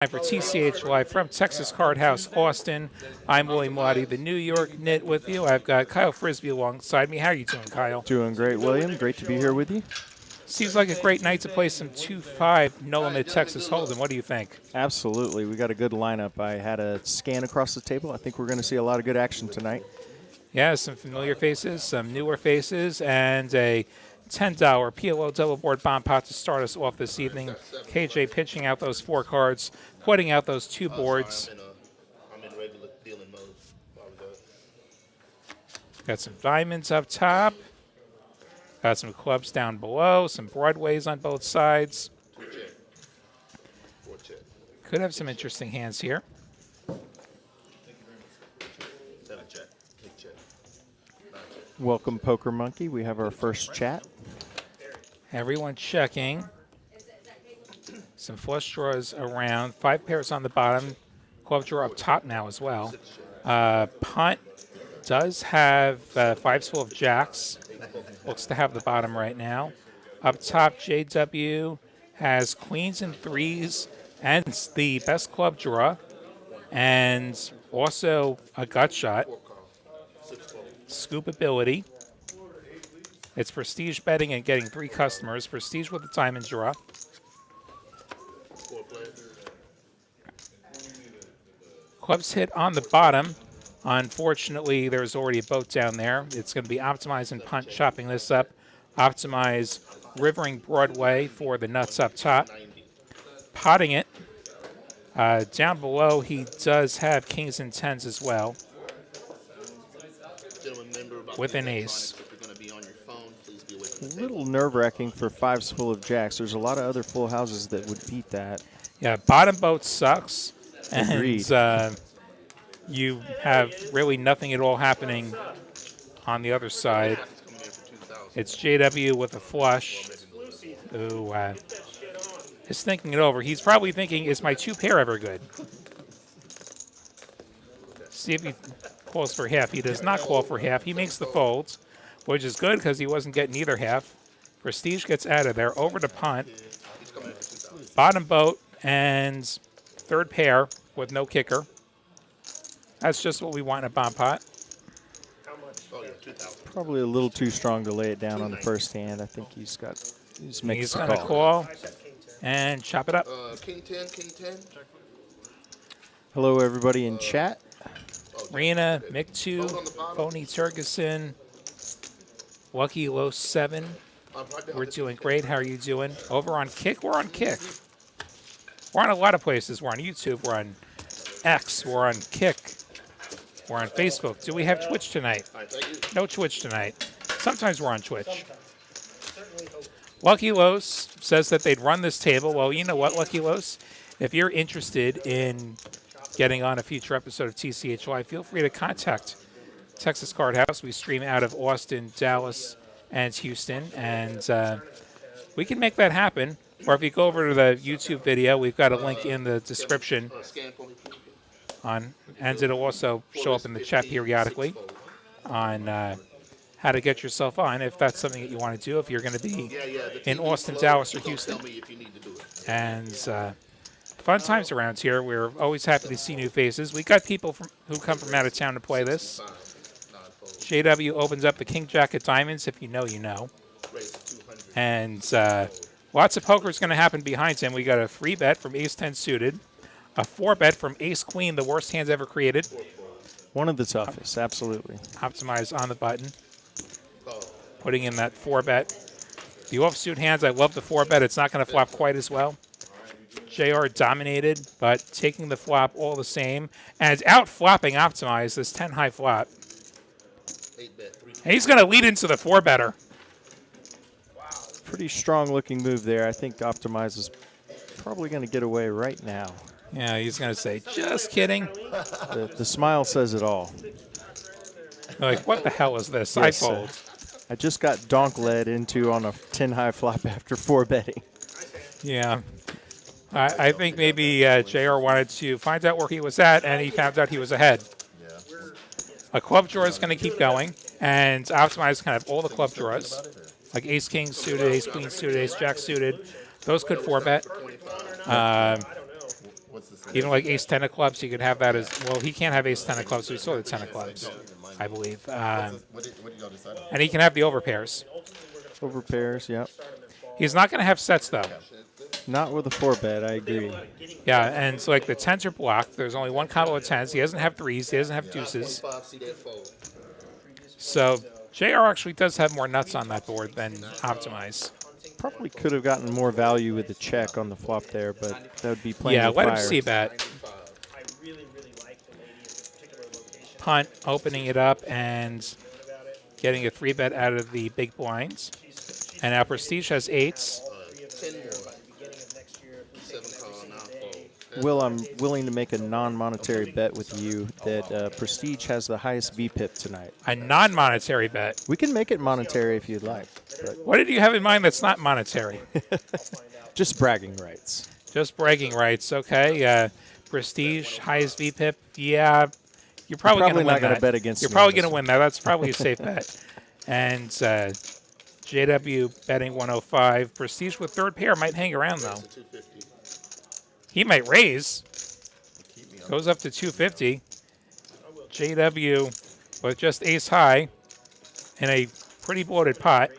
For TCH Live from Texas Card House, Austin. I'm William Waddy, the New York Knit with you. I've got Kyle Frisbee alongside me. How are you doing, Kyle? Doing great, William. Great to be here with you. Seems like a great night to play some 2-5 no limit Texas Hold'em. What do you think? Absolutely. We got a good lineup. I had a scan across the table. I think we're going to see a lot of good action tonight. Yeah, some familiar faces, some newer faces, and a $10 PLO double board bomb pot to start us off this evening. KJ pitching out those 4 cards, putting out those 2 boards. I'm in regular dealing mode. Got some diamonds up top. Got some clubs down below, some Broadways on both sides. Could have some interesting hands here. Welcome, Poker Monkey. We have our first chat. Everyone checking. Some flush draws around. 5 pairs on the bottom. Club draw up top now as well. Punt does have 5s full of jacks. Looks to have the bottom right now. Up top, JW has queens and 3s and the best club draw. And also a gut shot. Scoopability. It's prestige betting and getting 3 customers. Prestige with the diamond draw. Clubs hit on the bottom. Unfortunately, there's already a boat down there. It's going to be Optimize and Punt chopping this up. Optimize rivering Broadway for the nuts up top. Potting it. Down below, he does have kings and 10s as well. With an ace. A little nerve-wracking for 5s full of jacks. There's a lot of other full houses that would beat that. Yeah, bottom boat sucks. Agreed. And you have really nothing at all happening on the other side. It's JW with a flush, who is thinking it over. He's probably thinking, is my 2 pair ever good? See if he calls for half. He does not call for half. He makes the folds, which is good because he wasn't getting either half. Prestige gets out of there. Over to punt. Bottom boat and 3rd pair with no kicker. That's just what we want in a bomb pot. Probably a little too strong to lay it down on the first hand. I think he's going to call and chop it up. King 10, King 10. Hello, everybody in chat. Rena, Mick2, Phony Turgeson, Lucky Low 7. We're doing great. How are you doing? Over on Kick? We're on Kick. We're on a lot of places. We're on YouTube. We're on X. We're on Kick. We're on Facebook. Do we have Twitch tonight? No Twitch tonight. Sometimes we're on Twitch. Lucky Los says that they'd run this table. Well, you know what, Lucky Los? If you're interested in getting on a future episode of TCH Live, feel free to contact Texas Card House. We stream out of Austin, Dallas, and Houston, and we can make that happen. Or if you go over to the YouTube video, we've got a link in the description and it'll also show up in the chat periodically on how to get yourself on if that's something that you want to do, if you're going to be in Austin, Dallas, or Houston. And fun times around here. We're always happy to see new faces. We got people who come from out of town to play this. JW opens up the King Jack of Diamonds. If you know, you know. And lots of poker is going to happen behind him. We got a 3-bet from Ace-10 suited. A 4-bet from Ace-Queen, the worst hands ever created. One of the toughest, absolutely. Optimize on the button. Putting in that 4-bet. The offsuit hands, I love the 4-bet. It's not going to flop quite as well. JR dominated, but taking the flop all the same. And out-flopping Optimize, this 10-high flop. And he's going to lead into the 4-better. Pretty strong-looking move there. I think Optimize is probably going to get away right now. Yeah, he's going to say, just kidding. The smile says it all. Like, what the hell is this? Yes, I fold. I just got donk led into on a 10-high flop after 4 betting. Yeah. I think maybe JR wanted to find out where he was at, and he found out he was ahead. A club draw is going to keep going, and Optimize kind of all the club draws. Like Ace-King suited, Ace-Queen suited, Ace-Jack suited. Those could 4-bet. What's this? Even like ace 10 of clubs, you could have that as well. He can't have ace 10 of clubs, so he saw the 10 of clubs, I believe. What did y'all decide on? And he can have the overpairs. Over pairs, yep. He's not going to have sets though. Not with a 4-bet, I agree. Yeah, and so like the 10s are blocked. There's only one combo of 10s. He doesn't have 3s. He doesn't have deuces. 5, see that fold. So JR actually does have more nuts on that board than Optimize. Probably could have gotten more value with the check on the flop there, but that would be playing Yeah, with let fire. him see bet. Punt, opening it up and getting a 3-bet out of the big blinds. And now Prestige has 8s. 10 more. 7 call, now fold. Will, I'm willing to make a non-monetary bet with you that Prestige has the highest VPIP tonight. A non-monetary bet. We can make it monetary if you'd like, but What did you have in mind that's not monetary? just bragging rights. Just bragging rights, okay. Prestige, highest VPIP. Yeah, you're probably going to win not going that. to bet against You're me probably on this going to win that. That's probably a safe bet. And JW betting 105. Prestige with third pair might hang around, though. 250. He might raise. Goes up to 250. JW with just ace high in a pretty bloated pot.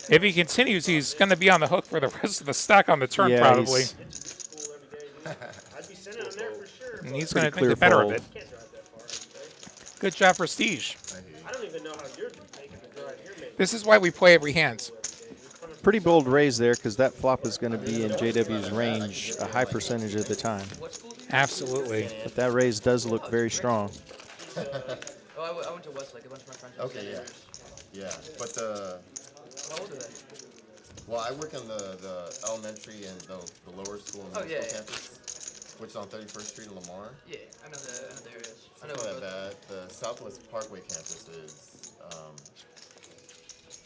If he continues, he's going to be on the hook for the rest of the stack on the turn, Yeah, probably. he's- And he's going to Pretty think the clear better fold. of it. Good job, Prestige. I don't even know how you're making the drive you're making. This is why we play every hand. Pretty bold raise there because that flop is going to be in JW's range a high percentage of the time. Absolutely. But that raise does look very strong. Oh, I went to Westlake. A bunch of my friends. Okay, yeah. But How old are they? well, I work in the elementary and the lower school and middle yeah, school yeah. campus, which is on 31st Street in Lamar. Yeah, I know the areas. I know It's not both. that bad. The Southwest Parkway campus is,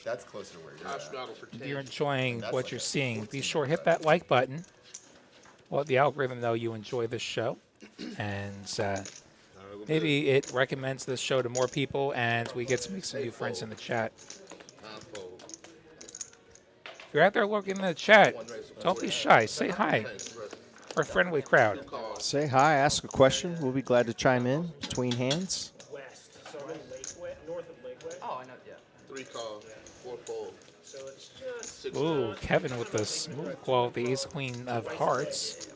that's closer to where you're I at. straddle for 10. If you're enjoying That's what like you're a seeing, be 14 sure hit that like button. Let the algorithm know you enjoy this show. And maybe it recommends this show to more people, and we get to make some new friends in the chat. Now fold. If you're out there looking in the chat, don't be shy. Say hi. We're a friendly crowd. Say hi, ask a question. We'll be glad to chime in between hands. West. So I'm in Lakeway, north of Lakeway. Oh, I know. Yeah. 3 call, 4 fold. So it's just 6 Ooh, Kevin with the smooth call, the ace queen of hearts.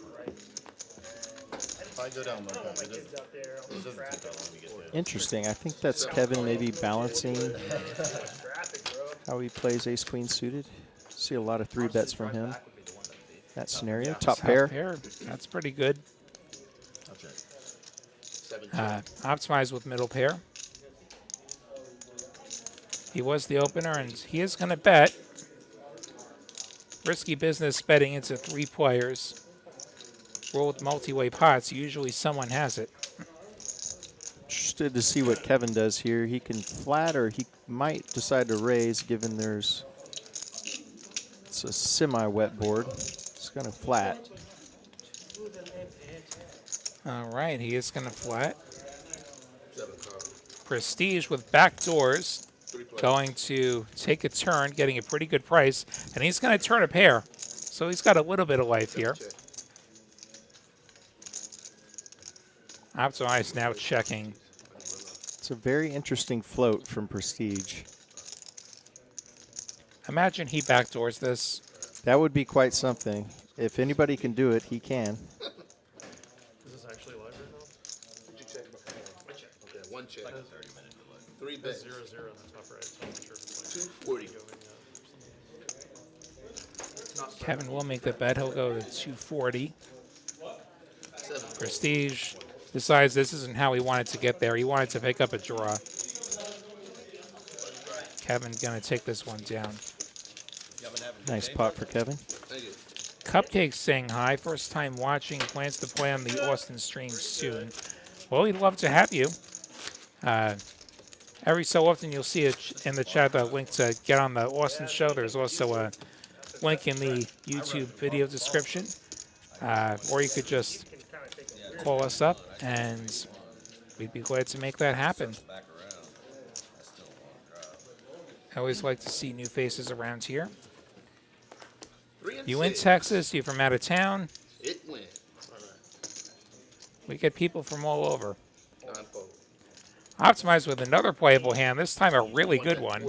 If I go down one time, it kids out there. All it this doesn't take traffic. that long to get there. Interesting. I think that's Kevin maybe balancing Traffic, bro. how he plays ace queen suited. See a lot of 3-bets from him. That scenario. Top pair. That's pretty good. I'll check. 7 Optimize with middle pair. He was the opener, and he is going to bet. Risky business betting into 3 players. Roll with multi-way pots. Usually someone has it. Interested to see what Kevin does here. He can flat or he might decide to raise given it's a semi-wet board. It's going to flat. All right, he is going to flat. 7 call. Prestige with back doors. 3 play. Going to take a turn, getting a pretty good price. And he's going to turn a pair. So he's got a little bit of life here. Check. Optimize now checking. It's a very interesting float from Prestige. Imagine he backdoors this. That would be quite something. If anybody can do it, he can. Is this actually live right now? Did you check? Okay, 1 check. 3 bets. 0-0 on the top right. So I'm not sure if it's 240. Kevin will make the bet. He'll go to 240. 7 Prestige decides this isn't how he wanted to get there. He wanted to pick up a draw. Kevin going to take this one down. Nice pot for Kevin. Thank you. Cupcake saying hi. First time watching. Plans to play on the Austin stream soon. Well, we'd love to have you. Every so often you'll see it in the chat, a link to get on the Austin show. There's also a link in the YouTube video description. Or you could just call us up and we'd be glad to make that happen. I always like to see new faces around here. 3 and You in 6. Texas? You from out of town? It went. We get people from all over. Non-fold. Optimize with another playable hand, this time a really good one.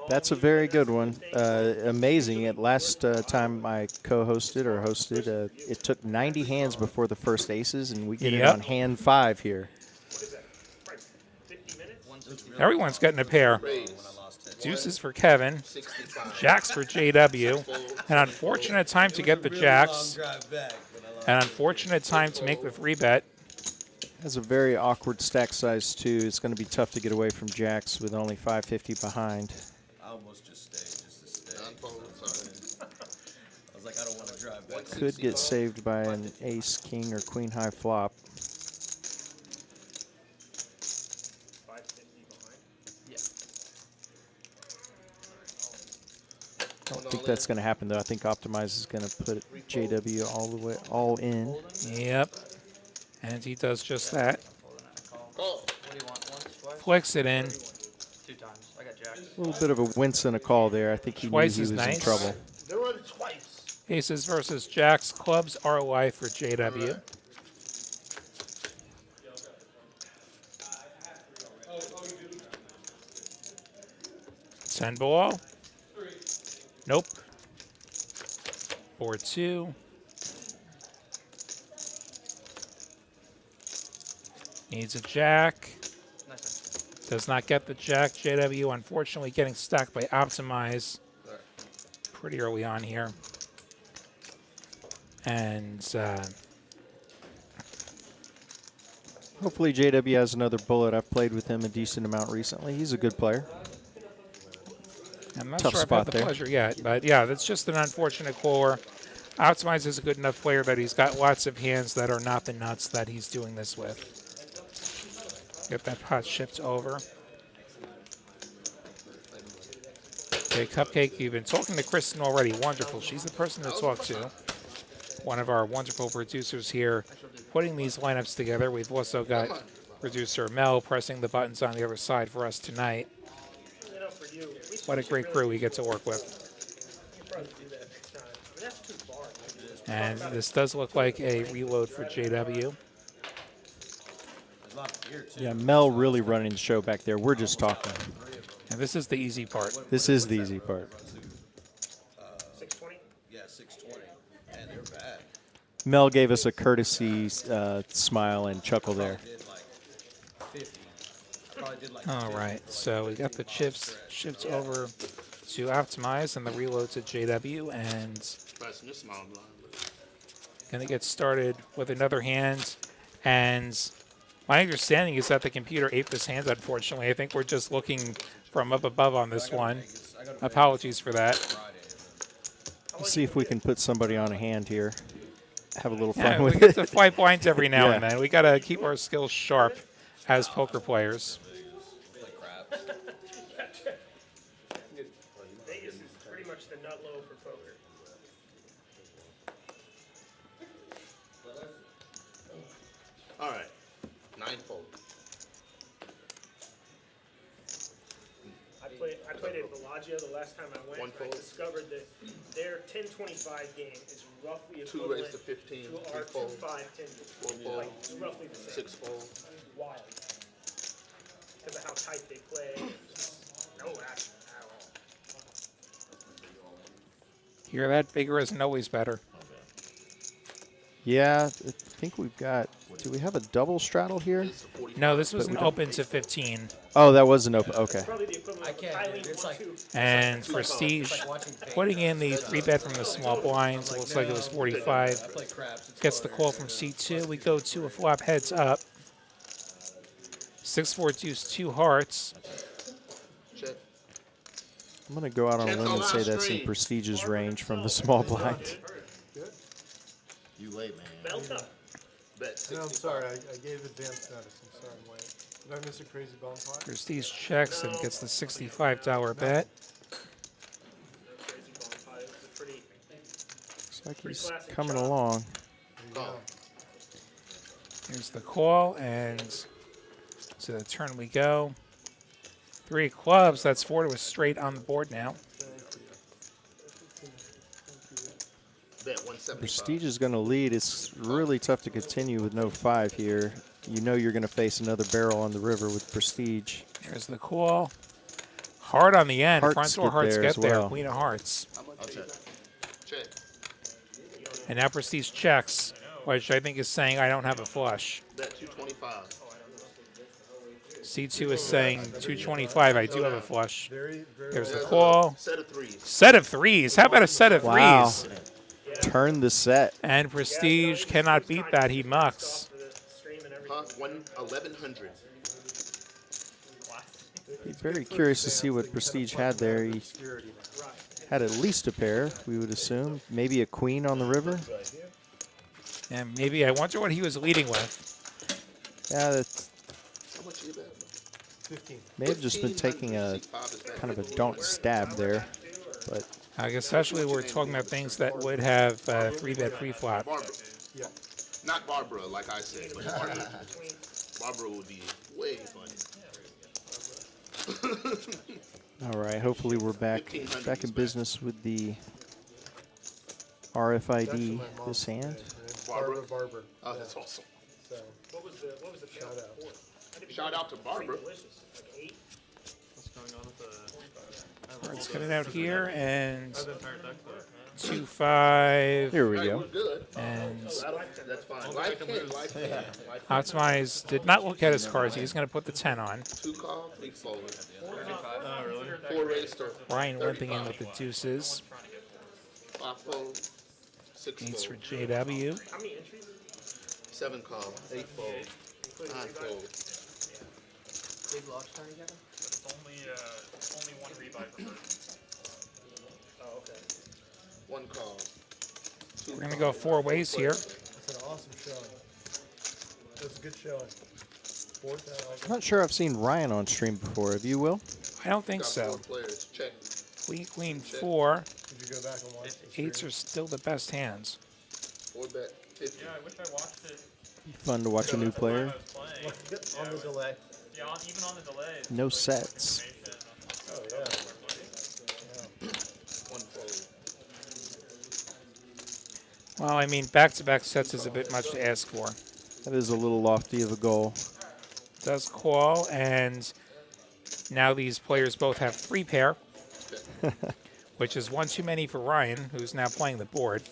That's a very good one. Amazing. At last time I co-hosted or hosted, it took 90 hands before the first aces, and we get it Yep. on hand 5 here. Everyone's getting a pair. Raise. Deuces for Kevin, 65. jacks for JW. An unfortunate time to get the jacks. An unfortunate time to make the 3-bet. Has a very awkward stack size too. It's going to be tough to get away from jacks with only 550 behind. I almost just stayed, just to stay. Non-fold, sorry. I was like, I don't want to drive back. Could get saved by an ace, king, or queen high flop. 550 behind. I don't think that's going to happen though. I think Optimize is going to put JW all in. Yep. And he does just that. Call. What do you want? Once, twice? Flicks it in. 2 times. I got jacks. A little bit of a wince and a call there. I think he Twice knew is he was in nice. trouble. They're on twice. Aces versus jacks. Clubs ROI for JW. Send ball. Nope. Board 2. Needs a jack. Nice. Does not get the jack. JW unfortunately getting stacked by Optimize pretty early on here. And Hopefully JW has another bullet. I've played with him a decent amount recently. He's a good player. I'm not Tough sure I've spot had the there. pleasure yet. But yeah, that's just an unfortunate caller. Optimize is a good enough player that he's got lots of hands that are not the nuts that he's doing this with. Get that pot shipped over. Okay, Cupcake, you've been talking to Kristen already. Wonderful. She's the person to talk to. One of our wonderful producers here putting these lineups together. We've also got producer Mel pressing the buttons on the other side for us tonight. You know, for you, we What a should great really- crew we get to work with. you should probably do that next time. I mean, that's too far. And this does look like a reload for JW. Yeah, Mel really running the show back there. We're just talking. And this is the easy part. This is the easy part. 620? Yeah, 620. Man, they're bad. Mel gave us a courtesy smile and chuckle there. Did like 50. Probably did like All right, so we got the chips shipped over to Optimize and the reload to JW, and Pressing your small blind. gonna get started with another hand. And my understanding is that the computer ate this hand, unfortunately. I think we're just looking from up above on this one. Apologies for that. Let's see if we can put somebody on a hand here. Have a little fun Yeah, we with get it. to fight blinds every now and Yeah. then. We gotta keep our skills sharp as poker players. Vegas is pretty much the nut low for poker. All right. 9-fold. I played at Bellagio the last time I went. One And I fold. discovered that their 10-25 game is roughly 2 equivalent raised to 15. to 3 our fold. 2-5-10. 4 fold. Like, it's roughly the same. 6 fold. Wild. Because of how tight they play. No action at all. Hear that? Bigger isn't always better. Yeah, I think we've got. Do we have a double straddle here? No, this was But an we don't- open to 15. Oh, that was an open. Okay. Probably the equivalent I of can't, Eileen dude. It's like- 1-2. And Prestige putting in the 3-bet from the small blinds. Looks like it was 45. I play craps. It's Gets the call from C2. We go to a flop heads up. 6-4 deuce 2 hearts. Check. I'm going to go out on a Check limb on and say our that's in screen. Prestige's range from the small blind. You late, man. Belt up. Bet No, I'm 65. sorry, I gave advance notice. I'm sorry, I'm late. Did I miss a crazy bone pot? Prestige checks and gets the $65 bet. Crazy bone pot. It was a pretty Looks like he's classic coming job. along. Call. Here's the call, and to the turn we go. 3 clubs. That's 4 to a straight on the board now. Bet 175. Prestige is going to lead. It's really tough to continue with no 5 here. You know you're going to face another barrel on the river with Prestige. There's the call. Heart on the end. Hearts Front door get hearts there get as there. well. Queen of hearts. I'll check. Check. And now Prestige checks, which I think is saying I don't have a flush. Bet 225. C2 is saying 225. I do have a flush. Very, very There's the There's a call. Set of threes. Set of threes. How about a set of Wow. threes? Turn the set. And Prestige cannot beat that. He mucks. For the stream and everything. Huh? 1100. Be very curious to see what Prestige had there. He obscurity now. had at least a pair, we would assume. Maybe a queen on the river. And maybe I wonder what he was leading with. Yeah, that's How much you bet? 15. may have just been taking a kind of a don't stab there, but I guess especially we're talking about things that would have 3-bet pre-flop. Barbara. Yeah. Not Barbara, like I said, but Barbara. Barbara would be way funny. all right. Hopefully we're back in business with the RFID this hand. Barbara. Barbara. Oh, that's awesome. So, What was the shout out. Shout out to Barbara. delicious? Like 8? What's going on with the? Cards coming out here and The entire deck though. 2-5 Here we Hey, go. we're good. and That's fine. Life can, life can. Life can. Optimize did not look at his cards. He's going to put the 10 on. 2 call, 3 fold. Oh really? 4 raised to Ryan limping in with the deuces. 5 fold. 6 Needs for fold. JW. How many entries? 7 call, 8 fold. 9 fold. Big lock turn together. Only one rebuy per person. Oh, okay. 1 call. 2 We're going to go 4 ways here. That's an awesome showing. That's a good showing. Fourth I'm not sure I've seen Ryan on stream before. Have you, Will? I don't think Got so. 4 players. Check. Queen 4. Did you go back and watch the stream? 8s are still the best hands. 4 bet 50. Yeah, I wish I watched it Fun to watch a new player. when I was playing. On the delay. Yeah, even on the delay. No sets. Oh, yeah. 1 fold. Well, I mean, back-to-back sets is a bit much to ask for. That is a little lofty of a goal. Does call, and now these players both have 3 pair, which is one too many for Ryan, who's now playing the board.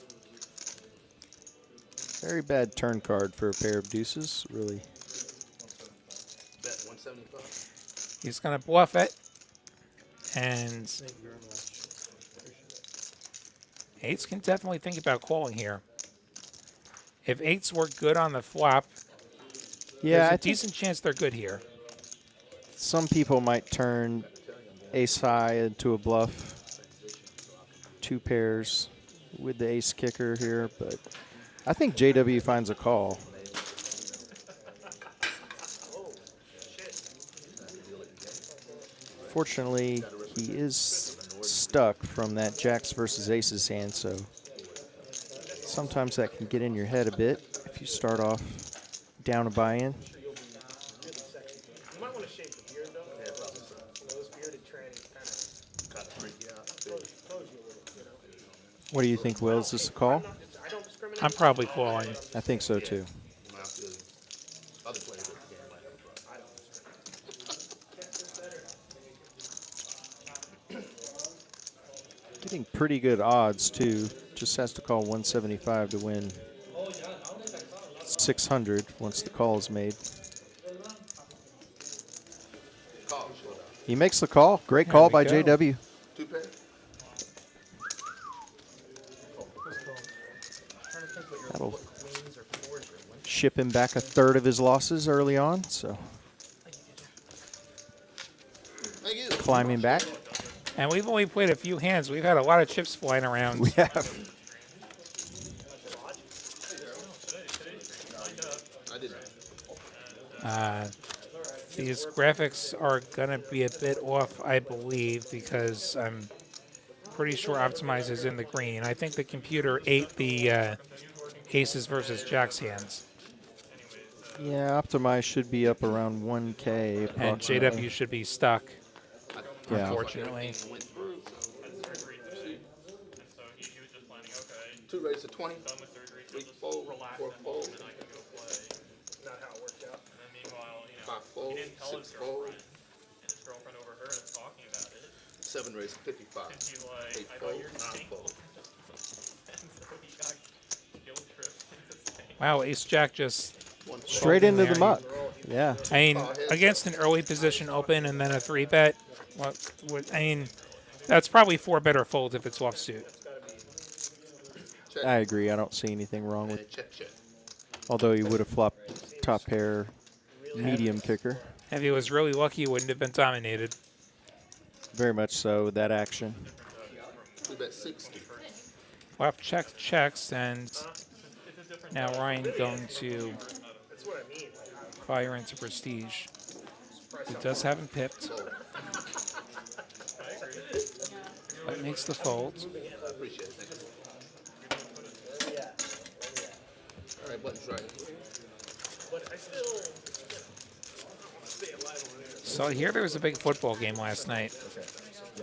Very bad turn card for a pair of deuces, really. Bet 175. He's going to bluff it, and Thank you very much. 8s can definitely think about calling here. If 8s were good on the flop, Yeah, there's I a think decent chance they're good here. some people might turn ace high into a bluff. 2 pairs with the ace kicker here, but I think JW finds a call. Fortunately, he is stuck from that jacks versus aces hand, so sometimes that can get in your head a bit if you start off down a buy-in. You might want to shave the beard, though. Those bearded trannies kind of throws you a little, you know. What do you think, Will? Is this a call? I don't discriminate. I'm probably calling. I think so too. Now, I feel you. Other players at the game might have a problem. Getting pretty good odds too. Just has to call 175 to win 600 once the call is made. Call, showdown. He makes the call. Great There call we by go. JW. 2 pair. That'll ship him back a third of his losses early on, so Thank you. climbing back. And we've only played a few hands. We've had a lot of chips flying around. We have. I didn't. These graphics are going to be a bit off, I believe, because I'm pretty sure Optimize is in the green. I think the computer ate the aces versus jacks hands. Yeah, Optimize should be up around 1K. And approximately. JW should be stuck, Yeah. unfortunately. Went through. And so he was just planning, okay, 2 raised to 20. done with surgery. Three just fold, relax four at home fold, and I can go play. Not how it worked out. And then meanwhile, you know, five fold, he didn't tell his six fold, girlfriend, and his girlfriend overheard us talking about it. seven raise 55. And he's like, Eight I thought fold, you were nine single. fold. And so he got guilt tripped into saying, Wow, Ace Jack just Straight folding into the there. muck. Yeah. I mean, against an early position open and then a 3-bet, I mean, that's probably 4 better folds if it's offsuit. I agree. I don't see anything wrong with. And check, check. Although he would have flopped top pair, medium kicker. If he was really lucky, he wouldn't have been dominated. Very much so with that action. We bet 60. Flop checks, and now Ryan going to That's what I mean. fire into prestige. He does have him pipped. That makes the fold. I appreciate it. Thank you. All right, button's right. But I still stay alive over there. So here there was a big football game last night.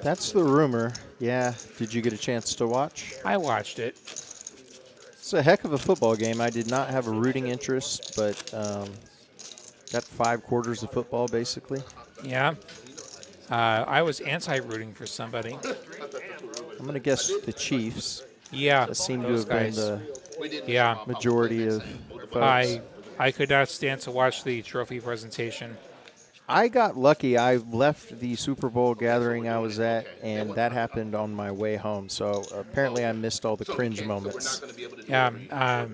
That's the rumor. Yeah. Did you get a chance to watch? I watched it. It's a heck of a football game. I did not have a rooting interest, but got 5 quarters of football basically. Yeah. I was anti-rooting for somebody. I'm going to guess the Chiefs. Yeah, That seemed to those have been guys. the Yeah, majority of folks. I could not stand to watch the trophy presentation. I got lucky. I left the Super Bowl gathering I was at, and that happened on my way home. So apparently I missed all the cringe moments. Yeah.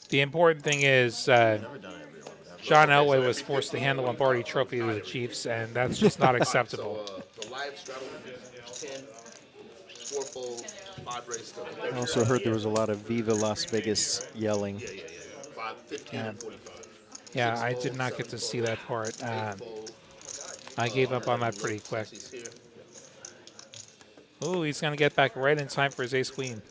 The important thing is John Elway was forced to hand the Lombardi Trophy to the Chiefs, and that's just not acceptable. The live straddle 10, 4 fold, 5 raise stuff. I also heard there was a lot of Viva Las Vegas yelling. 15 and 45. Yeah, I did not get to see that part. I gave up on that pretty quick. He's here. Ooh, he's going to get back right in time for his ace-queen.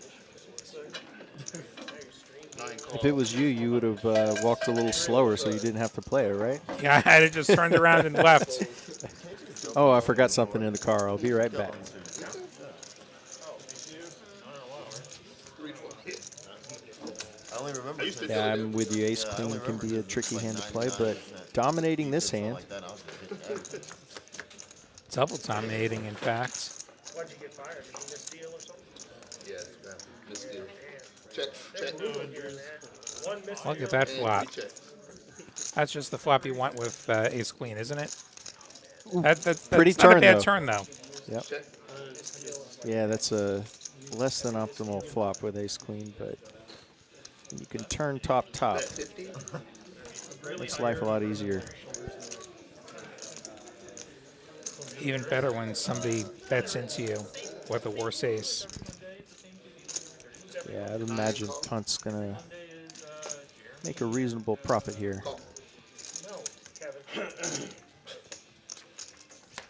If it was you, you would have walked a little slower so you didn't have to play it, right? Yeah, I had it just turned around and left. Oh, I forgot something in the car. I'll be right back. I only remember. Yeah, I'm with you. Ace Queen can be a tricky hand to play, but dominating this hand. Like that, I was gonna hit that. Double dominating, in fact. Why'd you get fired? Did you miss deal or something? Yeah, missed deal. Check, check. One miss Look at that And flop. he checks. That's just the flop you want with ace-queen, isn't it? That's Pretty not a turn, bad though. turn, though. Yep. Check. Yeah, that's a less than optimal flop with Ace Queen, but you can turn top. 50. Makes life a lot easier. Even better when somebody bets into you with a worse ace. Yeah, I'd imagine Punt's gonna make a reasonable profit here. No, Kevin.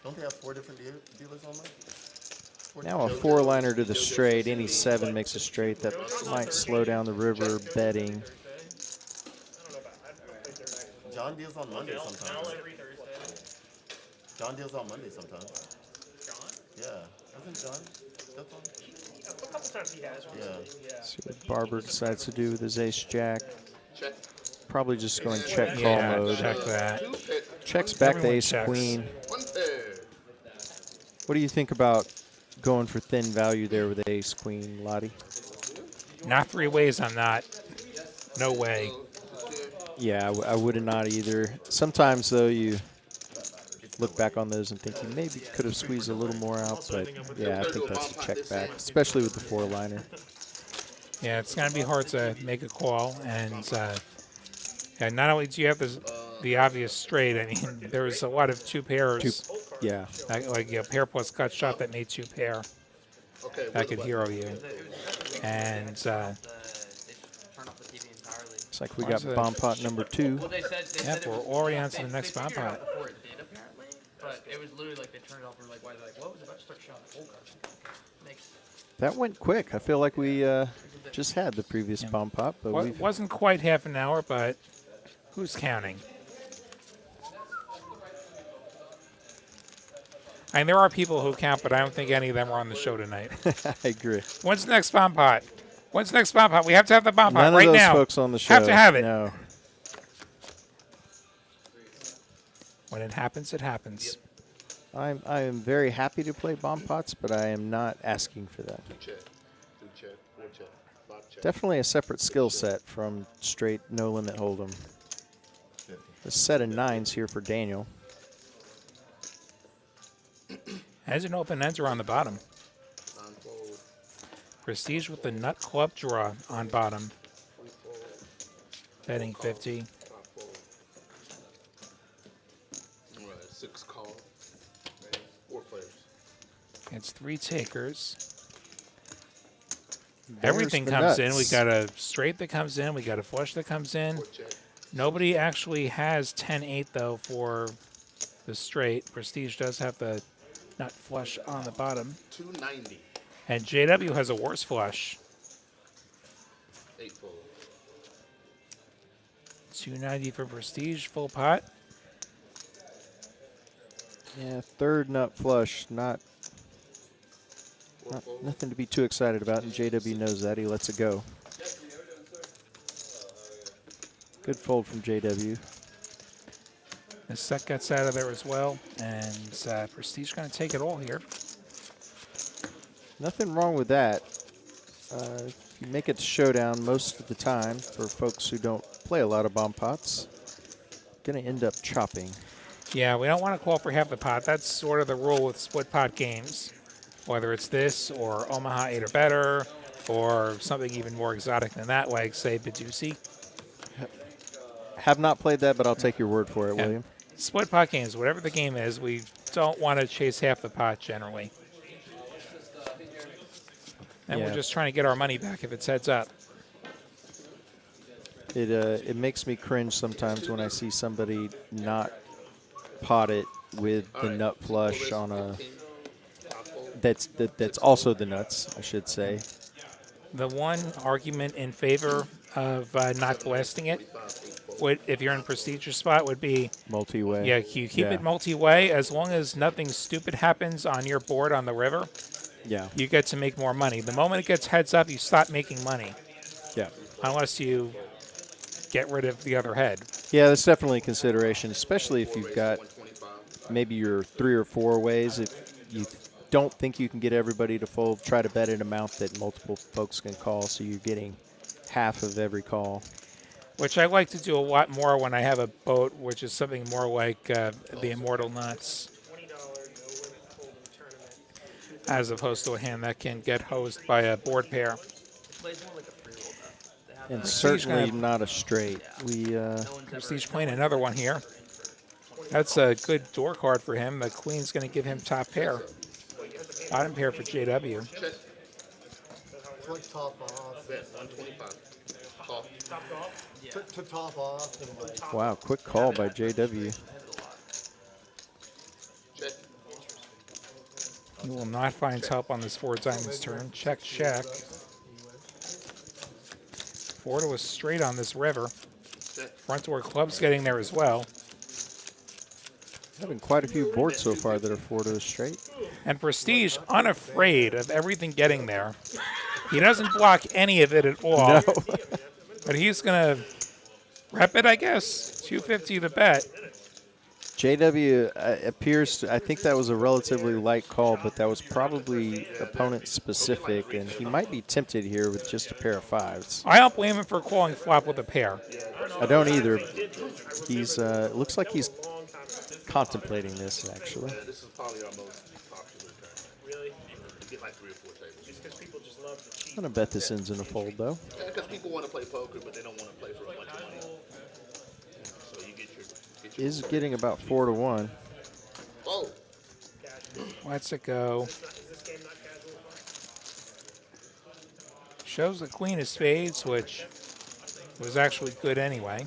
Don't they have 4 different dealers on there? Now a 4-liner to the straight. Any 7 makes a straight. That might slow down the river betting. John deals on Monday sometimes. every Thursday. John deals on Monday sometimes. John? Yeah. Isn't John? That's on? A couple times he has recently. Yeah. See what Barber decides to do with his Ace Jack. Check. Probably just going check call Yeah, mode. check that. 2 pick. Checks back the Everyone Ace checks. Queen. 1 pair. What do you think about going for thin value there with Ace Queen, Lottie? Not 3 ways, I'm not. No way. Yeah, I would have not either. Sometimes, though, you look back on those and think you maybe could have squeezed a little more out, but yeah, I think that's a check back, especially with the 4-liner. Yeah, it's going to be hard to make a call. And yeah, not only do you have the obvious straight, I mean, there's a lot of 2 pairs. Yeah. Like a pair plus gut shot that made 2 pair. Okay, That could hero you. And They just turn off the TV entirely. Looks like we got bomb pot number 2. Well, they said Yep, it we're was, already on to they- the next they bomb figured it out pot. before it did, apparently. But it was literally like they turned it off and were like, why? They're like, what was about to start shot? Oh, God. Makes That went quick. I feel like we just had the previous bomb pot, but we've wasn't quite half an hour, but who's counting? I mean, there are people who count, but I don't think any of them are on the show tonight. I agree. When's the next bomb pot? When's the next bomb pot? We have to have the bomb pot None right of those now. folks on the show. Have to have it. No. When it happens, it happens. I am very happy to play bomb pots, but I am not asking for that. 2 check, 2 check, 4 check, 5 check. Definitely a separate skill set from straight no limit hold'em. A set of 9s here for Daniel. As an open ends are on the bottom. 9 fold, Prestige with the nut club draw on bottom. 3 fold, Betting 50. 5 fold. All right, 6 call. 4 players. It's 3 takers. Bears Everything for comes in. nuts. We got a straight that comes in. We got a flush that comes in. 4 check. Nobody actually has 10-8 though for the straight. Prestige does have the nut flush on the bottom. 290. And JW has a worse flush. 8 fold. 290 for Prestige, full pot. Yeah, third nut flush. Four fold. Nothing to be too excited about, and JW knows that. He lets it go. Good fold from JW. The set gets out of there as well. And Prestige going to take it all here. Nothing wrong with that. If you make it to showdown most of the time, for folks who don't play a lot of bomb pots, going to end up chopping. Yeah, we don't want to call for half the pot. That's sort of the rule with split pot games. Whether it's this or Omaha 8 or better, or something even more exotic than that, like, say, Badusi. Have not played that, but I'll take your word for it, Yeah. William. Split pot games, whatever the game is, we don't want to chase half the pot generally. And Yeah. we're just trying to get our money back if it's heads up. It makes me cringe sometimes when I see somebody not pot it with the nut flush on a that's also the nuts, I should say. The one argument in favor of not blasting it, would, if you're in a prestigious spot, would be, Multi-way. yeah, you keep it multi-way. As long as nothing stupid happens on your board on the river, Yeah. you get to make more money. The moment it gets heads up, you stop making money, Yeah. unless you get rid of the other head. Yeah, that's definitely a consideration, especially if you've got maybe your 3 or 4 ways. If you don't think you can get everybody to fold, try to bet an amount that multiple folks can call, so you're getting half of every call. Which I like to do a lot more when I have a boat, which is something more like the Immortal Nuts, $20 no limit hold'em tournament. as opposed to a hand that can get hosed by a board pair. It plays more like a free roll. They have And that. certainly gonna- not a straight. We No one's ever- Prestige playing another one here. That's a good door card for him. The queen's going to give him top pair. Bottom pair for JW. Check. It's like top off. Bet 125. Call. To top off and like. wow, quick call by JW. Check. He will not find help on this 4 diamonds turn. Check, check. 4 to a straight on this river. Front door club's getting there as well. Having quite a few boards so far that are 4 to a straight. And Prestige, unafraid of everything getting there. He doesn't block any of it at all. No. But he's going to rep it, I guess. 250 the bet. JW appears to, I think that was a relatively light call, but that was probably opponent specific, and he might be tempted here with just a pair of 5s. I don't blame him for calling flop with a pair. I don't either. He's looks like he's contemplating this, actually. Yeah, this is probably our most popular turn. Really? You get like 3 or 4 tables. Just because people just love the cheap. I'm going to bet this ends in a fold, though. Yeah, because people want to play poker, but they don't want to play for a bunch of money. So you get your Is getting about 4 to 1. Oh, Let's it go. Is this game not casual fun? Shows the queen of spades, which was actually good anyway.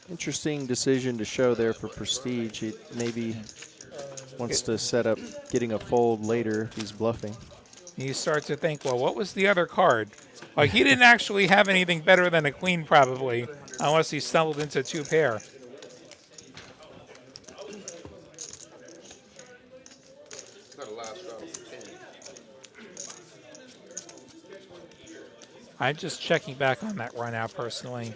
Interesting decision to show there for Prestige. He maybe wants to set up getting a fold later if he's bluffing. You start to think, well, what was the other card? Like, he didn't actually have anything better than a queen, probably, unless he stumbled into 2 pair. got a last shot of 10. I'm just checking back on that run out personally.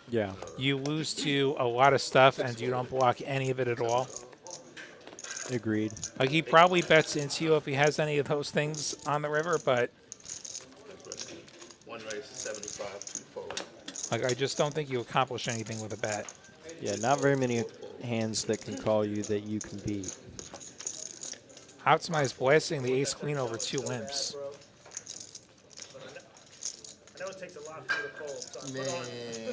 Yeah. You lose to a lot of stuff and you don't block any of it at all. Agreed. Like, he probably bets into you if he has any of those things on the river, but One race, 75, 2 forward. like, I just don't think you accomplish anything with a bet. Yeah, not very many hands that can call you that you can beat. Optimize blasting the ace queen over 2 limps. I know it takes a lot for you to fold, so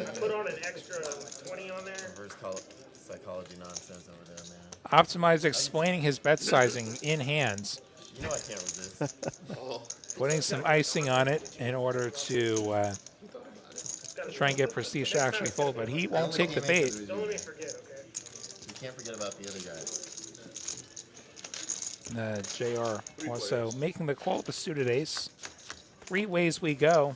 I put on an extra 20 on there. Reverse psychology nonsense over there, man. Optimize explaining his bet sizing in hands, You know I can't resist. putting some icing on it in order to try and get Prestige to actually fold, but he won't take the bait. Don't let me forget, okay? You can't forget about the other guys. JR also making the call with the suited ace. 3 ways we go.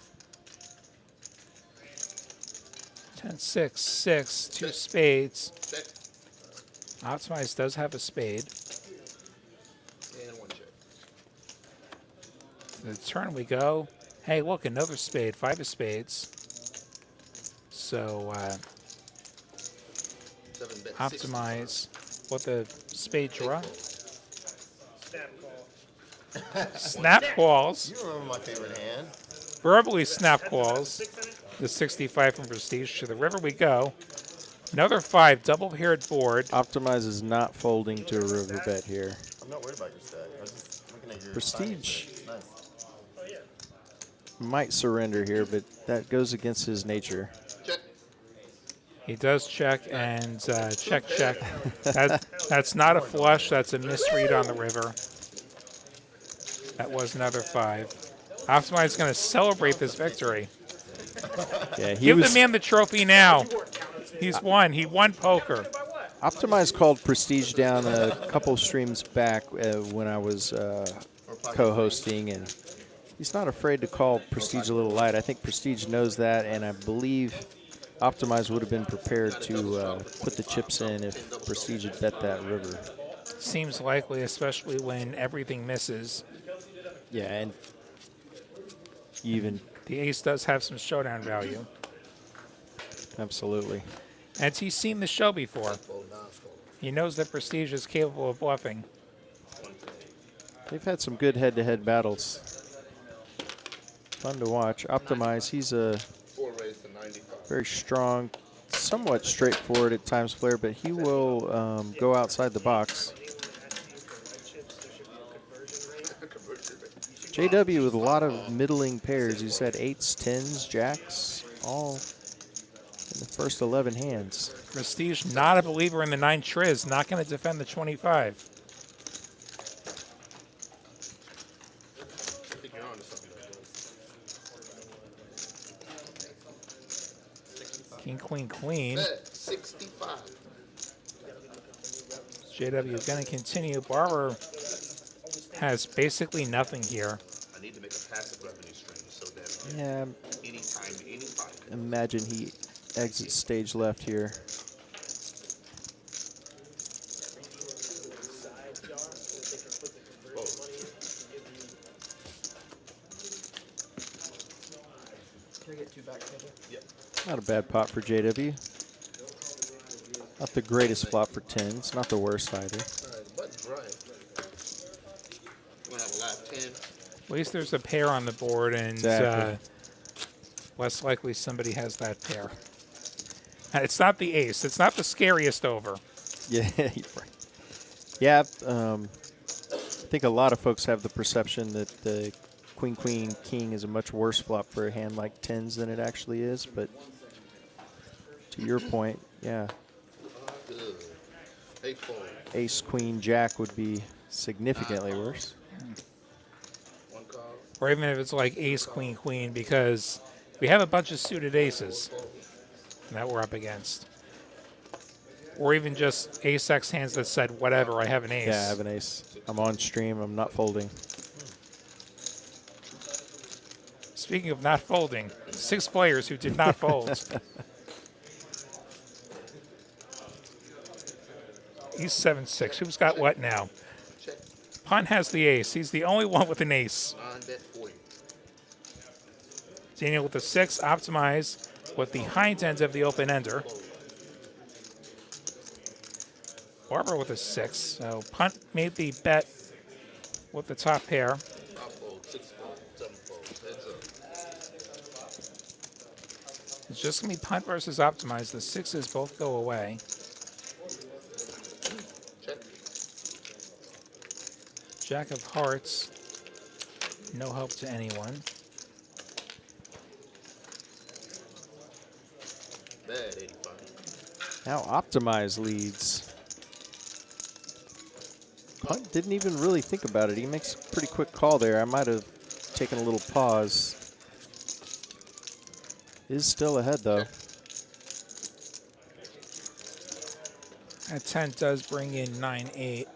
10, 6, 6, 2 spades. Check. Optimize does have a spade. And 1 check. The turn we go. Hey, look, another spade. 5 of spades. So 7 bet. optimize what the spade draw. Snap call. Snap calls. You remember my favorite hand? Verbally snap calls. 6 in it? The 65 from Prestige. To the river we go. Another 5, double-paired board. Optimize is not folding to a river bet here. I'm not worried about your stack. I was just looking at your Prestige. timing. Nice. Oh, yeah. Might surrender here, but that goes against his nature. Check. He does check and check, check. That's not a flush. That's a misread on the river. That was another 5. Optimize is going to celebrate this victory. Yeah, he Give was the man the trophy now. He's won. He won poker. Optimize called Prestige down a couple streams back when I was co-hosting, and he's not afraid to call Prestige a little light. I think Prestige knows that, and I believe Optimize would have been prepared to put the chips in if Prestige had bet that river. Seems likely, especially when everything misses. Yeah, and even. The ace does have some showdown value. Absolutely. And he's seen the show before. He knows that Prestige is capable of bluffing. They've had some good head-to-head battles. Fun to watch. Optimize, he's a 4 raised to 95. very strong, somewhat straightforward at times player, but he will go outside the box. JW with a lot of middling pairs. He's had 8s, 10s, jacks, all in the first 11 hands. Prestige, not a believer in the 9 triz, not going to defend the 25. I think you're on to something. King, queen, queen. Bet 65. JW is going to continue. Barber has basically nothing here. I need to make a passive revenue stream so that Yeah, anytime, any fight. imagine he exits stage left here. Can I get 2 back, Taylor? Not a bad pot for JW. Not the greatest flop for 10s, not the worst either. Alright, button's right. We're gonna have a live 10. At least there's a pair on the board, and Exactly. less likely somebody has that pair. And it's not the ace. It's not the scariest over. Yeah, yeah. I think a lot of folks have the perception that the Queen, Queen, King is a much worse flop for a hand like 10s than it actually is. But to your point, yeah, Good. 8-4. Ace, Queen, Jack would be significantly worse. 1 call. Or even if it's like ace, queen, queen, because we have a bunch of suited aces that we're up against. Or even just ace-x hands that said, whatever, I have an ace. Yeah, I have an ace. I'm on stream. I'm not folding. Speaking of not folding, 6 players who did not fold. He's 7-6. Who's got what now? Check. Punt has the ace. He's the only one with an ace. 9 bet 40. Daniel with the 6, optimize with the hind end of the open ender. Barbara with a 6. So punt made the bet with the top pair. 5-fold, 6-fold, 7-fold. Heads up. It's just going to be punt versus optimize. The 6s both go away. Check. Jack of hearts. No help to anyone. Bad 85. Now optimize leads. Punt didn't even really think about it. He makes a pretty quick call there. I might have taken a little pause. Is still ahead though. That 10 does bring in 9-8.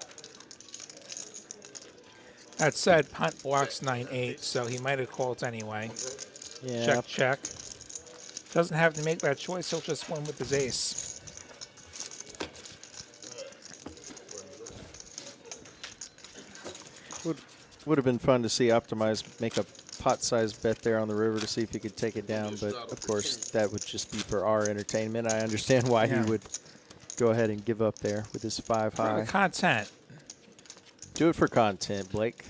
That said, punt blocks 9-8, so he might have called anyway. Yeah. Check, check. Doesn't have to make that choice. He'll just win with his ace. Would have been fun to see Optimize make a pot-sized bet there on the river to see if he could take it down, but of course that would just be for our entertainment. I understand why Yeah. he would go ahead and give up there with his 5 For high. the content. Do it for content, Blake.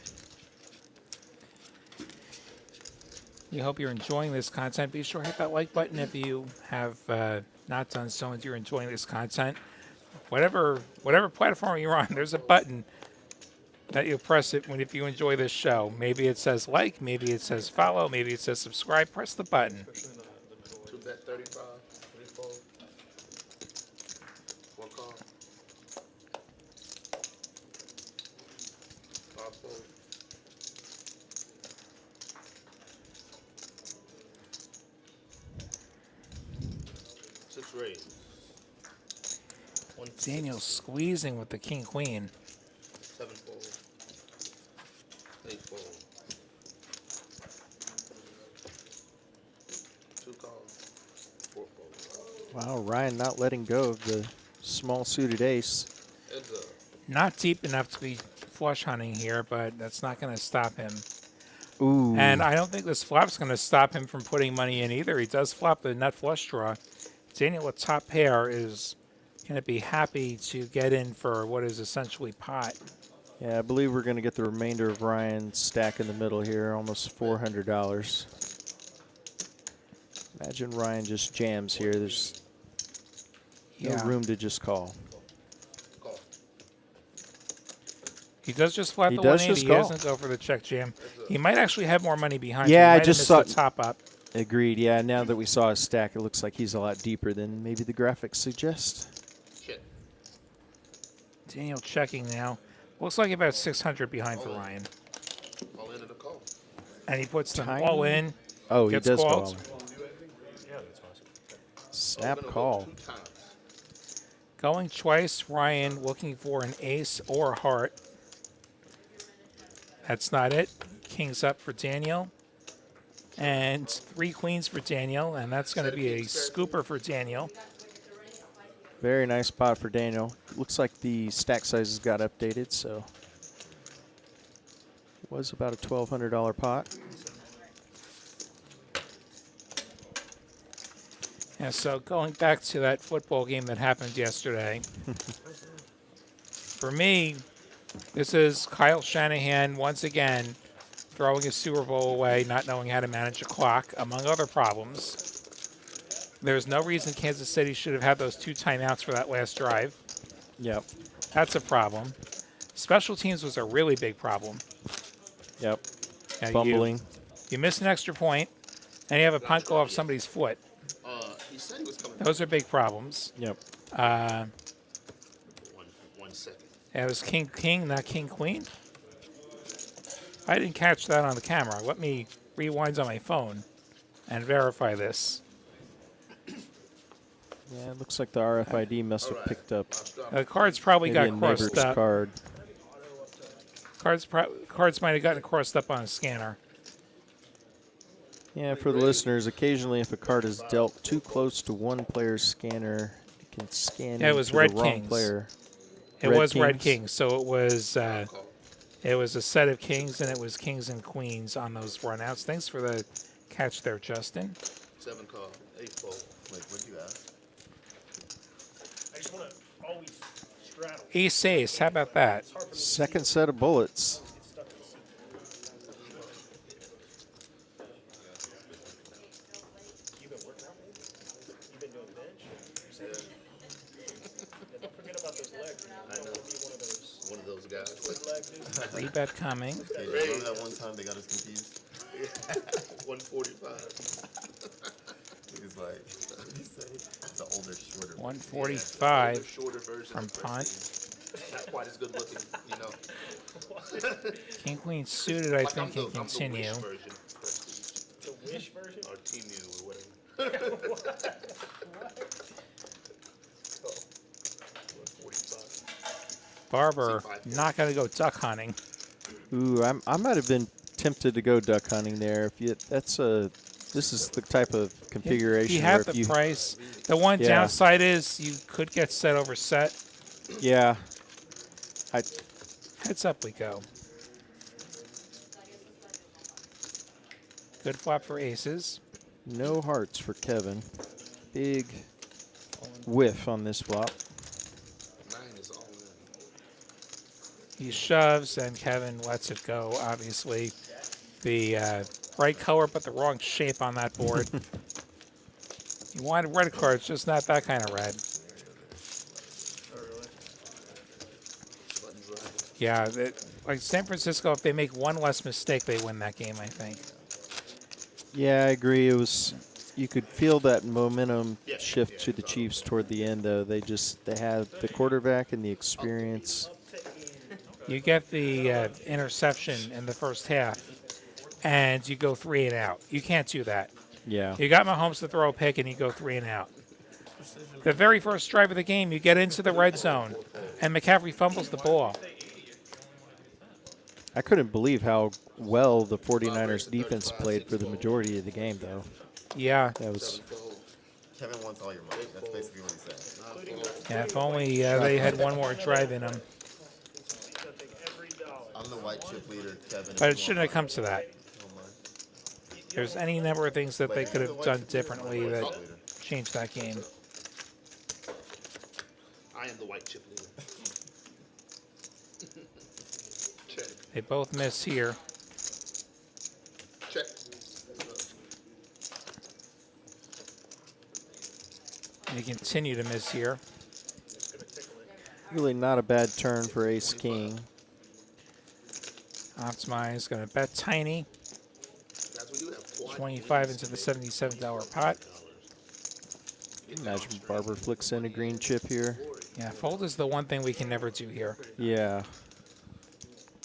We hope you're enjoying this content. Be sure to hit that like button if you have not done so and you're enjoying this content. Whatever platform you're on, there's a button that you'll press it if you enjoy this show. Maybe it says like, maybe it says follow, maybe it says subscribe. Press the button. 2-bet 35, 3-fold. 1 call. 5-fold. Six raise. Daniel squeezing with the king queen. 7-fold. 8-fold. 2 calls. 4-fold. Wow, Ryan not letting go of the small suited ace. Heads up. Not deep enough to be flush hunting here, but that's not going to stop him. Ooh. And I don't think this flop's going to stop him from putting money in either. He does flop the nut flush draw. Daniel with top pair is going to be happy to get in for what is essentially pot. Yeah, I believe we're going to get the remainder of Ryan's stack in the middle here, almost $400. Imagine Ryan just jams here. There's no room to just call. Call. He does just flat He the does 180. just He call. doesn't go for the check jam. He might actually have more money behind Yeah, him. He I might just have missed saw- the top up. Agreed. Yeah, now that we saw his stack, it looks like he's a lot deeper than maybe the graphics suggest. Shit. Daniel checking now. Looks like about 600 behind for Ryan. All into the call. And he puts them Tiny. all in. Oh, he Gets does called. call. Yeah, that's awesome. Snap Gonna go call. 2 times. Going twice, Ryan looking for an ace or a heart. That's not it. King's up for Daniel. And 3 queens for Daniel. And that's going to be a scooper for Daniel. Very nice spot for Daniel. Looks like the stack sizes got updated, so it was about a $1,200 pot. Yeah, so going back to that football game that happened yesterday. For me, this is Kyle Shanahan once again throwing his Super Bowl away, not knowing how to manage a clock, among other problems. There's no reason Kansas City should have had those 2 timeouts for that last drive. Yep. That's a problem. Special teams was a really big problem. Yep. Now Fumbling. You miss an extra point, and you have a punt go off somebody's foot. He said he was coming. Those are big problems. Yep. 1 second. It was king, not king, queen. I didn't catch that on the camera. Let me rewind on my phone and verify this. Yeah, it looks like the RFID must have picked up The cards probably maybe a got neighbor's crossed up. card. Cards might have gotten crossed up on a scanner. Yeah, for the listeners, occasionally if a card is dealt too close to one player's scanner, it can scan Yeah, it was into Red the wrong Kings. player. It Red was Red Kings. Kings, so it was a set of kings and it was kings and queens on those runouts. Thanks for the catch there, Justin. 7 call, 8 fold. Like, what do you ask? I just want to always straddle. Ace ace. How about that? It's hard for me to Second set of bullets. get stuck in the seat. You've been working out, maybe? You've been doing bench? Yeah, don't forget about those legs. I don't want to be One of those guys. leg dudes. Free bet coming. Hey, remember that one time they got us confused? 145. He was like, what did he say? It's an older, shorter. 145 Shorter version from of Prestige. punt. Not quite as good looking, you know. King queen suited, I Like think, can I'm the continue. Wish version of Prestige. The wish version? Or Temu or whatever. Oh. 145. Barber C5. not going to go duck hunting. Ooh, I might have been tempted to go duck hunting there. If you, this is the type of configuration You where have if the you, price. The one Yeah. downside is you could get set over set. yeah, Heads up we go. Good flop for aces. no hearts for Kevin. Big whiff on this flop. 9 is all in. He shoves and Kevin lets it go. Obviously, the right color but the wrong shape on that board. You wanted red cards, just not that kind of red. Buttons right. Yeah, like San Francisco, if they make one less mistake, they win that game, I think. Yeah, I agree. It was, you could feel that momentum Yeah, shift yeah, to the so- Chiefs toward the end, though. They had the quarterback and the experience. You get the interception in the first half, and you go 3 and out. You can't do that. Yeah. You got Mahomes to throw a pick, and you go 3 and out. The very first drive of the game, you get into the red zone, and McCaffrey fumbles the ball. I couldn't believe how well the 49ers defense played for the majority of the game, though. Yeah, That was, Kevin wants all your money. That's basically what he's saying. yeah. If only they had one more drive in them. Every dollar. I'm the white chip leader, Kevin. But it shouldn't have come to that. Don't mind. There's any number of things that they could have done differently that changed that game. I am the white chip leader. Check. They both miss here. Check. They continue to miss here. really not a bad turn for ace king. Optimize going to bet tiny. Guys, we do have quad 25 into the $77 pot. Imagine Barber flicks in a green chip here. Yeah, fold is the one thing we can never do here. Yeah.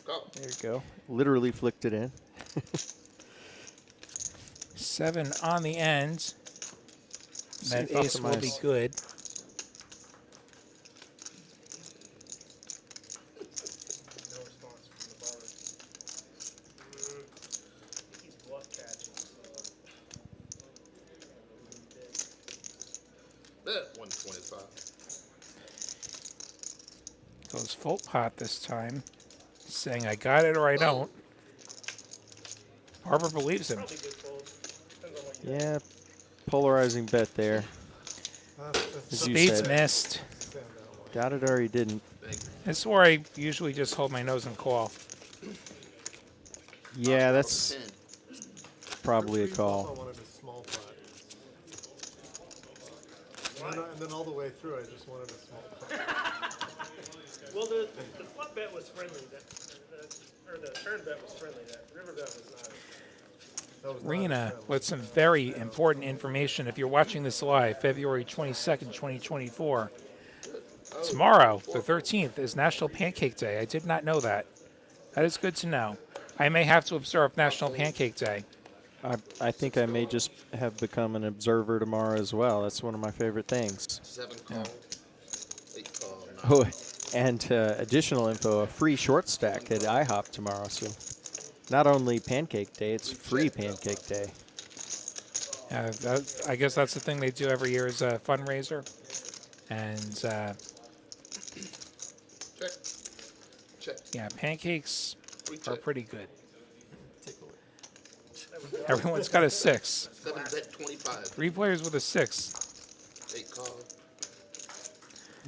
Go. There you go. Literally flicked it in. 7 on the end. That Safe ace will be optimize. good. No response from the barber. He's bluff catching, Bet 125. Goes full pot this time. Saying I got it or I don't. Barber believes him. probably good fold. Depends on what you Yeah. Polarizing bet there. As you Spades said. missed. Got it or he didn't. This is where I usually just hold my nose and call. Yeah, that's 10. probably a I call. wanted a small pot. And then all the way through, I just wanted a small pot. Well, the flop bet was friendly. Or the turn bet was friendly. That river bet was not. That was not Rena friendly. with some very important information. If you're watching this live, February 22nd, 2024. Tomorrow, the 13th, is National Pancake Day. I did not know that. That is good to know. I may have to observe National Pancake Day. I think I may just have become an observer tomorrow as well. That's one of my favorite things. 7 call. 8 call. 9. Oh, and additional info, a free short stack at IHOP tomorrow. So not only Pancake Day, it's free Pancake Day. I guess that's the thing they do every year is a fundraiser. And Check. Check. yeah, pancakes Free are check. pretty good. Everyone's got a 6. 7 bet 25. 3 players with a 6. 8 call.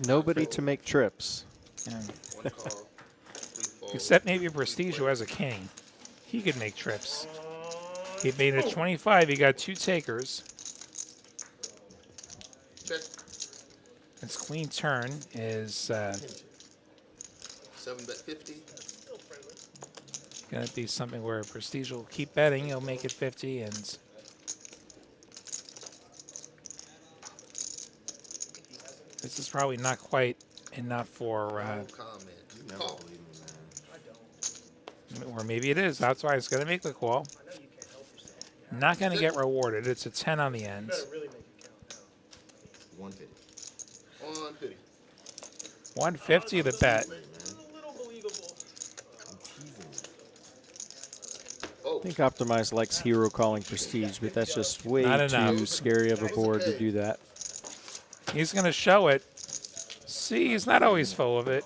Nobody to make trips. Yeah. 1 call. 3 fold. Except maybe Prestige, who has a king. He could make trips. He made a 25. He got 2 takers. Check. His queen turn is 7 bet 50. going to be something where Prestige will keep betting. He'll make it 50, and this is probably not quite enough for, No comment. Call. or maybe it is. That's why it's going to make the call. Not going to get rewarded. It's a 10 on the end. Better really make it count. 150. 150. 150 the bet. A little believable. Oh, I think Optimize likes hero calling Prestige, but that's just way Not too enough. scary of a board to do that. He's going to show it. See, he's not always full of it.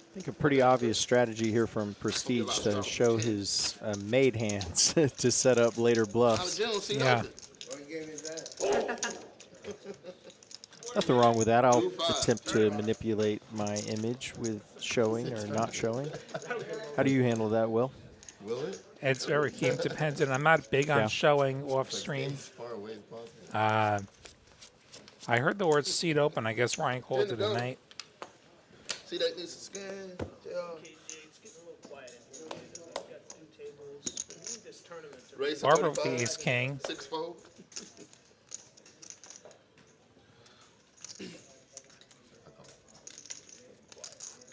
I think a pretty obvious strategy here from Prestige to show his made hands to set up later bluffs. Yeah. Nothing wrong with that. I'll attempt to manipulate my image with showing or not showing. How do you handle that, Will? Will it? It's very game dependent. I'm not big on Yeah. showing off stream. Far away as possible. I heard the word seat open. I guess Ryan called it a night. see that needs to scan. Yeah. Okay, Jay, it's getting a little quiet in here. We've got 2 tables. We need this tournament to Raise to Barbara with the 35. ace king. 6 fold.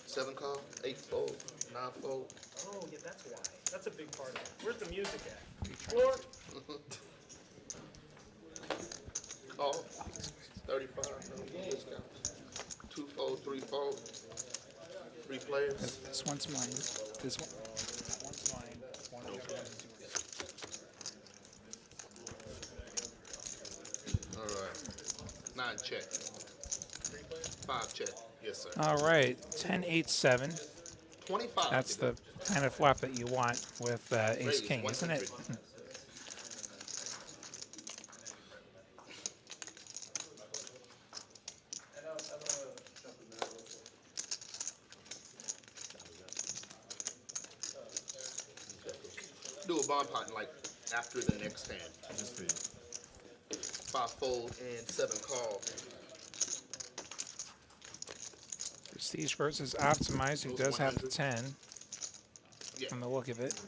Seven call, 8 fold, 9 fold. Oh, yeah, that's why. That's a big part of it. Where's the music at? Floor? Call. 35. No discount. 2 fold, 3 fold. 3 players. This one's mine. This one. That one's mine. One of the ones is yours. All right. 9 check. 5 check. Yes, sir. All right. 10, 8, 7. 25. That's the kind of flop that you want with ace king, isn't it? Do a bond pot like after the next hand. Just for you. 5 fold and 7 call. Prestige versus Optimize, who does have the 10 Yeah. from the look of it.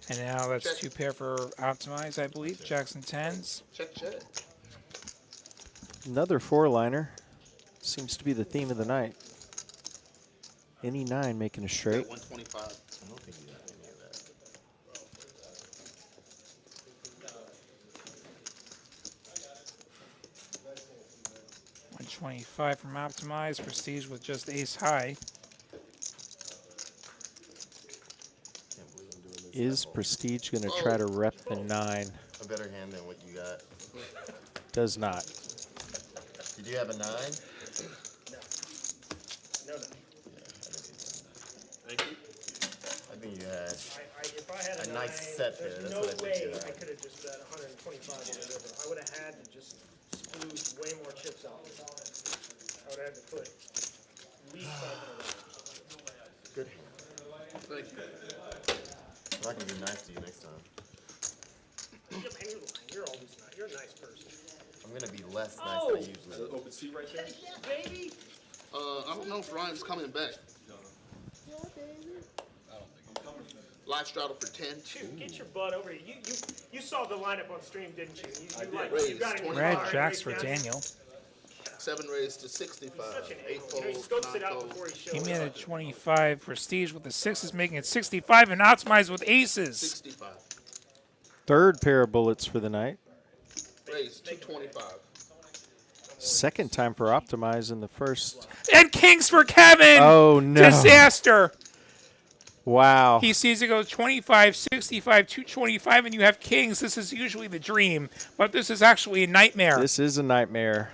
And now that's Check. 2 pair for Optimize, I believe. Jackson 10s. Check, check. Another 4-liner. Seems to be the theme of the night. Any 9 making a straight. 125. I don't think you got any of that. 125 from Optimize. Prestige with just ace high. Can't believe I'm doing this. Is Prestige going to try to rep the 9? A better hand than what you got. Does not. Did you have a 9? No, no. Thank you. I think you had. If I had A a nice 9, set there, there's that's no what I think way you had. I could have just bet 125 or whatever. I would have had to just splooge way more chips out. I would have had to put at least 500. Good hand. Thank you. I'm not going to be nice to you next time. Yeah, man, you're lying. You're always nice. You're a nice person. I'm going to be less nice Oh! than I usually am. Open seat right there? Baby! I don't know if Ryan's coming back. Live straddle for 10. Dude, get your butt over here. You saw the lineup on stream, didn't you? You Raised got it. 25. Red jacks for Daniel. 7 raised to 65. Such an 8 a-hole. fold, He 9 scopes it out fold. before he shows He made up. it 25. Prestige with the 6s, making it 65, and Optimize with aces. 65. Third pair of bullets for the night. Raised 225. Second time for Optimize in the first. And kings for Kevin. Oh, no. Disaster. Wow. He sees it go 25, 65, 225, and you have kings. This is usually the dream, but this is actually a nightmare. This is a nightmare.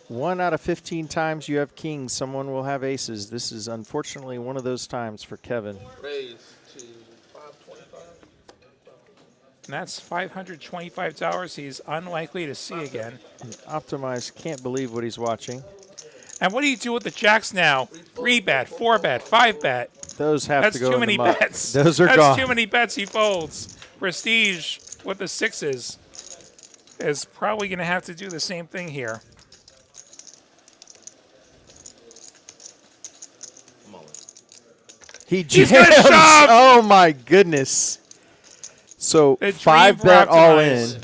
1 out of 15 times you have kings, someone will have aces. This is unfortunately one of those times for Kevin. Raise to 525. And that's $525 he's unlikely to see again. And Optimize can't believe what he's watching. And what do you do with the jacks now? 3-bet, 4-bet, 5-bet. Those have That's to go too in many the muck. bets. Those are That's gone. too many bets he folds. Prestige with the 6s is probably going to have to do the same thing here. He He's jams. gonna shove! Oh my goodness. So The 5 dream bet for all Optimize. in.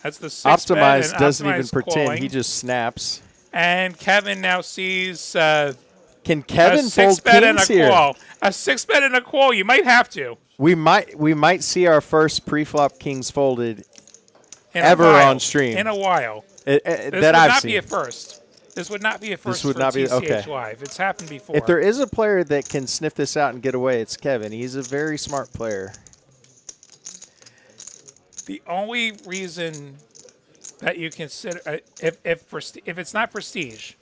That's the 6 bet. Optimize and doesn't even Optimize pretend. calling. He just snaps. And Kevin now sees Can a Kevin 6 fold bet and a kings here? call. A 6 bet and a call. You might have to. We might see our first pre-flop kings folded In ever a while. on stream. In a while. This This that would I've not seen. be a first. This would not be a first would for not be- TCH okay. Live. It's happened before. If there is a player that can sniff this out and get away, it's Kevin. He's a very smart player. The only reason that you consider if it's not prestige,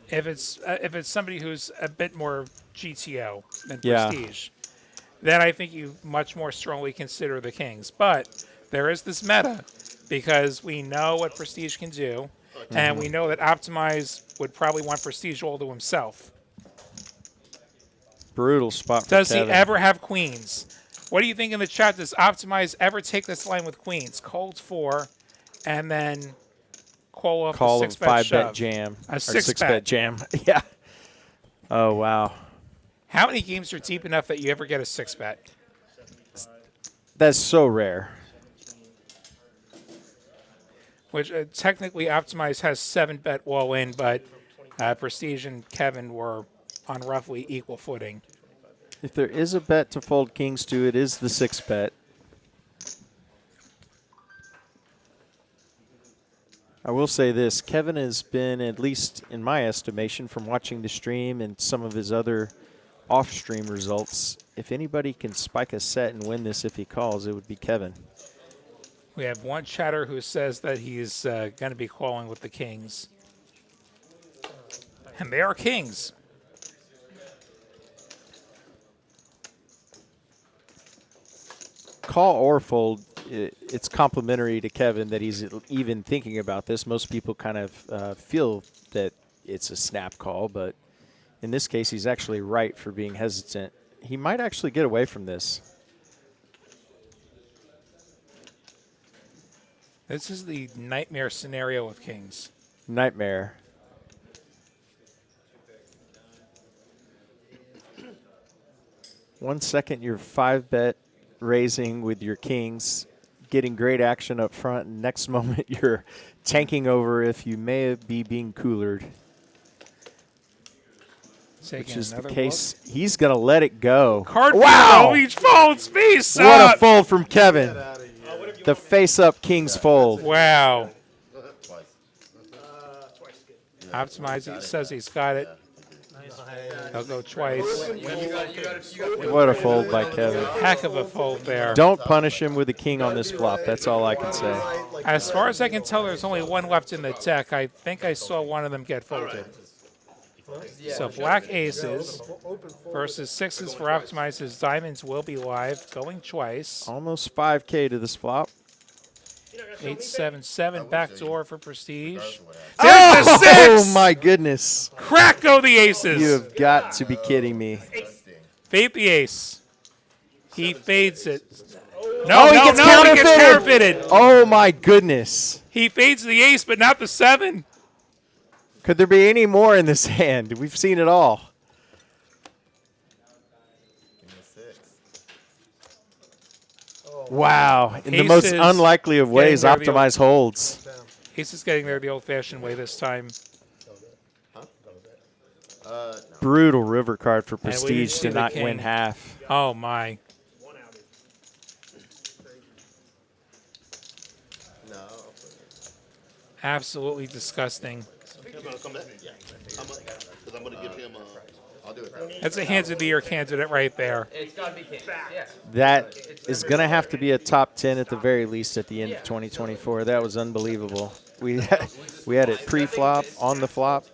if it's somebody who's a bit more GTO than Yeah. prestige, then I think you much more strongly consider the kings. But there is this meta because we know what prestige can do, and we know that Optimize would probably want prestige all to himself. Brutal spot for Does Kevin. he ever have queens? What do you think in the chat? Does Optimize ever take this line with queens? Cold 4, and then call off Call a of 6-bet 5-bet shove. jam. A Or 6-bet. 6-bet jam. Yeah. Oh, wow. How many games are deep enough that you ever get a 6-bet? That's so rare. Which technically Optimize has 7-bet all in, but Prestige and Kevin were on roughly equal footing. If there is a bet to fold kings to, it is the 6-bet. I will say this. Kevin has been, at least in my estimation, from watching the stream and some of his other off-stream results, if anybody can spike a set and win this if he calls, it would be Kevin. We have one chatter who says that he's going to be calling with the kings. And they are kings. Call or fold, it's complimentary to Kevin that he's even thinking about this. Most people kind of feel that it's a snap call, but in this case, he's actually right for being hesitant. He might actually get away from this. This is the nightmare scenario with kings. Nightmare. One second, you're 5-bet raising with your kings, getting great action up front. And next moment, you're tanking over if you may be being coolered, which is the case. He's going to let it go. Card wow! each folds face What up. a fold from Kevin. The face-up kings fold. Wow. Twice. Twice good. Optimize. He says he's got it. He'll go twice. What a fold by Kevin. Heck of a fold there. Don't punish him with a king on this flop. That's all I can say. As far as I can tell, there's only one left in the deck. I think I saw one of them get folded. So black aces versus 6s for Optimizes. Diamonds will be live, going twice. Almost 5K to this flop. 8-7-7 backdoor for Prestige. Oh, There's the 6! my goodness. Crack go the aces. You have got to be kidding me. Fade the ace. He fades it. Oh, No, he no, gets no, he gets counterfeited. Oh, my goodness. He fades the ace, but not the 7. Could there be any more in this hand? We've seen it all. Give me a 6. Wow. In the most Aces unlikely of ways, getting there, the Optimize holds. Ace is getting there the old-fashioned way this time. No. Brutal river card for we didn't Prestige see to the not king. win half. Oh, my. One outie. No. I'll put it. Absolutely disgusting. Come back? Yeah. Because I'm going to give him I'll do it. That's a hands of the year candidate right there. It's gotta be king. Yeah. That is going to have to be a top 10 at the very least at the end of 2024. That was unbelievable. We had it pre-flop, on the flop.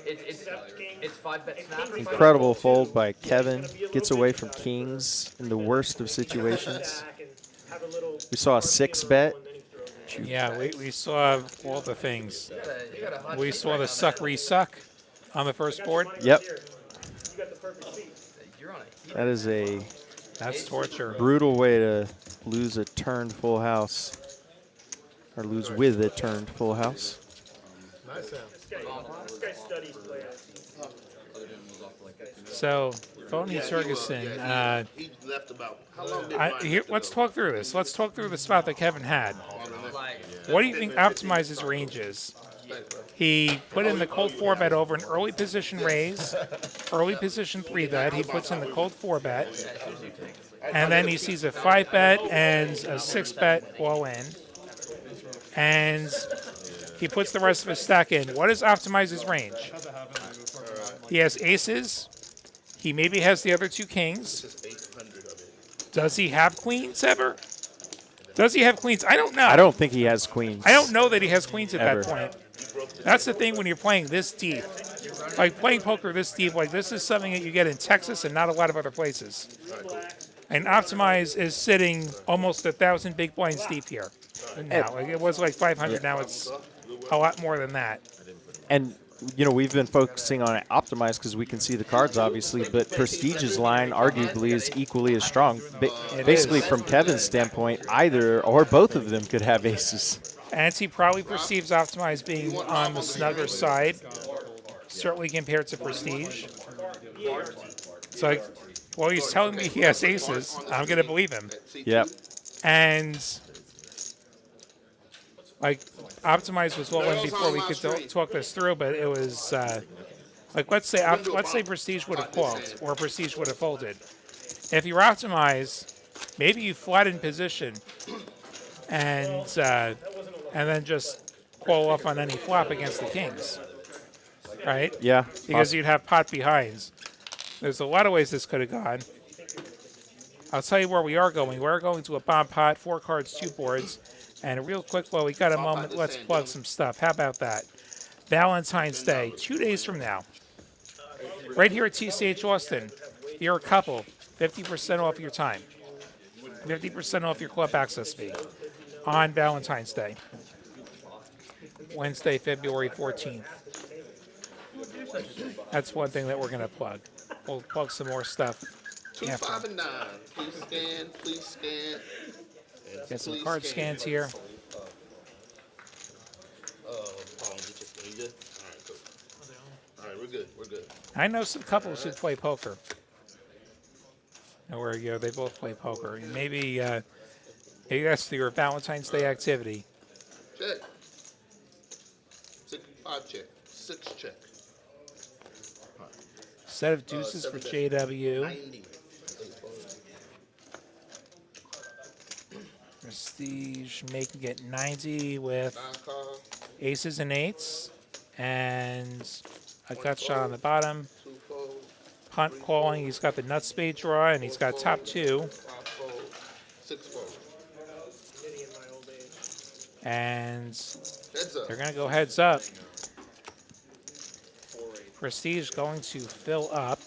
It's 5-bet snap. Incredible fold by Kevin. Gets away from kings in the worst of situations. We saw a 6-bet. Yeah, we saw all the things. We saw the suck on the first board. Yep. You're on a That is a That's torture. brutal way to lose a turned full house. Or lose with a turned full house. Nice sound. This guy studies players. So, Phony Ferguson, He left about, how long did mine let's talk through this. Let's talk through the spot that Kevin had. What do you think Optimize's range is? He put in the cold 4-bet over an early position raise, early position 3-bet. He puts in the cold 4-bet. And then he sees a 5-bet and a 6-bet all in. And he puts the rest of his stack in. What is Optimize's range? He has aces. He maybe has the other 2 kings. Does he have queens ever? Does he have queens? I don't know. I don't think he has queens. I don't know that he has queens at Ever. that point. That's the thing when you're playing this deep. Like playing poker this deep, like this is something that you get in Texas and not a lot of other places. And Optimize is sitting almost 1,000 big blinds deep here. Now, like it was like 500. Now it's a lot more than that. And, you know, we've been focusing on Optimize because we can see the cards, obviously, but Prestige's line arguably is equally as strong. Basically, from Kevin's standpoint, either or both of them could have aces. And he probably perceives Optimize being on the snugger side, certainly compared to Prestige. So, like, well, he's telling me he has aces. I'm going to believe him. Yep. And, like, Optimize was well in before we could talk this through, but it was, like, let's say Prestige would have called or Prestige would have folded. If you're Optimize, maybe you flatten position and then just call off on any flop against the kings, right? Yeah. Because you'd have pot behinds. There's a lot of ways this could have gone. I'll tell you where we are going. We're going to a bomb pot, 4 cards, 2 boards. And real quick, while we got a moment, let's plug some stuff. How about that? Valentine's Day, 2 days from now. Right here at TCH Austin. If you're a couple, 50% off your time. 50% off your club access fee on Valentine's Day. Wednesday, February 14th. That's one thing that we're going to plug. We'll plug some more stuff. 2, 5, and 9. Please scan, please scan. Get some card scans here. Hold on, you good? All right, cool. All right, we're good, we're good. I know some couples who play poker. Where you go, they both play poker. And maybe that's your Valentine's Day activity. Check. 6, 5 check. 6 check. Set of deuces for 7 JW. 90. Prestige making it 90 with 9 card, aces and 8s. And a gut shot on the bottom. 2 fold, Punt calling. He's got the nut spade draw, and he's got top 2. 5 fold, 6 fold. And Heads up. they're going to go heads up. Prestige going to fill up.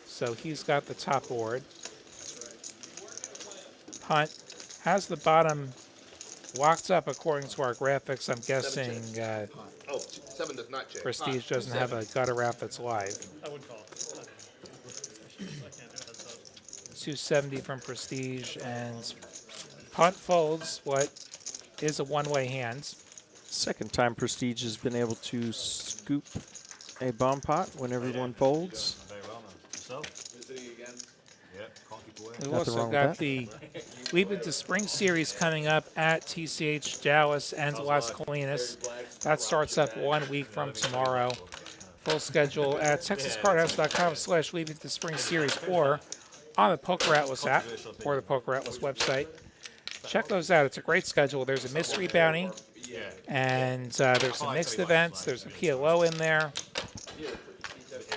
So he's got the top board. Punt has the bottom locked up according to our graphics. I'm guessing 7 does not check. Prestige doesn't have a gutter out that's live. I would call. 270 from Prestige, and punt folds what is a one-way hand. Second time Prestige has been able to scoop a bomb pot when everyone folds. We've Nothing also wrong with got that. the Leap into Spring series coming up at TCH Dallas and Las Colinas. That starts up 1 week from tomorrow. Full schedule at texascardhouse.com/Leap into Spring series or on the Poker Atlas app or the Poker Atlas website. Check those out. It's a great schedule. There's a mystery bounty, and there's some mixed events. There's a PLO in there,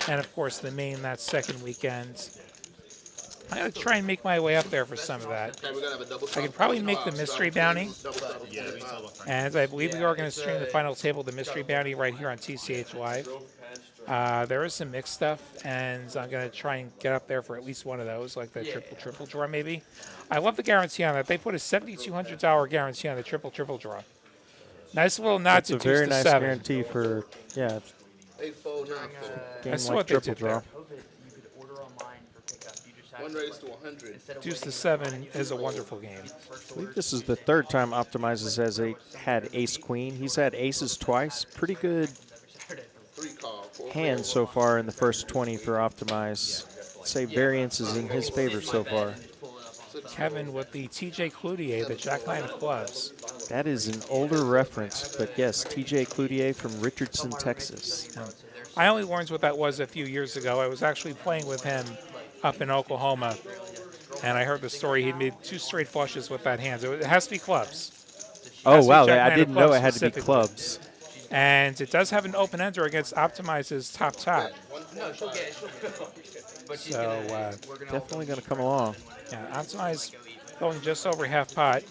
and of course the main that second weekend. I'm going to try and make my way up there for some of that. Okay, we're gonna have a double. I could probably make the mystery bounty. Yeah, And I believe we are going to stream the final table, the mystery bounty, right here on TCH Live. There is some mixed stuff, and I'm going to try and get up there for at least one of those, like the triple draw maybe. I love the guarantee on that. They put a $7,200 guarantee on the triple draw. Nice little nod That's to a very deuce to nice 7. guarantee for, yeah, 8-fold, 9-fold. game That's like what they triple did draw. there. COVID, you could order online for pickup. You just have One to, raise like, to 100. instead of Deuce to waiting 7 is a wonderful game. I believe this is the third time Optimizes has had ace queen. He's had aces twice. Pretty good Saturday for 3 call. 4 hand so far in the first 20 for Optimize. Say variance is in his favor so far. Kevin with the TJ Cloutier, the Jack 9 of clubs. That is an older reference, but yes, TJ Cloutier from Richardson, Texas. I only learned what that was a few years ago. I was actually playing with him up in Oklahoma, and I heard the story. He made 2 straight flushes with that hand. So it has to be clubs. Oh, Has to be wow. Jack I 9 of didn't know clubs it had to be specifically. clubs. And it does have an open ender against Optimize's top. No, she'll get it. She'll go. But she's So, gonna, we're gonna Definitely going to come along. Yeah, Optimize going just over half pot.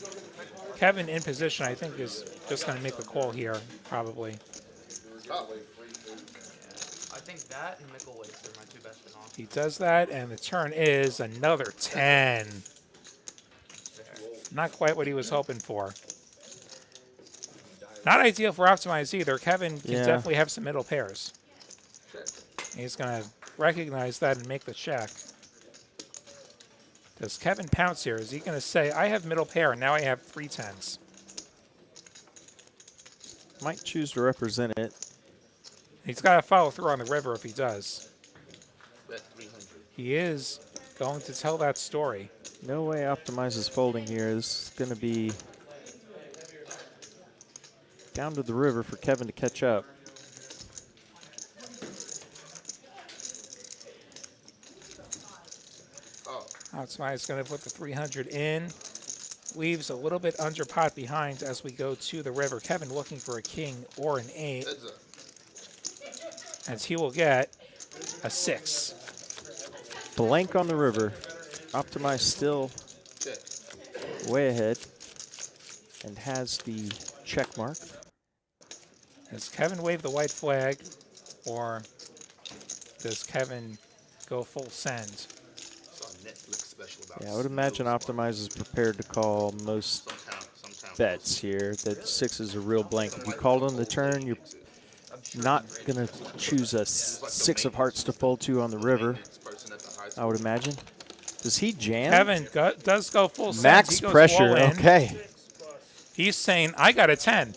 Kevin in position, I think, is just going to make the call here, probably. I think that and Mickle Waits are my 2 best in Austin. He does that, and the turn is another 10. Not quite what he was hoping for. Not ideal for Optimize either. Kevin can Yeah. definitely have some middle pairs. He's going to recognize that and make the check. Does Kevin pounce here? Is he going to say, I have middle pair, and now I have 3 10s? Might choose to represent it. He's got to follow through on the river if he does. Bet 300. He is going to tell that story. No way Optimize is folding here. This is going to be down to the river for Kevin to catch up. Optimize is going to put the 300 in. Leaves a little bit under pot behind as we go to the river. Kevin looking for a king or an 8. Heads up. As he will get a 6. Blank on the river. Optimize still Check. way ahead and has the check mark. Does Kevin wave the white flag, or does Kevin go full send? Saw a Netflix special about Yeah, I would imagine Optimize is prepared to call most Sometimes. bets here. That 6 is a real blank. If you called on the turn, you're not going to choose a 6 of hearts to fold to on the river, I would imagine. Does he jam? Kevin does go full send. Max He goes pressure. all in. Okay. He's saying, I got a 10.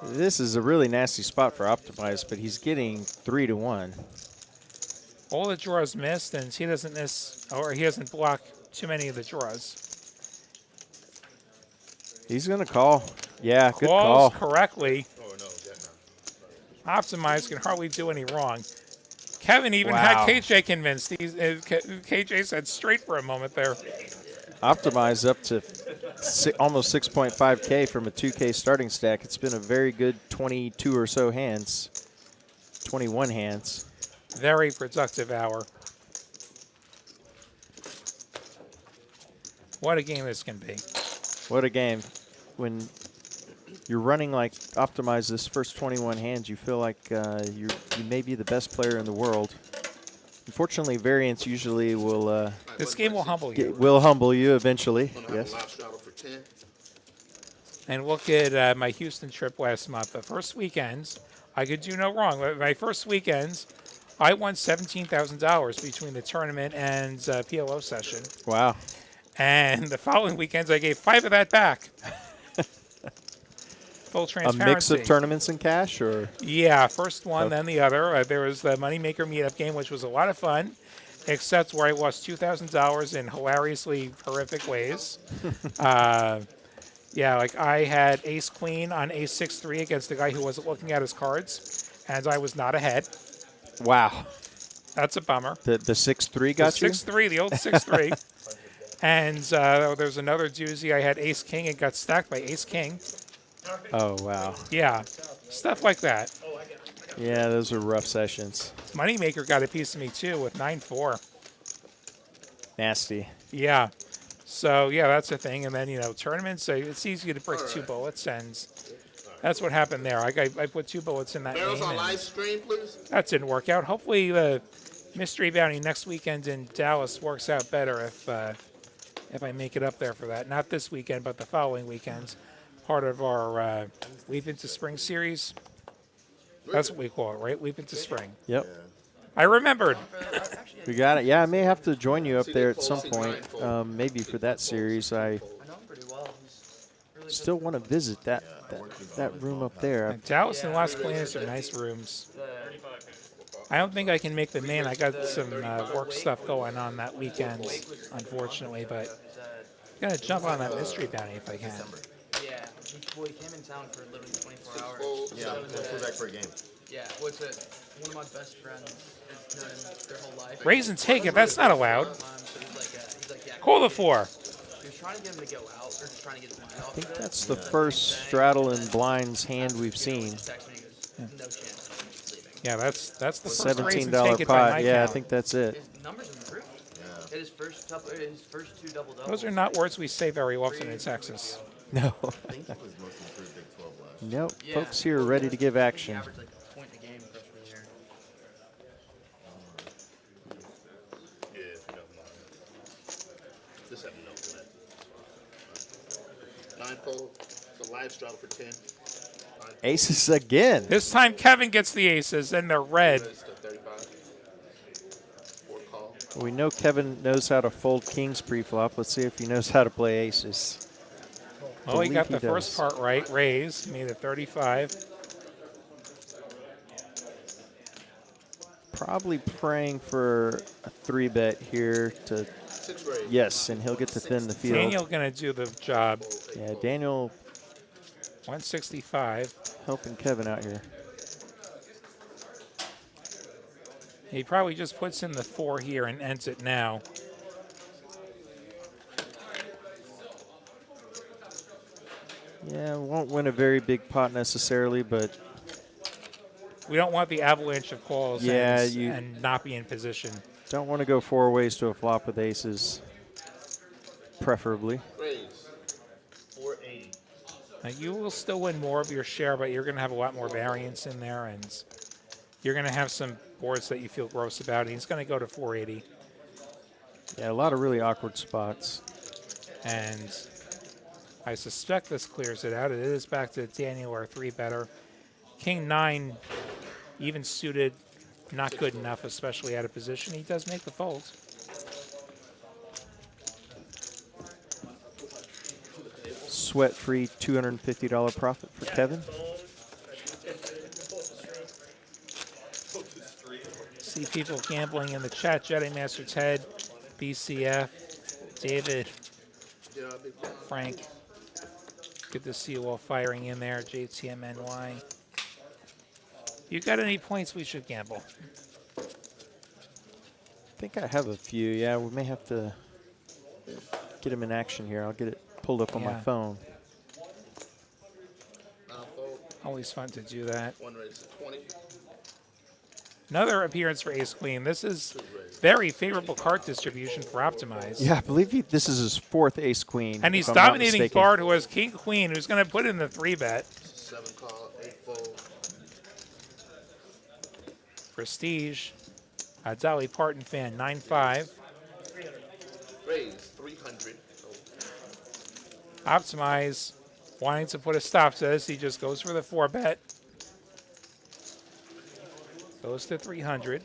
This is a really nasty spot for Optimize, but he's getting 3 to 1. All the draws missed, and he doesn't miss, or he doesn't block too many of the draws. He's going to call. Yeah, good Calls call. correctly. Optimize can hardly do any wrong. Kevin even Wow. had KJ convinced. KJ said straight for a moment there. Optimize up to almost 6.5K from a 2K starting stack. It's been a very good 22 or so hands, 21 hands. Very productive hour. What a game this can be. What a game. When you're running like Optimize this first 21 hands, you feel like you may be the best player in the world. Unfortunately, variance usually will This game will humble you. will humble you eventually. Yes. And look at my Houston trip last month. The first weekends, I could do no wrong. My first weekends, I won $17,000 between the tournament and PLO session. Wow. And the following weekends, I gave 5 of that back. Full A transparency. mix of tournaments and cash, or Yeah, first one, then the other. There was the Moneymaker meetup game, which was a lot of fun, except where I lost $2,000 in hilariously horrific ways. Yeah, like I had ace queen on ace 6-3 against a guy who wasn't looking at his cards, and I was not ahead. wow. That's a bummer. The 6-3 got the you. 6-3, the old 6-3. And there's another doozy. I had ace king and got stacked by ace king. Oh wow. Yeah, stuff like that. Yeah, those are rough sessions. Moneymaker got a piece of me too with 9-4. Nasty. Yeah. So, yeah, that's the thing. And then, you know, tournaments, it's easy to break 2 bullets, and that's what happened there. I put 2 bullets in that Barrels game, on live and stream, please. that didn't work out. Hopefully the mystery bounty next weekend in Dallas works out better if I make it up there for that. Not this weekend, but the following weekend. Part of our Leap into Spring series. That's what we call it, right? Leap into Spring. Yep. I remembered. We got it. Yeah, I may have to join you up there at some point. Maybe for that series. I I know him pretty well. He's really still want to visit that room up there. Dallas and Las Colinas are nice rooms. I don't think I can make the main. I got some work stuff going on that weekend, unfortunately, but I'm going to jump on that mystery bounty if I can. Yeah, he came in town for literally 24 hours. Yeah, So we'll go back for a game. yeah, what's it? One of my best friends has known him their whole life. Raise and take it. That's not allowed. So he's like, yeah. Call the 4. He was trying to get him to go out, or just trying to get his money off. I think that's the first straddle and blinds hand we've seen. Text me, he goes, no chance, I'm just leaving. Yeah, that's the first raise and $17 take it by my pot. Yeah, I count. think that's it. His numbers improved. Yeah. His first 2 double doubles. Those are not words we say very often in Texas. No. I think he was most improved Big 12 last. Nope. Yeah. Folks here are ready to give He action. averaged like a point a game freshman year. Yeah, if you don't mind. Just have a note for that. 9-fold. It's a live straddle for 10. Aces again. This time Kevin gets the aces, and they're red. It's the 35. 4 call. We know Kevin knows how to fold kings pre-flop. Let's see if he knows how to play aces. Well, he Believe got he the first does. part right. Raise, made it 35. Probably praying for a 3-bet here to 6 raise. yes, and he'll get to thin the field. Daniel going to do the job. Yeah, Daniel 165. helping Kevin out here. He probably just puts in the 4 here and ends it now. Yeah, won't win a very big pot necessarily, but We don't want the avalanche of calls Yeah, and not be in position. don't want to go 4 ways to a flop with aces, preferably. Raise. 480. Now, you will still win more of your share, but you're going to have a lot more variance in there, and you're going to have some boards that you feel gross about. And he's going to go to 480, Yeah, a lot of really awkward spots. and I suspect this clears it out. It is back to Daniel or 3-better. King 9, even suited, not good enough, especially out of position. He does make the fold. Sweat-free $250 profit for Kevin. See people gambling in the chat. Jedi Master Ted, BCF, David, Frank. Good to see you all firing in there. JTMNY. You got any points we should gamble? I think I have a few. Yeah, we may have to get him in action here. I'll get it pulled up on my Yeah. phone. Always fun to do that. 1 raise. 20. Another appearance for Ace Queen. This is very favorable card distribution for Optimize. Yeah, I believe this is his 4th ace queen. And he's if I'm not dominating mistaken. card who has King Queen, who's going to put in the 3-bet. 7 call. 8 fold. Prestige. A Dolly Parton fan, 9-5. Raise. 300. Optimize, wanting to put a stop to this. He just goes for the 4-bet. Goes to 300.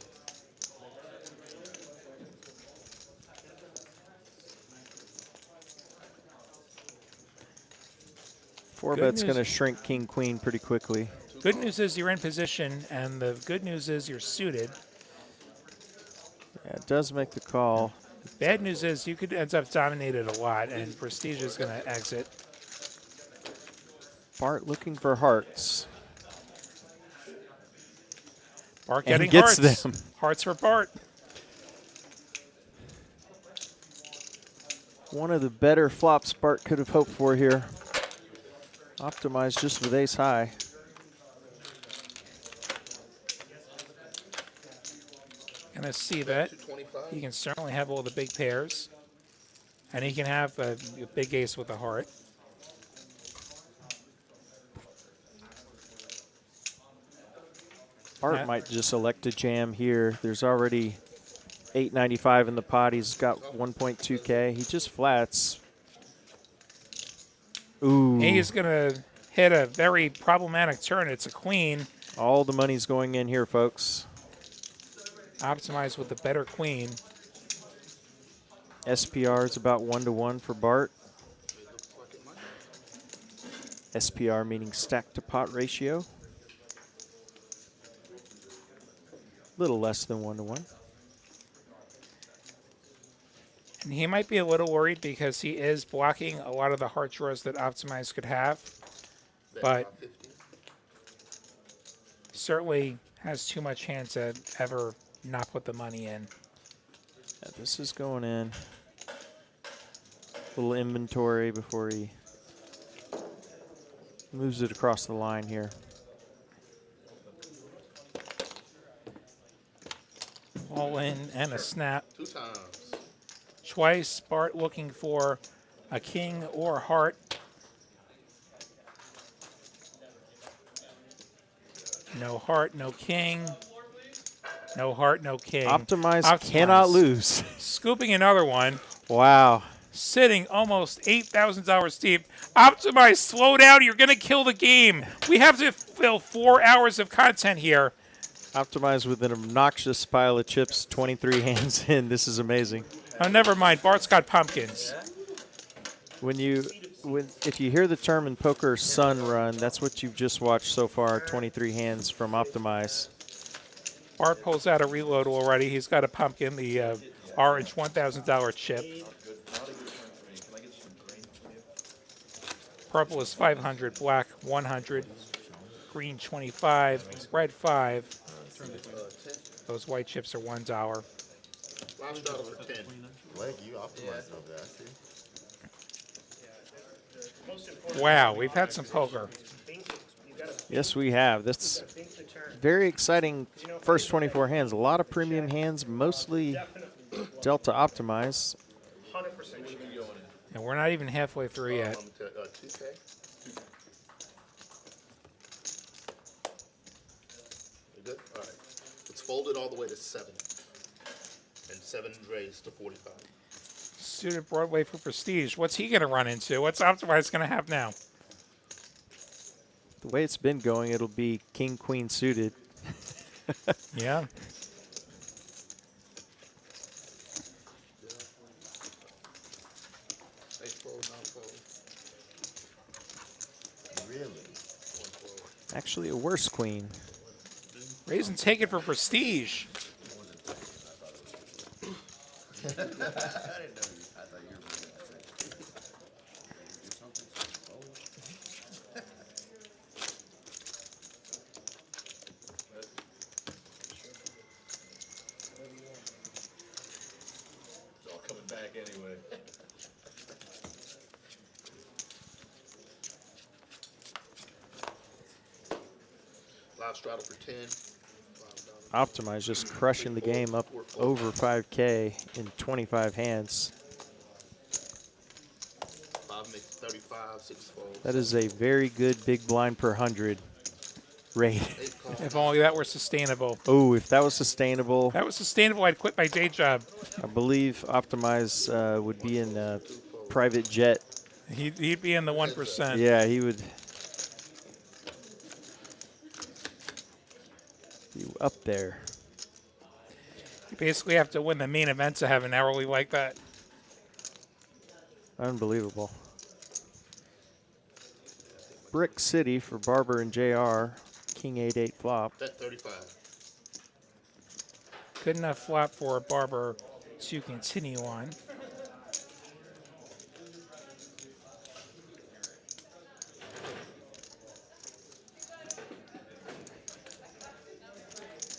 Four Good bet's news. going to shrink king queen pretty quickly. Good news is you're in position, and the good news is you're suited. Yeah, it does make the call. Bad news is you could end up dominated a lot, and Prestige is going to exit. Bart looking for hearts. Bart And getting gets hearts. them. Hearts for Bart. One of the better flops Bart could have hoped for here. Optimized just with ace high. And a C-bet. 220 25. he can certainly have all the big pairs. And he can have a big ace with a heart. Art might just elect to jam here. There's already 895 in the pot. He's got 1.2K. He just flats. Ooh. He is going to hit a very problematic turn. It's a queen. All the money's going in here, folks. Optimized with the better queen. SPR is about 1-to-1 for Bart. SPR meaning stack to pot ratio. Little less than 1-to-1. And he might be a little worried because he is blocking a lot of the heart draws that Optimize could have. But certainly has too much hand to ever not put the money in. Yeah, this is going in. Little inventory before he moves it across the line here. All in and a snap. 2 times. Twice, Bart looking for a king or heart. No heart, no king. No heart, no king. Optimize cannot lose. Scooping another one. Wow. Sitting almost $8,000 deep. Optimize, slow down. You're going to kill the game. We have to fill 4 hours of content here. Optimize with an obnoxious pile of chips, 23 hands in. This is amazing. Oh, never mind. Bart's got pumpkins. If you hear the term in poker sun run, that's what you've just watched so far, 23 hands from Optimize. Bart pulls out a reload already. He's got a pumpkin, the orange $1,000 chip. Purple is 500, black 100, green 25, red 5. Those white chips are $1. Last dollar for 10. Blake, you optimized over there, I see. Wow, we've had some poker. Yes, we have. That's very exciting first 24 hands. A lot of premium hands, mostly Delta Optimize. 100% sure. And we're not even halfway through yet. 2K. You good? All right. It's folded all the way to 7. And 7 raised to 45. Suited Broadway for Prestige. What's he going to run into? What's Optimize going to have now? The way it's been going, it'll be king, queen suited. Yeah. Really? Actually, a worse queen. Raise and take it for Prestige. I didn't know you. I thought you were bringing It's all coming back anyway. Live straddle for 10. Optimize just crushing the game up over 5K in 25 hands. 5 makes 35, 6 folds. That is a very good big blind per 100 rate. 8 calls. If only that were sustainable. Oh, if that was sustainable, That was sustainable, I'd quit my day job. I believe Optimize would be in a private jet. He'd be in the 1%. Yeah, he would be up there. You basically have to win the main event to have an hourly like that. Unbelievable. Brick City for Barber and JR. King 8-8 flop. Bet 35. Good enough flop for Barber to continue on.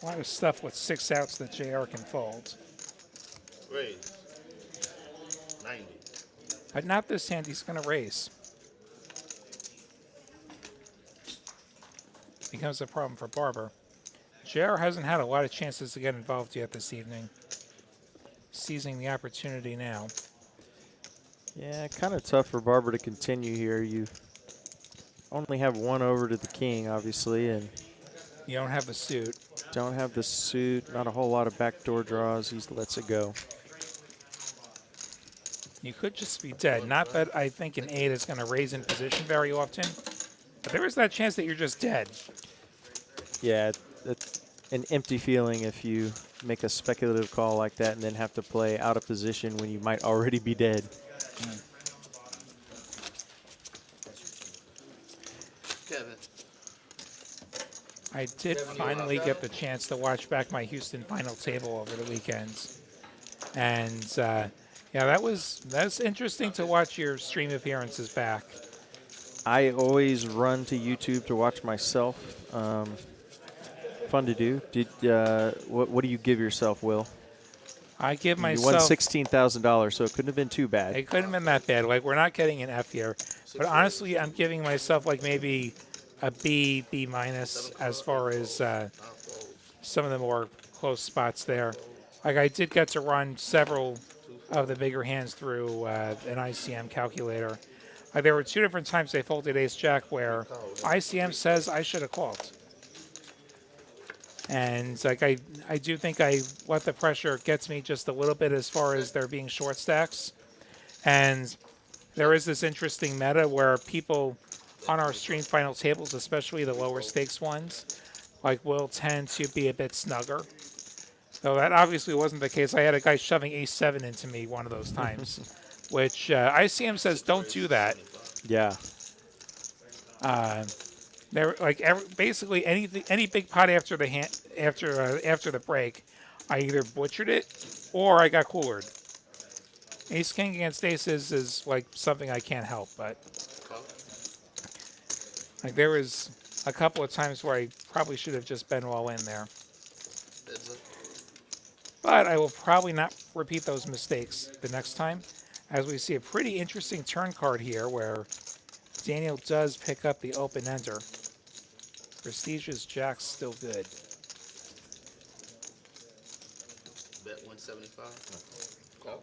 A lot of stuff with 6 outs that JR can fold. Raise. 90. But not this hand, he's going to raise. Becomes a problem for Barber. JR hasn't had a lot of chances to get involved yet this evening. seizing the opportunity now. Yeah, kind of tough for Barber to continue here. You only have one over to the king, obviously, and You don't have the suit. don't have the suit. Not a whole lot of backdoor draws. He lets it go. You could just be dead. Not that I think an 8 is going to raise in position very often, but there is that chance that you're just dead. Yeah, it's an empty feeling if you make a speculative call like that and then have to play out of position when you might already be dead. Kevin. I did finally get the chance to watch back my Houston final table over the weekends. And yeah, that's interesting to watch your stream appearances back. I always run to YouTube to watch myself. Fun to do. What do you give yourself, Will? I give You myself... won $16,000, so it couldn't have been too bad. It couldn't have been that bad. Like, we're not getting an F here. But honestly, I'm giving myself like maybe a B, B minus as far as some of the more close spots there. Like, I did get to run several of the bigger hands through an ICM calculator. There were 2 different times they folded ace-jack where ICM says I should have called. And like I do think I let the pressure gets me just a little bit as far as there being short stacks. And there is this interesting meta where people on our stream final tables, especially the lower stakes ones, like will tend to be a bit snugger. Though that obviously wasn't the case. I had a guy shoving ace-7 into me one of those times, which ICM says don't do that. Yeah. There, like basically any big pot after the hand after the break, I either butchered it or I got coolered. Ace king against aces is like something I can't help, but like there was a couple of times where I probably should have just been all in there. But I will probably not repeat those mistakes the next time, as we see a pretty interesting turn card here where Daniel does pick up the open ender. Prestigious jack's still good. Bet 175. Call.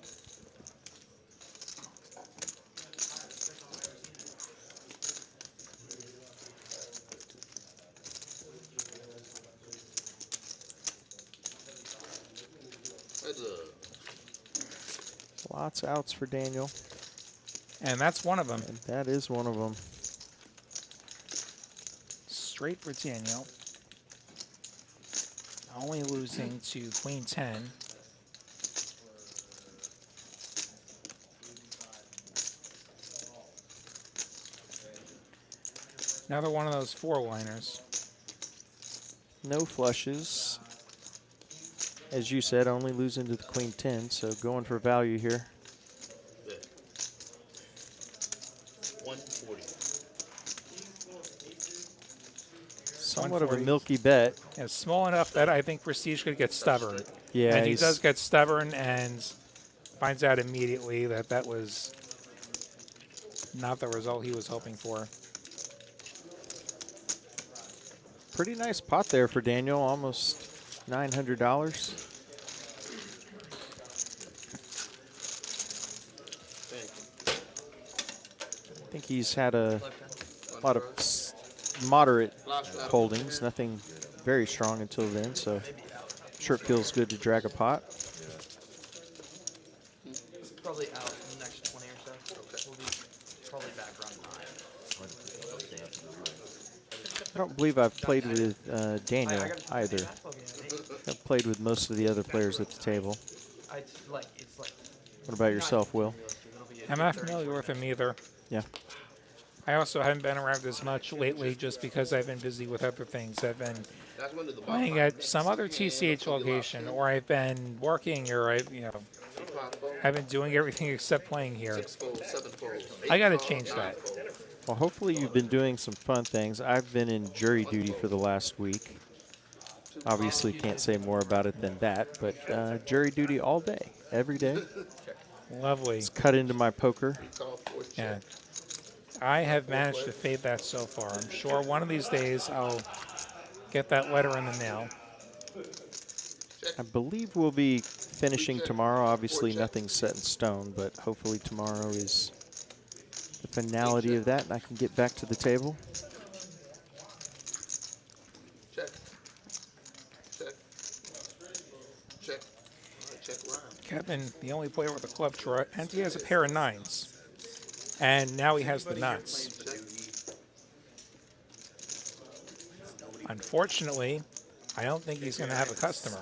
Lots of outs for Daniel. And that's one of them. And that is one of them. Straight for Daniel. Only losing to queen 10. Another one of those 4-liners. No flushes. As you said, only losing to the queen 10, so going for value here. 140. Somewhat of a milky bet. Yeah, small enough that I think Prestige could get stubborn. Yeah, and he does get stubborn and finds out immediately that that was not the result he was hoping for. Pretty nice pot there for Daniel, almost $900. I think he's had a lot of moderate holdings, nothing very strong until then, so I'm sure it feels good to drag a pot. Probably out in the next 20 or so. We'll be probably back around 9. I don't believe I've played with Daniel either. I've played with most of the other players at the table. What about yourself, Will? I'm not familiar with him either. Yeah. I also haven't been around as much lately just because I've been busy with other things. I've been playing at some other TCH location, or I've been working, or I've been doing everything except playing here. I got to change that. Well, hopefully you've been doing some fun things. I've been in jury duty for the last week. Obviously can't say more about it than that, but jury duty all day, every day. Lovely. It's cut into my poker. Yeah. I have managed to fade that so far. I'm sure one of these days I'll get that letter in the mail. I believe we'll be finishing tomorrow. Obviously, nothing's set in stone, but hopefully tomorrow is the finality of that, and I can get back to the table. Check. Check. Check. All right, check round. Kevin, the only player with a club draw, and he has a pair of 9s. And now he has the nuts. Unfortunately, I don't think he's going to have a customer.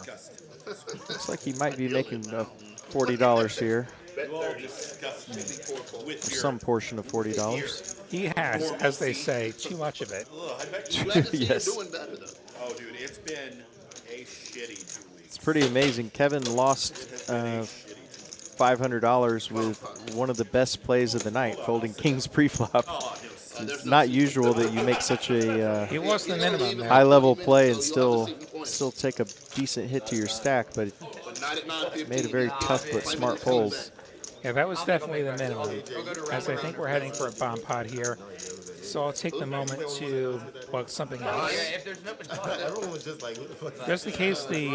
Looks like he might be making $40 here. Some portion of $40. He has, as they say, too much of it. Yes. Doing better though. Oh, dude, it's been a shitty 2 weeks. It's pretty amazing. Kevin lost $500 with one of the best plays of the night, folding kings preflop. It's not usual that you make such a He lost the minimum, man. high-level play and still take a decent hit to your stack, but it made a very tough but smart fold. Yeah, that was definitely the minimum. As I think we're heading for a bomb pot here. So I'll take the moment to plug something else. If there's an open spot, Everyone was just like, who the fuck is Just in case the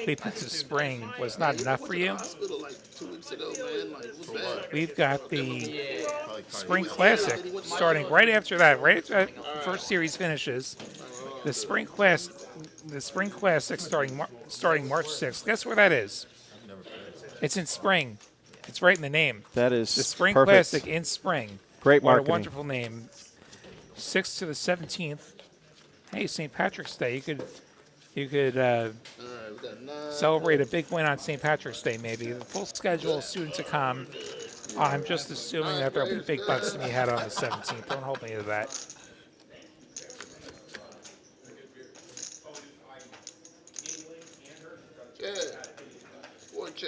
piece of spring was not enough for you, Hospital like 2 weeks ago, man. Like, what's that? we've got the Spring Classic starting right after that, right after that first series finishes. The Spring Classic starting March 6th. Guess where that is? It's in spring. It's right in the name. That is The Spring perfect. Classic in spring. Great What a marketing. wonderful name. 6th to the 17th. Hey, St. Patrick's Day. You could All right, we got 9. celebrate a big win on St. Patrick's Day, maybe. The full schedule is soon to come. I'm just assuming that there'll be big bucks to be had on the 17th. Don't hold me to that. Check. 4 check.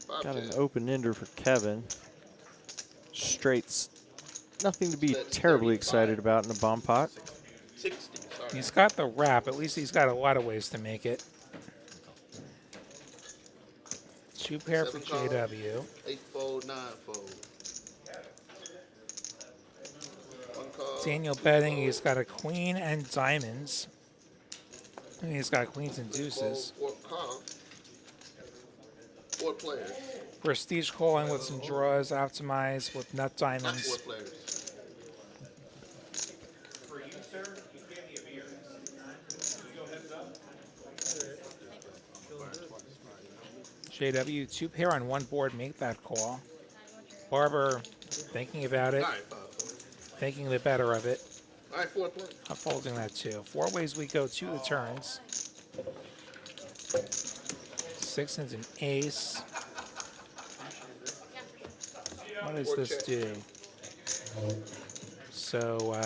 5 Got an check. open-ender for Kevin. Straights. Nothing to be terribly excited about in a bomb pot. 60. Sorry. He's got the wrap. At least he's got a lot of ways to make it. 2 pair for 7 call. JW. 8 fold, 9 fold. 1 call. Daniel betting. He's got a queen and diamonds. And he's got queens and deuces. 4 call. 4 players. Prestige calling with some draws. Optimize with nut Not 4 diamonds. players. JW, 2 pair on 1 board. Make that call. Barber thinking about it. All right, 5 fold. Thinking the better of it. All right, 4 players. I'm folding that too. 4 ways we go to the turns. 6 and an ace. What does this do? So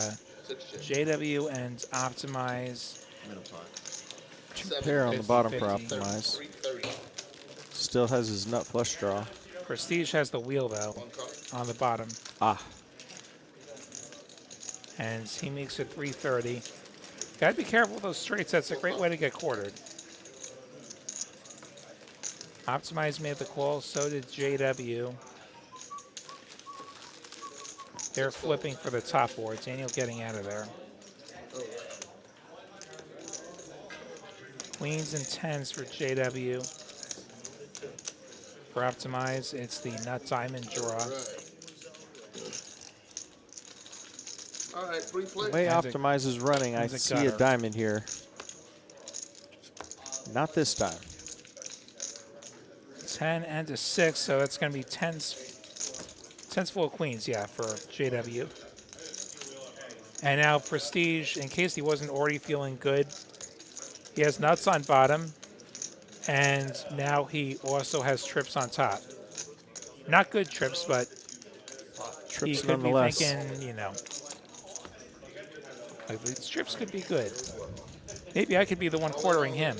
6 check. JW and Optimize. middle pot? 2 pair on the bottom for 50-50. Optimize. 330. Still has his nut flush draw. Prestige has the wheel though 1 call. on the bottom. Ah, And he makes it 330. Gotta be careful with those straights. That's a great way to get quartered. Optimize made the call, so did JW. They're flipping for the top board. Daniel getting out of there. Queens and 10s for JW. For Optimize, it's the nut diamond draw. All right, 3 the players. way And a- Optimize is running, I and a see a gutter. diamond here. Not this time. 10 and a 6, so that's going to be 10s full of queens, yeah, for JW. And now Prestige, in case he wasn't already feeling good, he has nuts on bottom, and now he also has trips on top. Not good trips, but he Trips could nonetheless. be thinking, you know, like these trips could be good. Maybe I could be the one quartering him.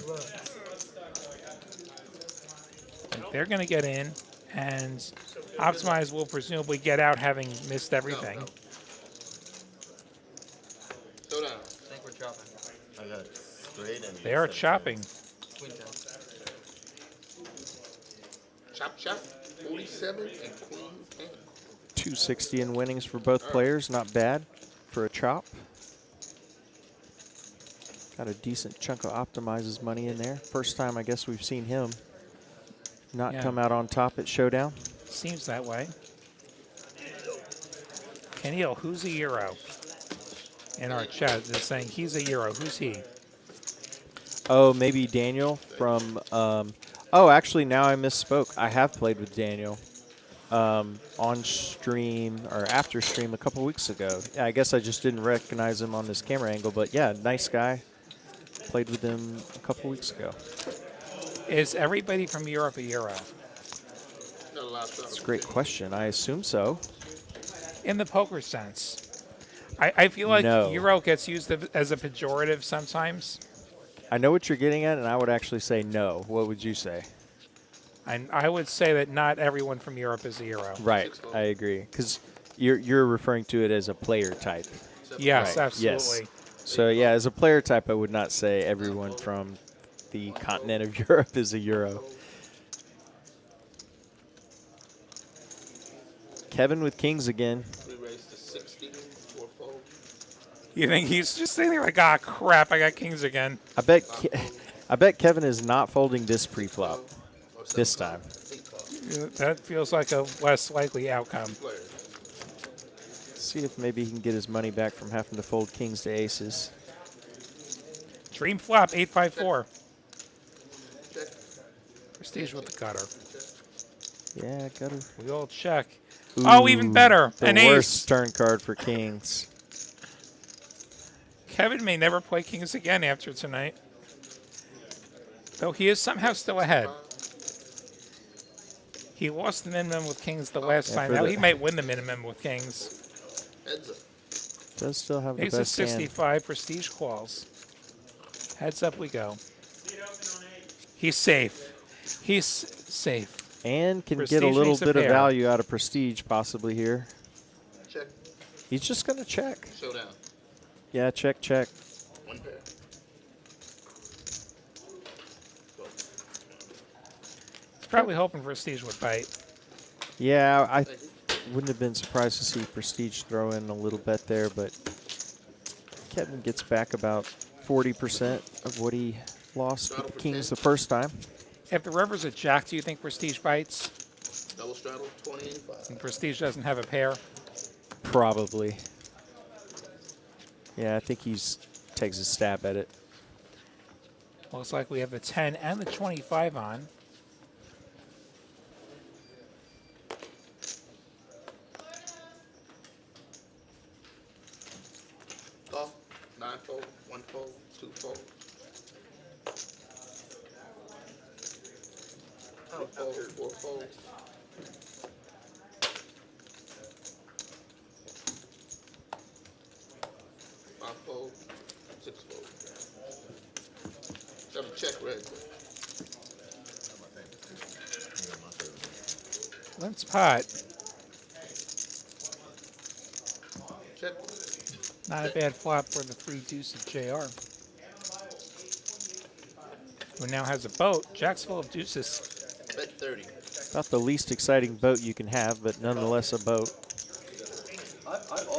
Like, they're going to get in, and Optimize will presumably get out having missed everything. Slow down. I think we're chopping. I got straight and. They are chopping. Queen 10. Chop, chop. 47 and queen 10. 260 in winnings for both players. Not bad for a chop. Got a decent chunk of Optimize's money in there. First time I guess we've seen him not Yeah. come out on top at Showdown. Seems that way. Kenil, who's a Euro? In our chat, they're saying he's a Euro. Who's he? Oh, maybe Daniel from. Oh, actually, now I misspoke. I have played with Daniel on stream or after stream a couple weeks ago. Yeah, I guess I just didn't recognize him on this camera angle, but yeah, nice guy. Played with him a couple weeks ago. Is everybody from Europe a Euro? That's a great question. I assume so. In the poker sense. I feel like No. Euro gets used as a pejorative sometimes. I know what you're getting at, and I would actually say no. What would you say? And I would say that not everyone from Europe is a Euro. Right, I agree. Because you're referring to it as a player type. Yes, Right, absolutely. yes. So, yeah, as a player type, I would not say everyone from the continent of Europe is a Euro. Kevin with kings again. We raised to 60 for a fold. You think he's just sitting there like, ah, crap, I got kings again. I bet Kevin is not folding this pre-flop this time. That feels like a less likely outcome. See if maybe he can get his money back from having to fold kings to aces. Dream flop, 854. Prestige with the gutter. Yeah, gutter. We all check. Oh, even better, The an worst ace. turn card for kings. Kevin may never play kings again after tonight. Though he is somehow still ahead. He lost the minimum with kings the last time. for Now the- he might win the minimum with kings. Heads up. Does still have the Ace of best hand. 65, prestige calls. Heads up we go. He's safe. He's safe. And can Prestige get a little makes a bit of pair. value out of prestige possibly here. Check. He's just going to check. Showdown. Yeah, check, check. One pair. He's probably hoping prestige would bite. Yeah, I wouldn't have been surprised to see prestige throw in a little bet there, but Kevin gets back about 40% of what he lost with the kings the first time. If the river's a jack, do you think prestige bites? Double straddle, 2085. And prestige doesn't have a pair? Probably. Yeah, I think he's takes a stab at it. Looks like we have the 10 and the 25 on. Call. 9 fold, 1 fold, 2 fold. 3 fold, 4 fold. 5 fold, 6 fold. 7 check red. Limps pot. Check. Not a bad flop for the 3 deuce of JR. Who now has a boat. Jack's full of deuces. Bet 30. About the least exciting boat you can have, but nonetheless a boat.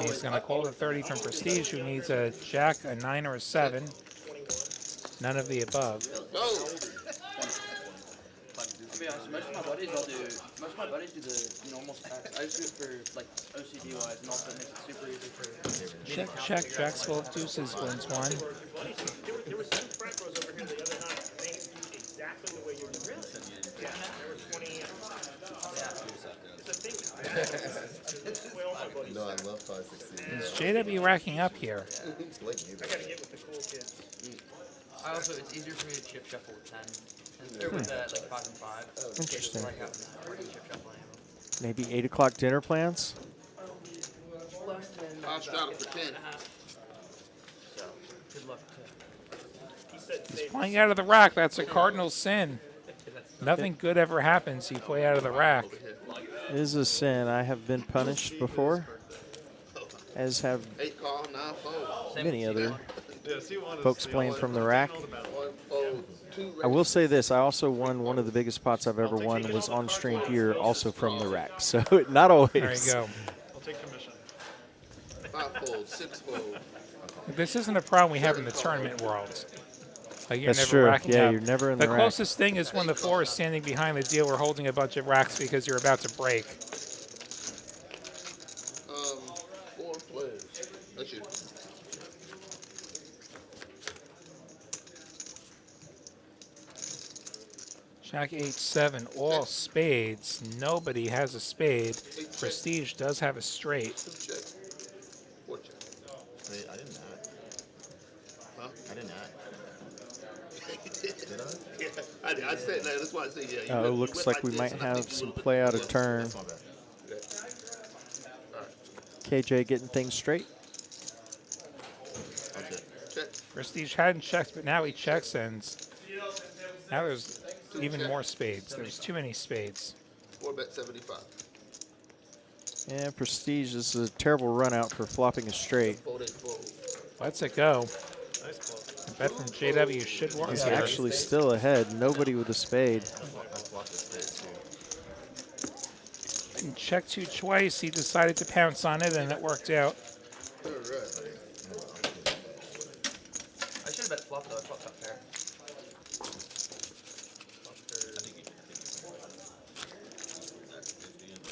He's going to call the 30 from Prestige, who needs a jack, a 9, or a 7. None of the above. Go. To be honest, most of my buddies do the normal stacks. I just do it for like OCD wise, and also it makes it super easy for. Check, check. Jack's full of deuces wins 1. There were some Francos over here the other night, and they used exactly the way you were doing it. Yeah, there were 20. It's a thing now. Well, my buddies. No, I love 516. Is JW racking up here? It's late in the I gotta get with the cool kids. I also, it's easier for me to chip shuffle with 10. Or with like 5 and 5. Interesting. Like having chip shuffle anymore. Maybe 8 o'clock dinner plans? I'll straddle for 10. So, good luck to. He said He's save. playing out of the rack. That's a cardinal sin. Nothing good ever happens. You play out of the rack. It is a sin. I have been punished before, as have 8 call, 9 fold. many other Yeah, see one is, folks playing from the rack. 1 fold, 2 I will say this, I also won one of the biggest pots I've ever won was on stream here, also from the rack. So not always. There you go. I'll take commission. 5 fold, 6 fold. This isn't a problem we have in the tournament world. Like you're That's never true. racking Yeah, up. you're never in the the rack. closest thing is when the 4 is standing behind the dealer holding a bunch of racks because you're about to break. 4 players. That's you. Jack 8-7, all spades. Nobody has a spade. Prestige does have a straight. 2 check. 4 check. Wait, I didn't act. Huh? I didn't act. Did I? Yeah, I said that. That's why I said yeah. You Oh, went- you looks went like we this, might and I have think you some would've play out put- of turn. That's my bad. KJ getting things straight. Okay. Check. Prestige hadn't checked, but now he checks, and now there's even more spades. There's too many spades. 4 bet 75. Yeah, Prestige, this is a terrible run out for flopping a straight. Fold 8 fold. Lets it go. A bet from JW should work He's here. actually still ahead. Nobody with a spade. I flopped the spade too. And check 2 twice. He decided to pounce on it, and it worked out. All right. I should have bet flop though. I flopped top pair.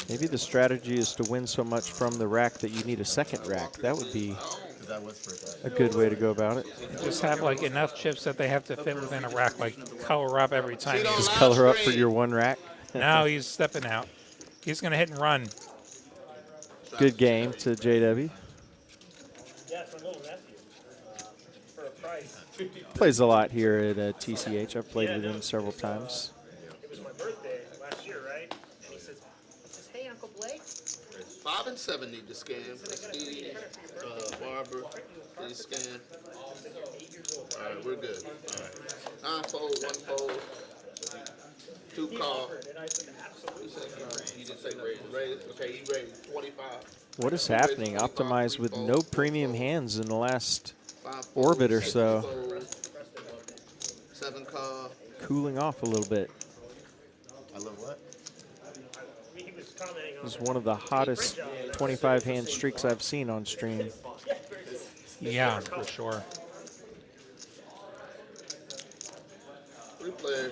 Maybe the strategy is to win so much from the rack that you need a second rack. That would be 'Cause that was first. a good way to go about it. Just have like enough chips that they have to fit within a rack, like color up every time. Just color up for your one rack. Now he's stepping out. He's going to hit and run. Good game to JW. Yeah, it's my little nephew. For a price. Plays a lot here at TCH. I've played with him several times. It was my birthday last year, right? And he says, hey, Uncle Blake. 5 and 7 need to scan. Prestige, Barber, please scan. All right, we're good. All right. 9 fold, 1 fold. 2 call. He didn't say raise. Raise. Okay, he raised 25. What is happening? Optimized with no premium hands in the last 5 orbit or fold, so. 6 fold, 7 call. Cooling off a little bit. I love what? He was commenting on This is one of the hottest 25-hand streaks I've seen on stream. Yeah, for sure. 3 players.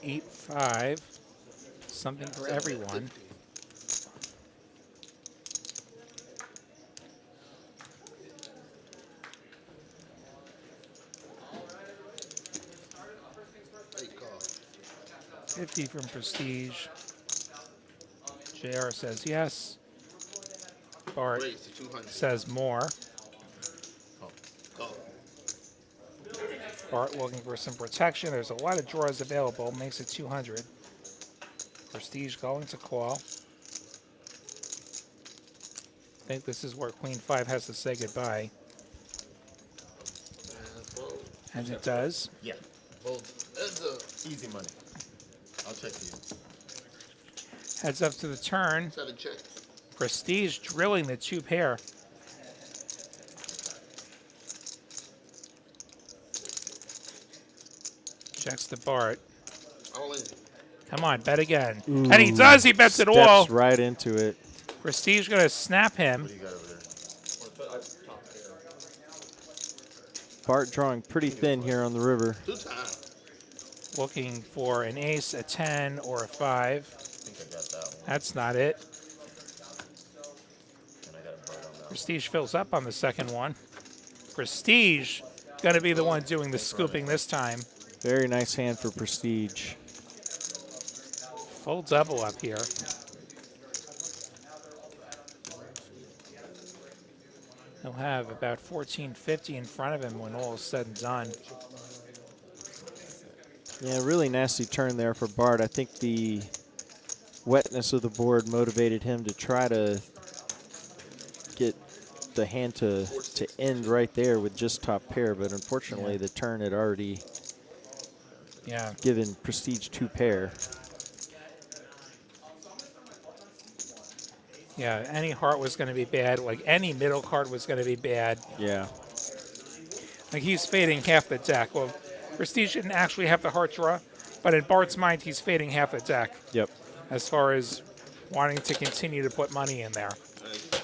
10-8-5. Something for everyone. Call. 50 from Prestige. JR says yes. Bart Raise to 200. says more. Call. Bart looking for some protection. There's a lot of draws available. Makes it 200. Prestige going to call. I think this is where Queen 5 has to say goodbye. And fold. And it does. Yeah. Fold. Heads up. Easy money. I'll check for you. Heads up to the turn. 7 check. Prestige drilling the 2 pair. Checks to Bart. All in. Come on, bet again. Ooh, And he does. He bets it all. Steps right into it. Prestige going to snap him. What do you got over there? Bart drawing pretty thin here on the river. 2 times. Looking for an ace, a 10, or a 5. I think I got that one. That's not it. And I got a bird on that one. Prestige fills up on the second one. Prestige going to be the one doing the scooping this time. Very nice hand for Prestige. Full double up here. He'll have about 1450 in front of him when all is said and done. Yeah, really nasty turn there for Bart. I think the wetness of the board motivated him to try to get the hand to end right there with just top pair, but unfortunately the turn had already given Prestige 2 pair. Yeah, any heart was going to be bad. Like any middle card was going to be bad. Yeah. Like he's fading half the deck. Well, Prestige didn't actually have the heart draw, but in Bart's mind, he's fading half the deck. Yep. As far as wanting to continue to put money in there. Thank you.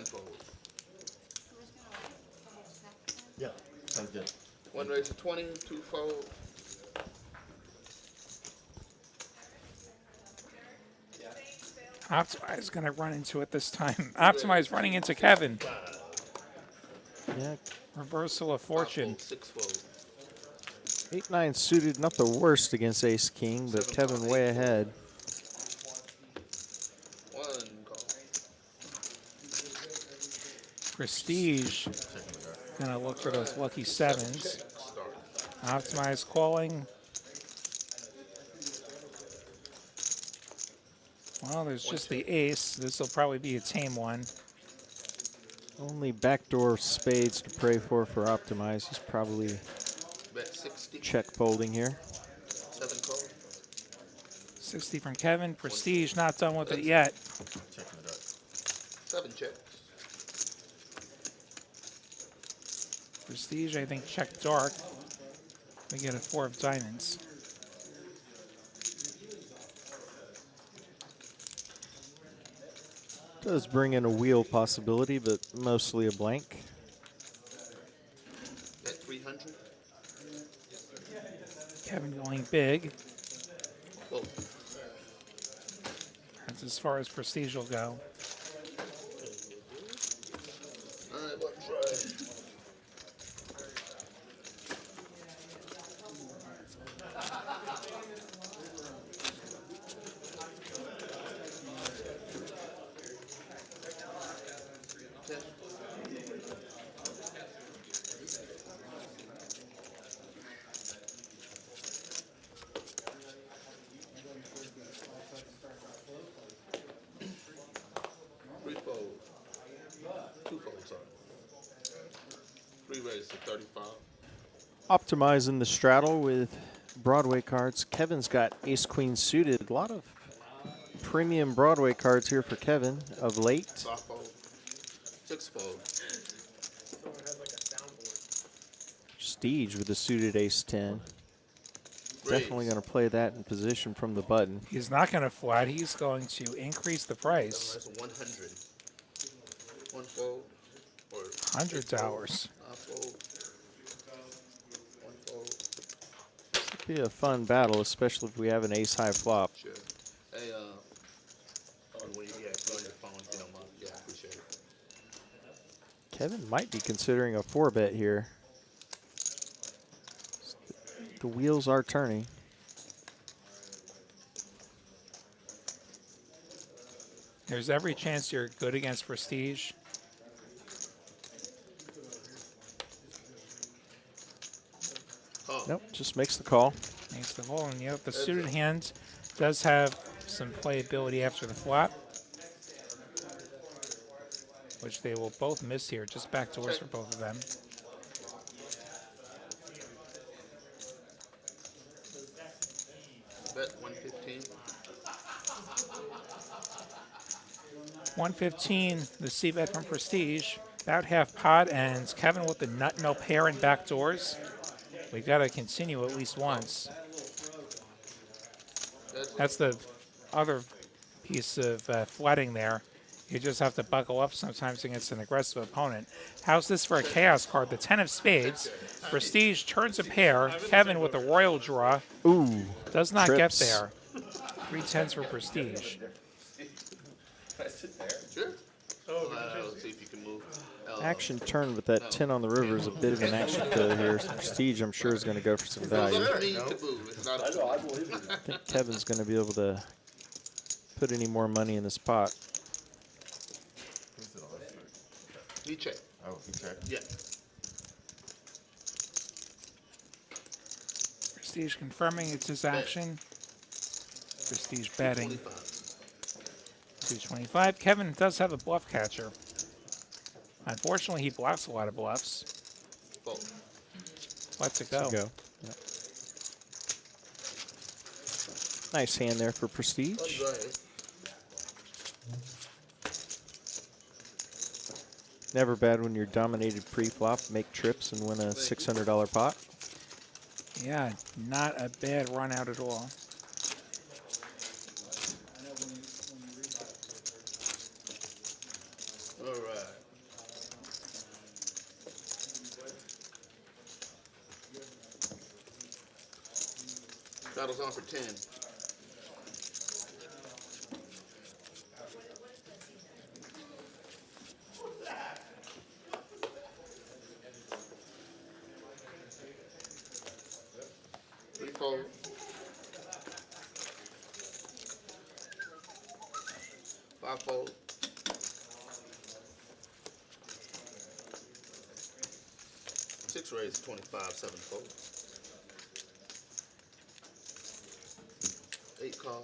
10 fold. Yeah, sounds good. One raise to 20, 2 fold. Optimize going to run into it this time. Optimize running into Kevin. Yeah, Reversal of 5 fortune. fold, 6 fold. 8-9 suited, not the worst against Ace King, but Kevin way ahead. 1 call. Prestige going to look for those lucky sevens. Check, start. Optimize calling. Well, there's just the ace. This will probably be a tame one. Only backdoor spades to pray for Optimize. He's probably Bet 60. check folding here. 7 call. 60 from Kevin. Prestige not done with it yet. Checking the dark. 7 checks. Prestige, I think, check dark. We get a 4 of diamonds. Does bring in a wheel possibility, but mostly a blank. Bet 300. Kevin going big. Whoa. That's as far as Prestige will go. Alright, what try? Three fold. 2 folds, sorry. 3 raise to 35. Optimizing the straddle with Broadway cards. Kevin's got ace queen suited. A lot of premium Broadway cards here for Kevin of late. 5 fold. 6 fold. Prestige with the suited ace 10. Definitely Raise. going to play that in position from the button. He's not going to flat. He's going to increase the price. That's 100. 1 fold. Or $100. 5 fold. 1 fold. Be a fun battle, especially if we have an ace high flop. Sure. Hey, oh, when you, yeah, go on your phone, if you don't mind. Yeah, I appreciate it. Kevin might be considering a 4-bet here. The wheels are turning. There's every chance you're good against Prestige. Oh, Nope, just makes the call. Makes the hole, and yep, the suited hand does have some playability after the flop, which they will both miss here. Just backdoors for both of them. bet 115. 115, the C-bet from Prestige. About half pot, and Kevin with the nut, no pair, and backdoors. We got to continue at least once. That's the other piece of flatting there. You just have to buckle up sometimes against an aggressive opponent. How's this for a chaos card? The 10 of spades. Prestige turns a pair. Kevin with the royal draw. Ooh, Does not trips. get there. 3 10s for Prestige. Sure. Let's see if you can move. Action turn with that 10 on the river is a bit of an action killer here. Prestige, I'm sure, is going to go for some value. You need to move. It's not a I think Kevin's going to be able to put any more money in this pot. He check. Oh, he checked. Yeah. Prestige confirming it's his action. Prestige betting. 25. 225. Kevin does have a bluff catcher. Unfortunately, he blocks a lot of bluffs. Fold. Let's it go. Yep. Nice hand there for Prestige. Go ahead. Never bad when you're dominated pre-flop, make trips and win a $600 pot. Yeah, not a bad run out at all. All right. Battle's on for 10. Three fold. Five fold. Six raise 25, seven fold. Eight call.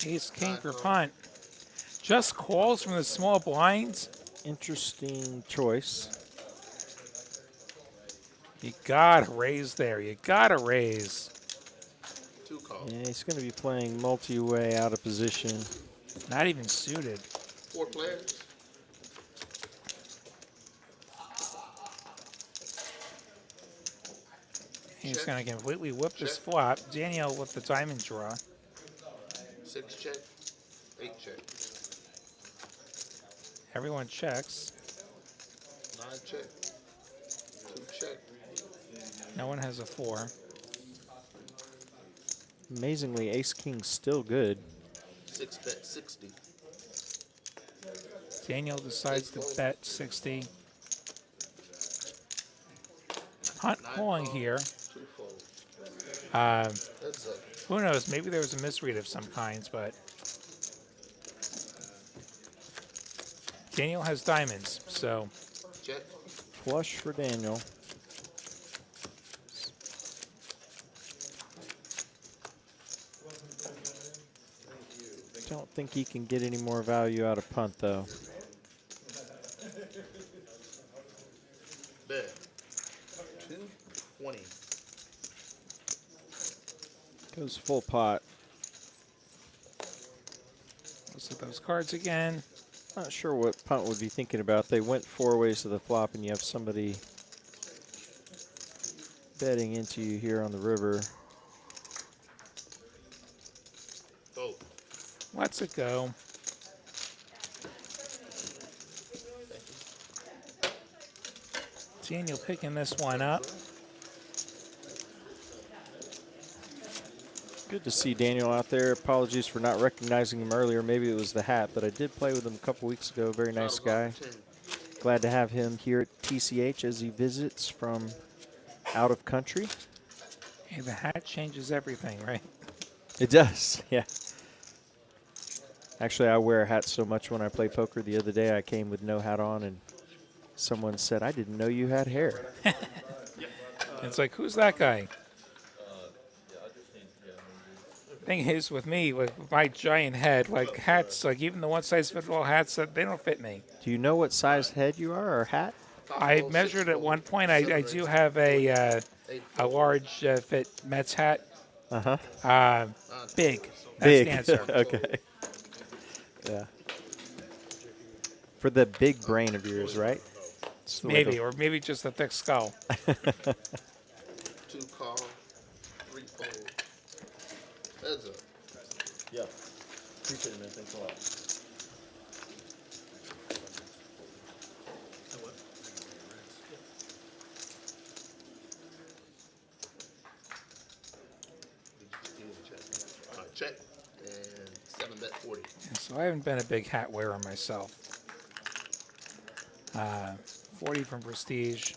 Ace king for punt. Just calls from the small blinds. Interesting choice. You gotta raise there. You gotta raise. Two call. Yeah, he's going to be playing multi-way out of position. Not even suited. Four players. He's Check. gonna completely whip this Check. flop. Daniel with the diamond draw. Six check. Eight check. Everyone checks. Nine check. Two check. No one has a 4. Amazingly, ace king's still good. Six bet 60. Daniel decides to bet 60. Punt calling here. Two fold. That's That's up. Who knows? Maybe there was a misread of some kinds, but Daniel has diamonds, so Check. Flush for Daniel. Don't think he can get any more value out of punt, though. Bet. 220. Goes full pot. let's look at those cards again. Not sure what punt would be thinking about. They went 4 ways to the flop, and you have somebody betting into you here on the river. Oh. Let's it go. Daniel picking this one up. Good to see Daniel out there. Apologies for not recognizing him earlier. Maybe it was the hat, but I did play with him a couple weeks ago. Very nice guy. Glad to have him here at TCH as he visits from out of country. Hey, the hat changes everything, right? It does, yeah. Actually, I wear a hat so much when I play poker. The other day I came with no hat on, and someone said, I didn't know you had hair. It's like, who's that guy? Thing is, with me, with my giant head, like hats, like even the one-size-fits-all hats, they don't fit me. Do you know what size head you are or hat? I measured at one point. I do have a large fit Mets hat. Uh-huh. Big. That's Big. the answer. Okay. Yeah. For the big brain of yours, right? It's the way Maybe, to- or maybe just a thick skull. Two call. Three fold. Heads up. Yeah. Appreciate it, man. Thanks a lot. Check. And 7 bet 40. So I haven't been a big hat wearer myself. 40 from Prestige.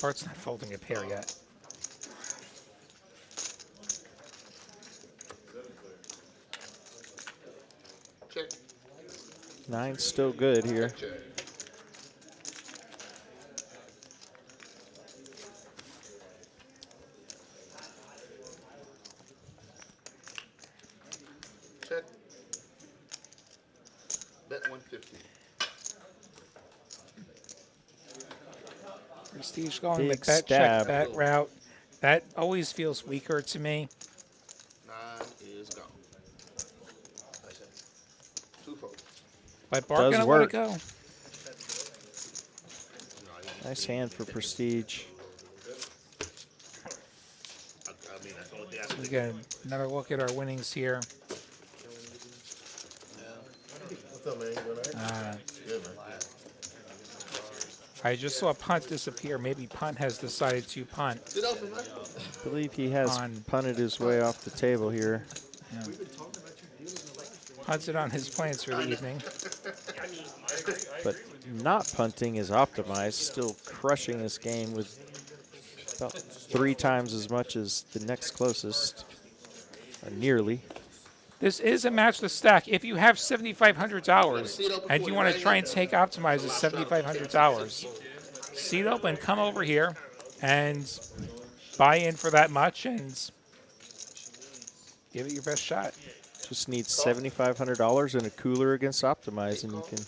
Bart's not folding a pair yet. Check. 9's still good here. Check. Check. Bet 150. Prestige going the Big bet, stab. check, bet route. That always feels weaker to me. 9 is gone. Two fold. But Bart Does gonna work. let it go. Nice hand for Prestige. I mean, that's the only thing I can We think get another look at our winnings here. What's up, man? You all right? Uh, Good, man. I just saw punt disappear. Maybe punt has decided to punt. Get off him, man. I believe he has On- punted his way off the table here. Punts it on his plans for the evening. But not punting is optimized, still crushing this game with about 3 times as much as the next closest, or nearly. This is a match to stack. If you have $7,500 and you want to try and take Optimize's $7,500, seat open, come over here and buy in for that much and give it your best shot. Just need $7,500 and a cooler against Optimize, and you can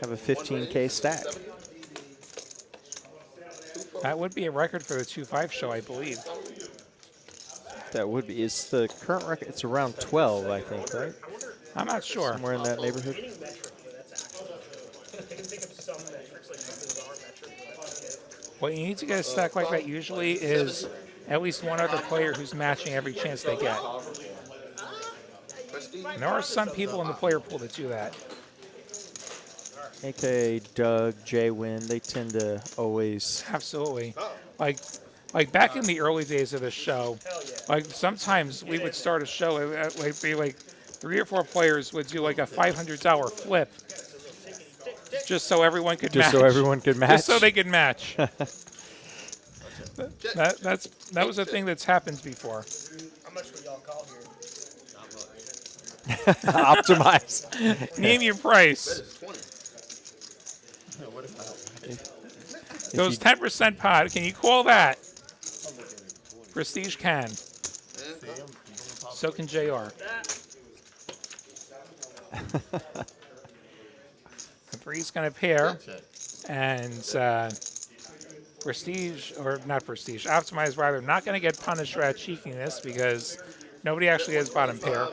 have a 15K stack. That would be a record for the 2-5 show, I believe. That would be. It's the current record. It's around 12, I think, right? I'm not sure. Somewhere in that neighborhood. Winning metric, that's actually. I can think of some metrics like bizarre metric. What you need to get a stack like that usually is at least one other player who's matching every chance they get. And there are some people in the player pool that do that. AKA Doug, Jay Wynn, they tend to always. Absolutely. Like back in the early days of the show, like sometimes we would start a show, like be like 3 or 4 players would do like a $500 flip, just so everyone could match. Just so everyone could match. Just so they could match. That was a thing that's happened before. How much would y'all call here? Optimize. Name your price. Those 10% pod, can you call that? Prestige can. So can JR. The three's going to pair. And Prestige, or not Prestige, Optimize rather, not going to get punished for that cheekiness because nobody actually has bottom pair.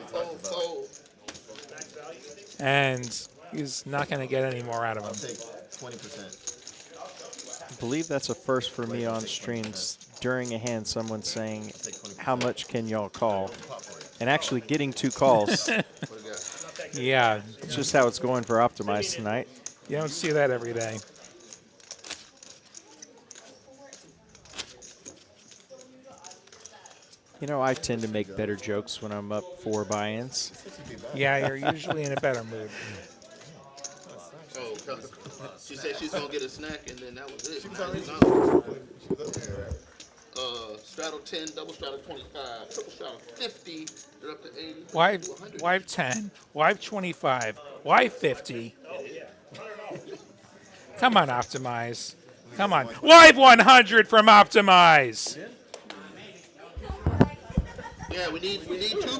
And he's not going to get any more out of him. Take 20%. I believe that's a first for me on streams. During a hand, someone saying, how much can y'all call? And actually getting 2 calls. Yeah. It's just how it's going for Optimize tonight. You don't see that every day. You know, I tend to make better jokes when I'm up 4 buy-ins. Yeah, you're usually in a better mood. Oh, she said she's gonna get a snack, and then that was it. Straddle 10, double straddle 25, triple straddle 50. They're up to 80. Why 10? Why 25? Why 50? Come on, Optimize. Come on. Why 100 from Optimize? Yeah, we need 2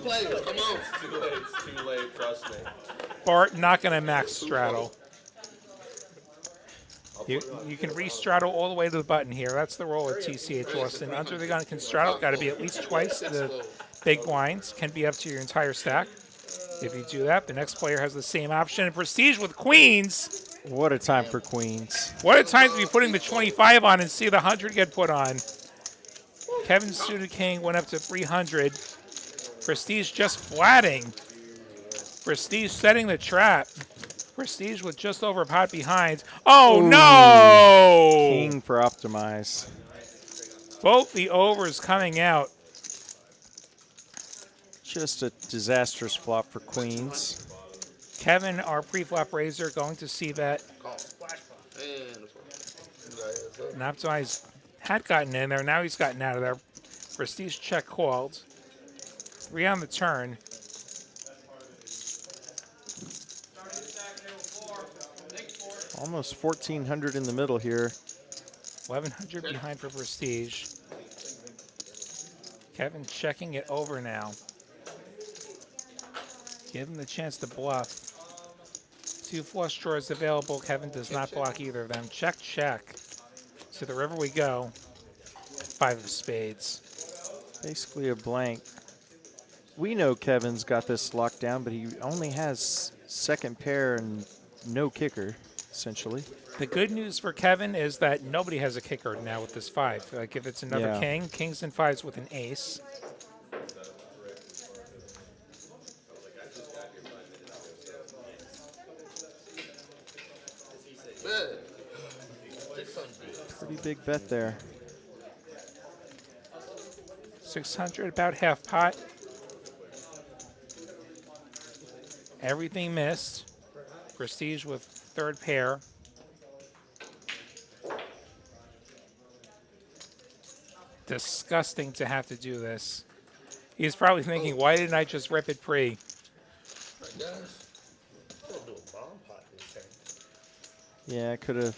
players. Come on. It's too late, trust me. Bart not going to max straddle. You can re-straddle all the way to the button here. That's the role of TCH Austin. Under the gun can straddle. Got to be at least twice the big blinds. Can be up to your entire stack. If you do that, the next player has the same option. And Prestige with queens. What a time for queens. What a time to be putting the 25 on and see the 100 get put on. Kevin Suited King went up to 300. Prestige just flatting. Prestige setting the trap. Prestige with just over pot behind. Oh, Ooh, no! King for Optimize. Both the overs coming out. Just a disastrous flop for queens. Kevin, our pre-flop raiser, going to see bet. And Optimize had gotten in there. Now he's gotten out of there. Prestige check called. 3 on the turn. Almost 1,400 in the middle here. 1,100 behind for Prestige. Kevin checking it over now. Give him the chance to bluff. 2 flush draws available. Kevin does not block either of them. Check, check. To the river we go. 5 of spades. Basically a blank. We know Kevin's got this locked down, but he only has second pair and no kicker, essentially. The good news for Kevin is that nobody has a kicker now with this 5. Like if it's another Yeah. king, kings and 5s with an ace. Pretty big bet there. 600, about half pot. Everything missed. Prestige with third pair. Disgusting to have to do this. He's probably thinking, why didn't I just rip it pre? Right, guys. Still do a bomb pot this turn. Yeah, could have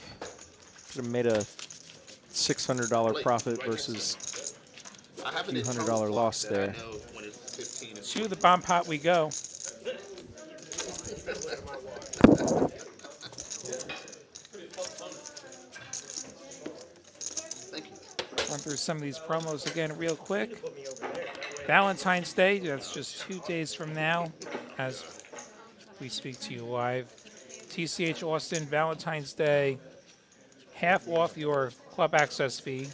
made a $600 profit versus I have few an $100 internal clock loss that I there. know when it's 15 and To the bomb pot we go. Thank you. Run through some of these promos again real quick. Valentine's Day, that's just 2 days from now as we speak to you live. TCH Austin, Valentine's Day, half off your club access fee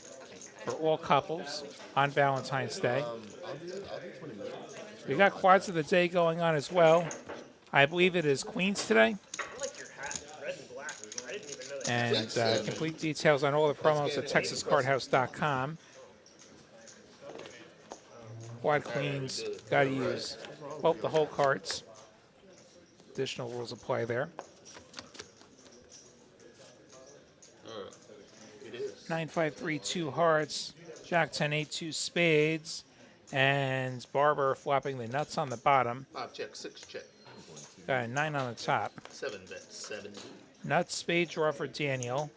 for all couples on Valentine's Day. I'll do 20 minutes. We got quads of the day going on as well. I believe it is Queens today. I like your hat, red and black. I didn't even know that. And complete details on all the promos at TexasCardHouse.com. Quad Queens, got to use both the whole cards. Additional rules apply there. it is. 9-5-3-2 hearts, Jack 10-8 2 spades, and Barber flopping the nuts on the bottom. 5 check, 6 check, Got a 9 on the top. 7 bet, 70. Nuts spade draw for Daniel,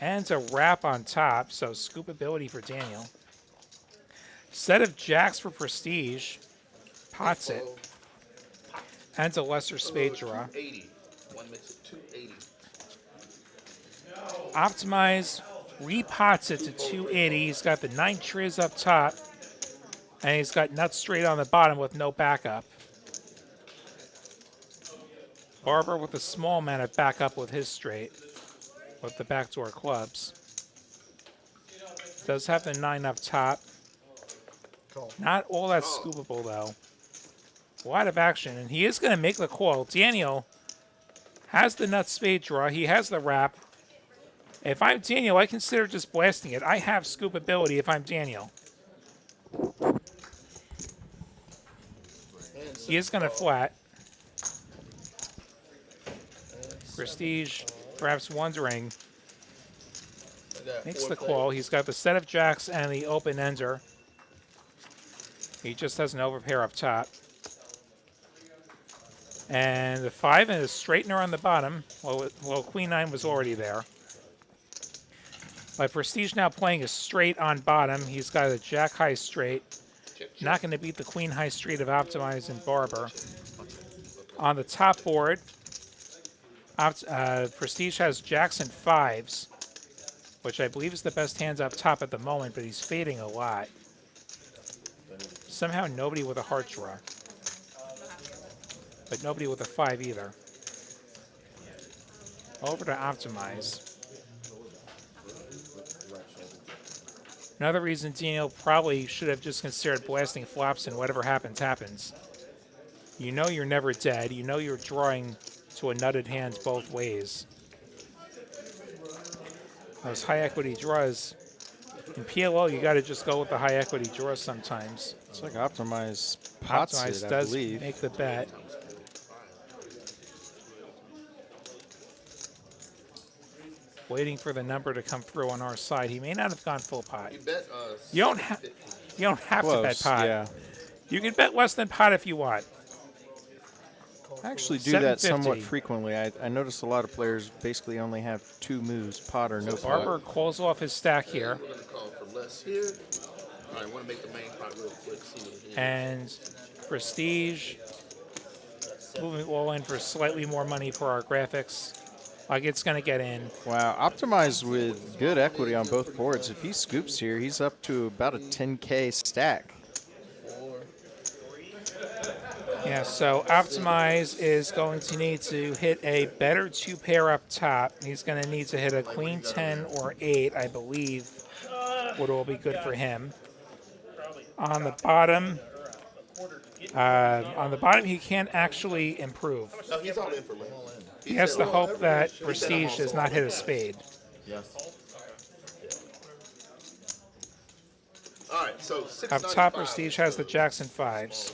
and a wrap on top, so scoopability for Daniel. Set of jacks for Prestige, pots it, and a lesser spade draw. 280. One makes it 280. Optimize, repots it to 280. He's got the 9 triz up top, and he's got nuts straight on the bottom with no backup. Barber with a small amount of backup with his straight, with the backdoor clubs. Does have the 9 up top. Not all that scoopable, though. A lot of action, and he is going to make the call. Daniel has the nuts spade draw. He has the wrap. If I'm Daniel, I consider just blasting it. I have scoopability if I'm Daniel. He is going to flat. Prestige, perhaps wondering, makes the call. He's got the set of jacks and the open ender. He just has an overpair up top. And the 5 and a straightener on the bottom. Well, Queen 9 was already there. By Prestige now playing a straight on bottom. He's got a jack high straight. Not going to beat the Queen high straight of Optimize and Barber. On the top board, Prestige has jacks and 5s, which I believe is the best hands up top at the moment, but he's fading a lot. Somehow nobody with a heart draw. But nobody with a 5 either. Over to Optimize. Another reason Daniel probably should have just considered blasting flops and whatever happens, happens. You know you're never dead. You know you're drawing to a nutted hand both ways. Those high equity draws. In PLO, you got to just go with the high equity draws sometimes. It's like Optimize pots Optimize it, I does believe. make the bet. Waiting for the number to come through on our side. He may not have gone full pot. You bet You don't have to bet pot. Yeah. You can bet less than pot if you want. I actually do that somewhat 750. frequently. I notice a lot of players basically only have 2 moves, pot or no Barber pot. calls off his stack here. We're going to call for less here. All right, I want to make the main pot real quick. See what it is. And Prestige moving all in for slightly more money for our graphics. Like it's going to get in. Wow, Optimize with good equity on both boards. If he scoops here, he's up to about a 10K stack. Yeah, so Optimize is going to need to hit a better 2 pair up top. He's going to need to hit a Queen 10 or 8, I believe, would all be good for him. On the bottom, he can't actually improve. No, he's all in for less. He has to hope that Prestige does not hit a spade. Yes. All right, so Up 695. top, Prestige has the Jackson 5s.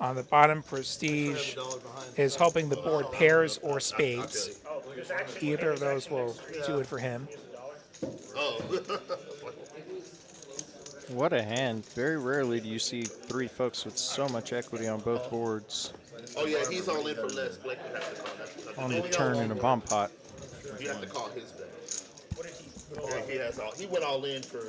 On the bottom, Prestige is hoping the board pairs or spades. Either of those will do it for him. Oh. What a hand. Very rarely do you see three folks with so much equity on both boards Oh yeah, he's all in for less. Blake would have to call that. on the turn in a bomb pot. You have to call his bet. Yeah, he has all. He went all in for.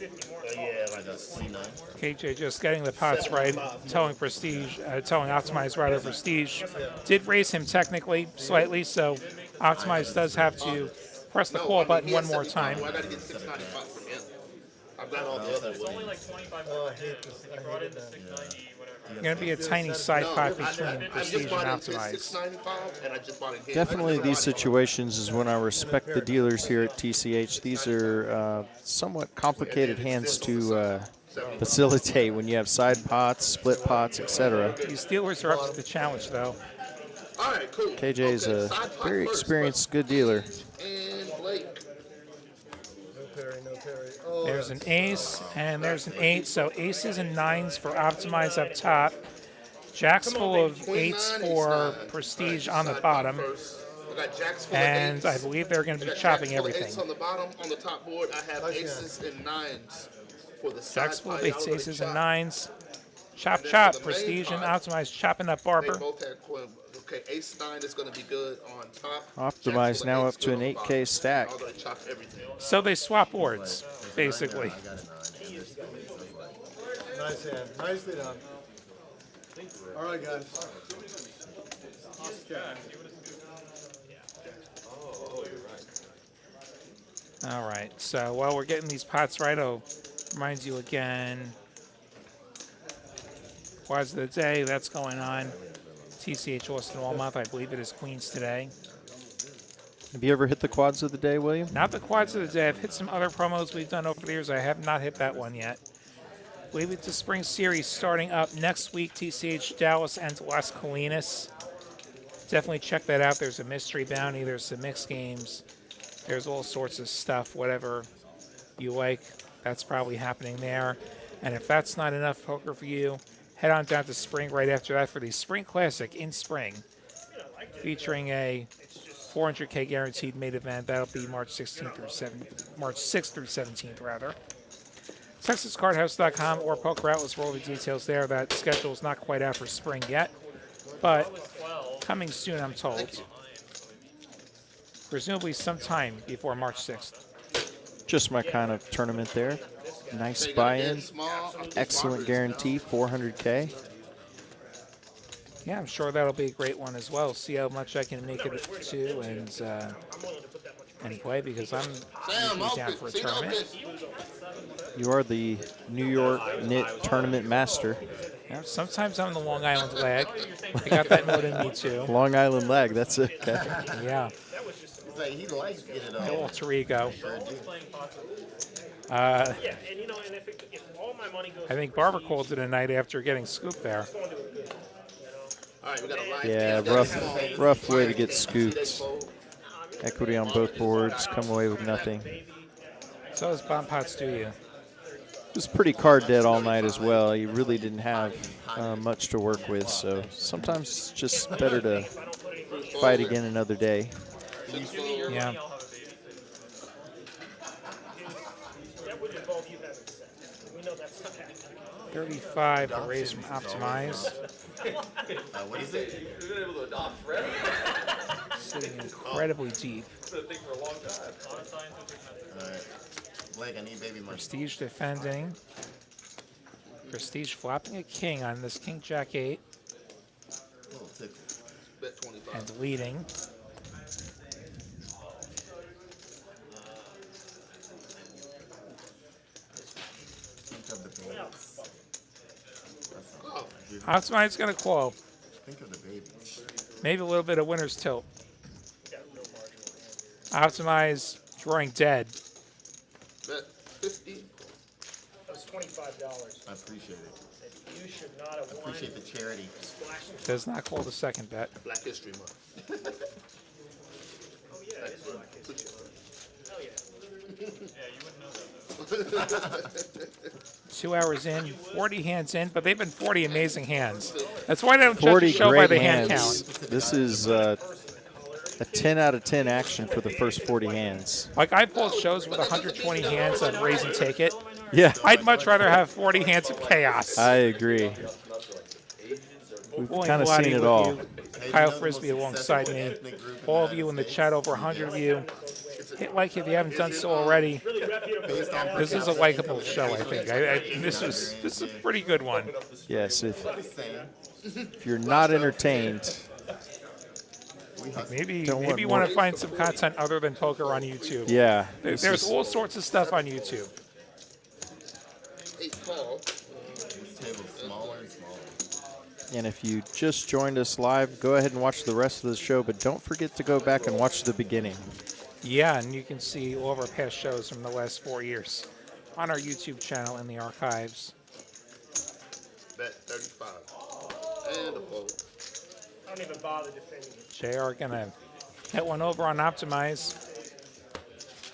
Yeah, like a C9. KJ just getting the pots right, telling Optimize right over Prestige. Did raise him technically slightly, so Optimize does have to press the call button one more time. I got to get 695 from him. I've got all the other It's only like 25 Oh, I more. hate this. He I brought in hate the that. 690, whatever. Going to be a tiny side pot between I just Prestige and bought in his Optimize. 695, and I just bought in his. Definitely these situations is when I respect the dealers here at TCH. These are somewhat complicated hands to facilitate when you have side pots, split pots, etc. These dealers are up to the challenge, though. All right, cool. KJ is Okay, a side pot very first, experienced, good dealer. and Blake. No parry, no parry. Oh, There's an ace, and there's an 8. So aces and 9s for Optimize up top. Jacks full of 8s for Prestige on the bottom. I got jacks full And of I eights. believe they're going to I be got chopping jacks full of everything. eights on the bottom. On the top board, I have Okay. aces and 9s for the side Jacks full of pot. 8s, aces, and Chop. 9s. Chop, And then chop. for the main Prestige and pot, Optimize chopping up They Barber. both had okay, ace 9 is going to be good on top. Optimize Jacks full now of up eights to good an on the 8K bottom. stack. Although they chop everything. So they swap boards, basically. nice hand. Nicely done. All right, guys. All right, so while we're getting these pots right, I'll remind you again. Quads of the day, that's going on. TCH Austin all month. I believe it is Queens today. Have you ever hit the quads of the day, William? Not the quads of the day. I've hit some other promos we've done over the years. I have not hit that one yet. I believe it's the spring series starting up next week. TCH Dallas and Las Colinas. Definitely check that out. There's a mystery bounty. There's some mixed games. There's all sorts of stuff. Whatever you like, that's probably happening there. And if that's not enough poker for you, head on down to spring right after that for the Spring Classic in spring, featuring a 400K guaranteed main event. That'll be March 6th through 17th, rather. TexasCardHouse.com or Poker Outlets for all the details there. That schedule is not quite out for spring yet, but coming soon, I'm told. Presumably sometime before March 6th. Just my kind of tournament there. Nice They got a dead buy-in. small. Excellent guarantee, 400K. Yeah, I'm sure that'll be a great one as well. See how much I can make it to and play, because I'm Sam, usually down for a see, tournament. You are the New York Knit Tournament Master. Yeah, sometimes I'm the Long Island lag. I got that note in me too. Long Island lag, that's it. Okay. Yeah, He's like, he likes getting it the all. alter ego. Yeah, and you know, and if all my money goes I think Barber called it a night after getting scooped there. All right, we got a line. Yeah, rough way to get scooped. Equity on both boards, come away with nothing. So as bomb pots do you. It was pretty card dead all night as well. You really didn't have much to work with, so sometimes it's just better to fight again another day. Yeah. that would involve you having sex. We know that's not happening. 35 to raise from Optimize. What is it? Sitting incredibly deep. Alright. Blake, I need baby money. Prestige defending. Prestige flopping a king on this King Jack 8 Little tickle. Bet 25. and leading. Think of the baby. Oh, Optimize going to call. Think of the baby. Maybe a little bit of winner's tilt. Optimize drawing dead. bet 50. That was $25. I appreciate it. You should not have won. Appreciate the charity. Splashing. Does not call the second bet. Black History Month. Oh yeah, it is Black History. 2 hours in, 40 hands in, but they've been 40 amazing hands. That's why I don't judge 40 the show by great the hand hands. count. This is a 10 out of 10 action for the first 40 hands. Like, I pulled shows with 120 hands on Raise and Take It. Yeah, I'd much rather have 40 hands of chaos. I agree. We've William kind of Vladdy seen it with all. you, Kyle Frisbee alongside me, all of you in the chat, over 100 of you. Hit like if you haven't done so already. This is a likable show, I think. This is a pretty good one. Yes, if you're not entertained, Maybe Don't maybe you want want to more. find some content other than poker on YouTube. yeah. There's this is- all sorts of stuff on YouTube. 8 call. This table's smaller and smaller. And if you just joined us live, go ahead and watch the rest of the show, but don't forget to go back and watch the beginning. Yeah, and you can see all of our past shows from the last 4 years on our YouTube channel in the archives. Bet 35. And a fold. I don't even bother defending it. JR gonna hit one over on Optimize.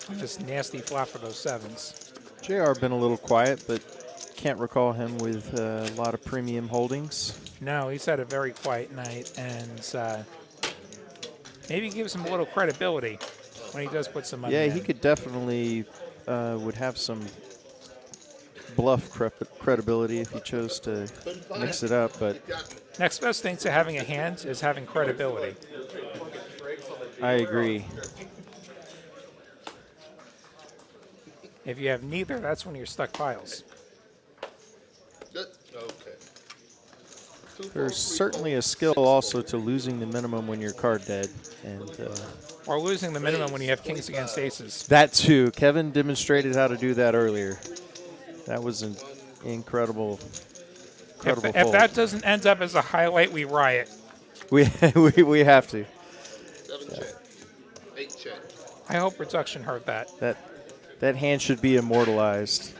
On this nasty flop for those sevens. JR been a little quiet, but can't recall him with a lot of premium holdings. No, he's had a very quiet night, and maybe gives him a little credibility when he does put some money Yeah, in. he could definitely would have some bluff credibility if he chose to mix it up, but Next best thing to having a hand is having credibility. I agree. If you have neither, that's when you're stuck piles. Good. Okay. There's certainly a skill also to losing the minimum when you're card dead, and Or losing the minimum when you have kings against aces. that too. Kevin demonstrated how to do that earlier. That was an incredible, incredible If fold. that doesn't end up as a highlight, we riot. we have to. 7 check. 8 check. I hope production heard that. That hand should be immortalized.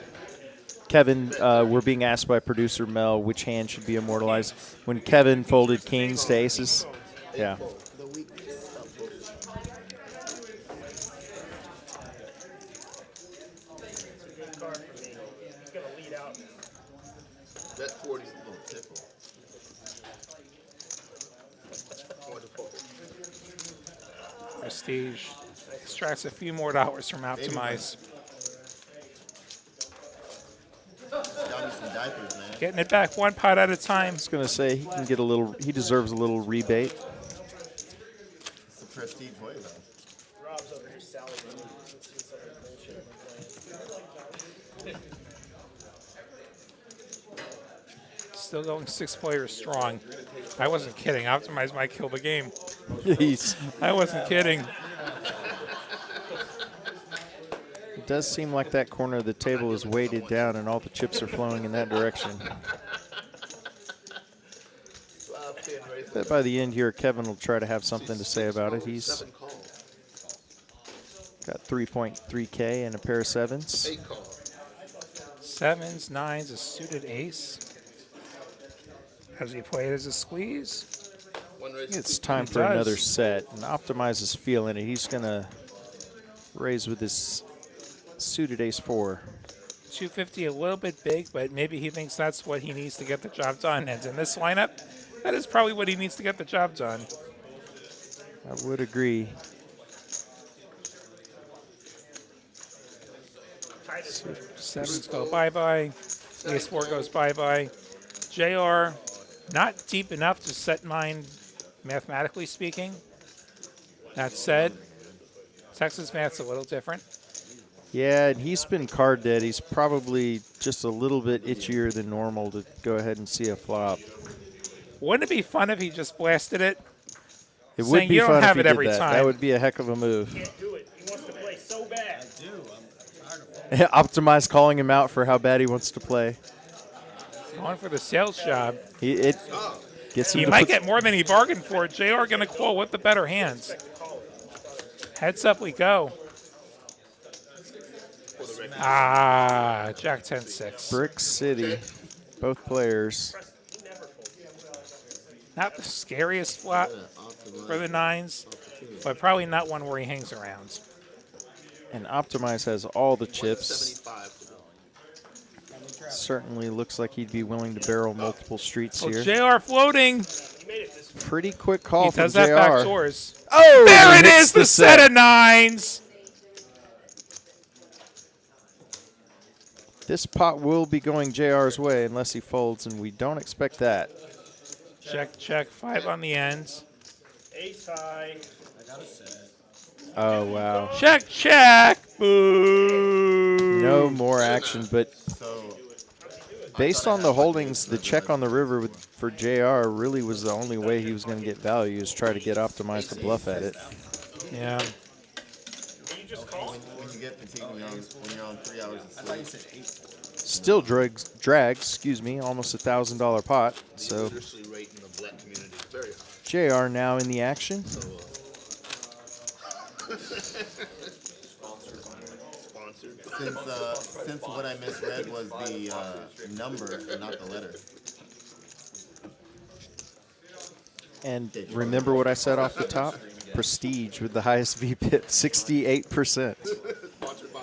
Kevin, we're being asked by producer Mel which hand should be immortalized. When Kevin folded kings to aces, yeah. Good card for me. He's gonna lead out. Bet 40. A little tickle. Wonderful. Prestige extracts a few more dollars from Optimize. Got me some diapers, man. Getting it back one pot at a time. I was gonna say he can get a little. He deserves a little rebate. It's a prestige way, though. Rob's over here salivating. Let's see some of the bullshit I'm playing. Still going 6 players strong. I wasn't kidding. Optimize might kill the game. He's, I wasn't kidding. it does seem like that corner of the table is weighted down, and all the chips are flowing in that direction. Bet by the end here, Kevin will try to have something to say about it. He's 7 call. got 3.3K and a pair of sevens. 8 call. Sevens, nines, a suited ace. Has he played as a squeeze? One I raise. think it's time He for does. another set, and Optimize is feeling it. He's gonna raise with his suited ace 4. 250, a little bit big, but maybe he thinks that's what he needs to get the job done. And in this lineup, that is probably what he needs to get the job done. I would agree. Sevens go bye-bye. Ace 4 goes bye-bye. JR, not deep enough to set mine, mathematically speaking. That said, Texas math's a little different. Yeah, and he's been card dead. He's probably just a little bit itchier than normal to go ahead and see a flop. Wouldn't it be fun if he just blasted it? It Saying would be you don't fun have if he it did every that. time. That would be a heck of a move. Can't do it. He wants to play so bad. Optimize calling him out for how bad he wants to play. Going for the sales job. It gets him He to might put- get more than he bargained for. JR going to call with the better hands. Heads up we go. Ah, Jack 10-6. Brick City, both players. Not the scariest flop for the nines, but probably not one where he hangs around. And Optimize has all the chips. 75. Certainly looks like he'd be willing to barrel multiple streets Oh, here. JR floating. Pretty quick call He from does JR. that back doors. Oh, There he it hits is, the set of nines. This pot will be going JR's way unless he folds, and we don't expect that. Check, check. 5 on the ends. Ace high. Oh, wow. Check, check. Boo. No more action, but So based on the holdings, the check on the river for JR really was the only way he was going to get value, is try to get optimized to bluff at it. Yeah. You just call? when you get fatigued when you're on 3 hours of sleep. Still drags, excuse me, almost $1,000 pot. So Literacy rate in the black community is very high. JR now in the action. Sponsored. Since what I misread was the number and not the letter. And remember what I said off the top? Prestige with the highest VPIP, 68%.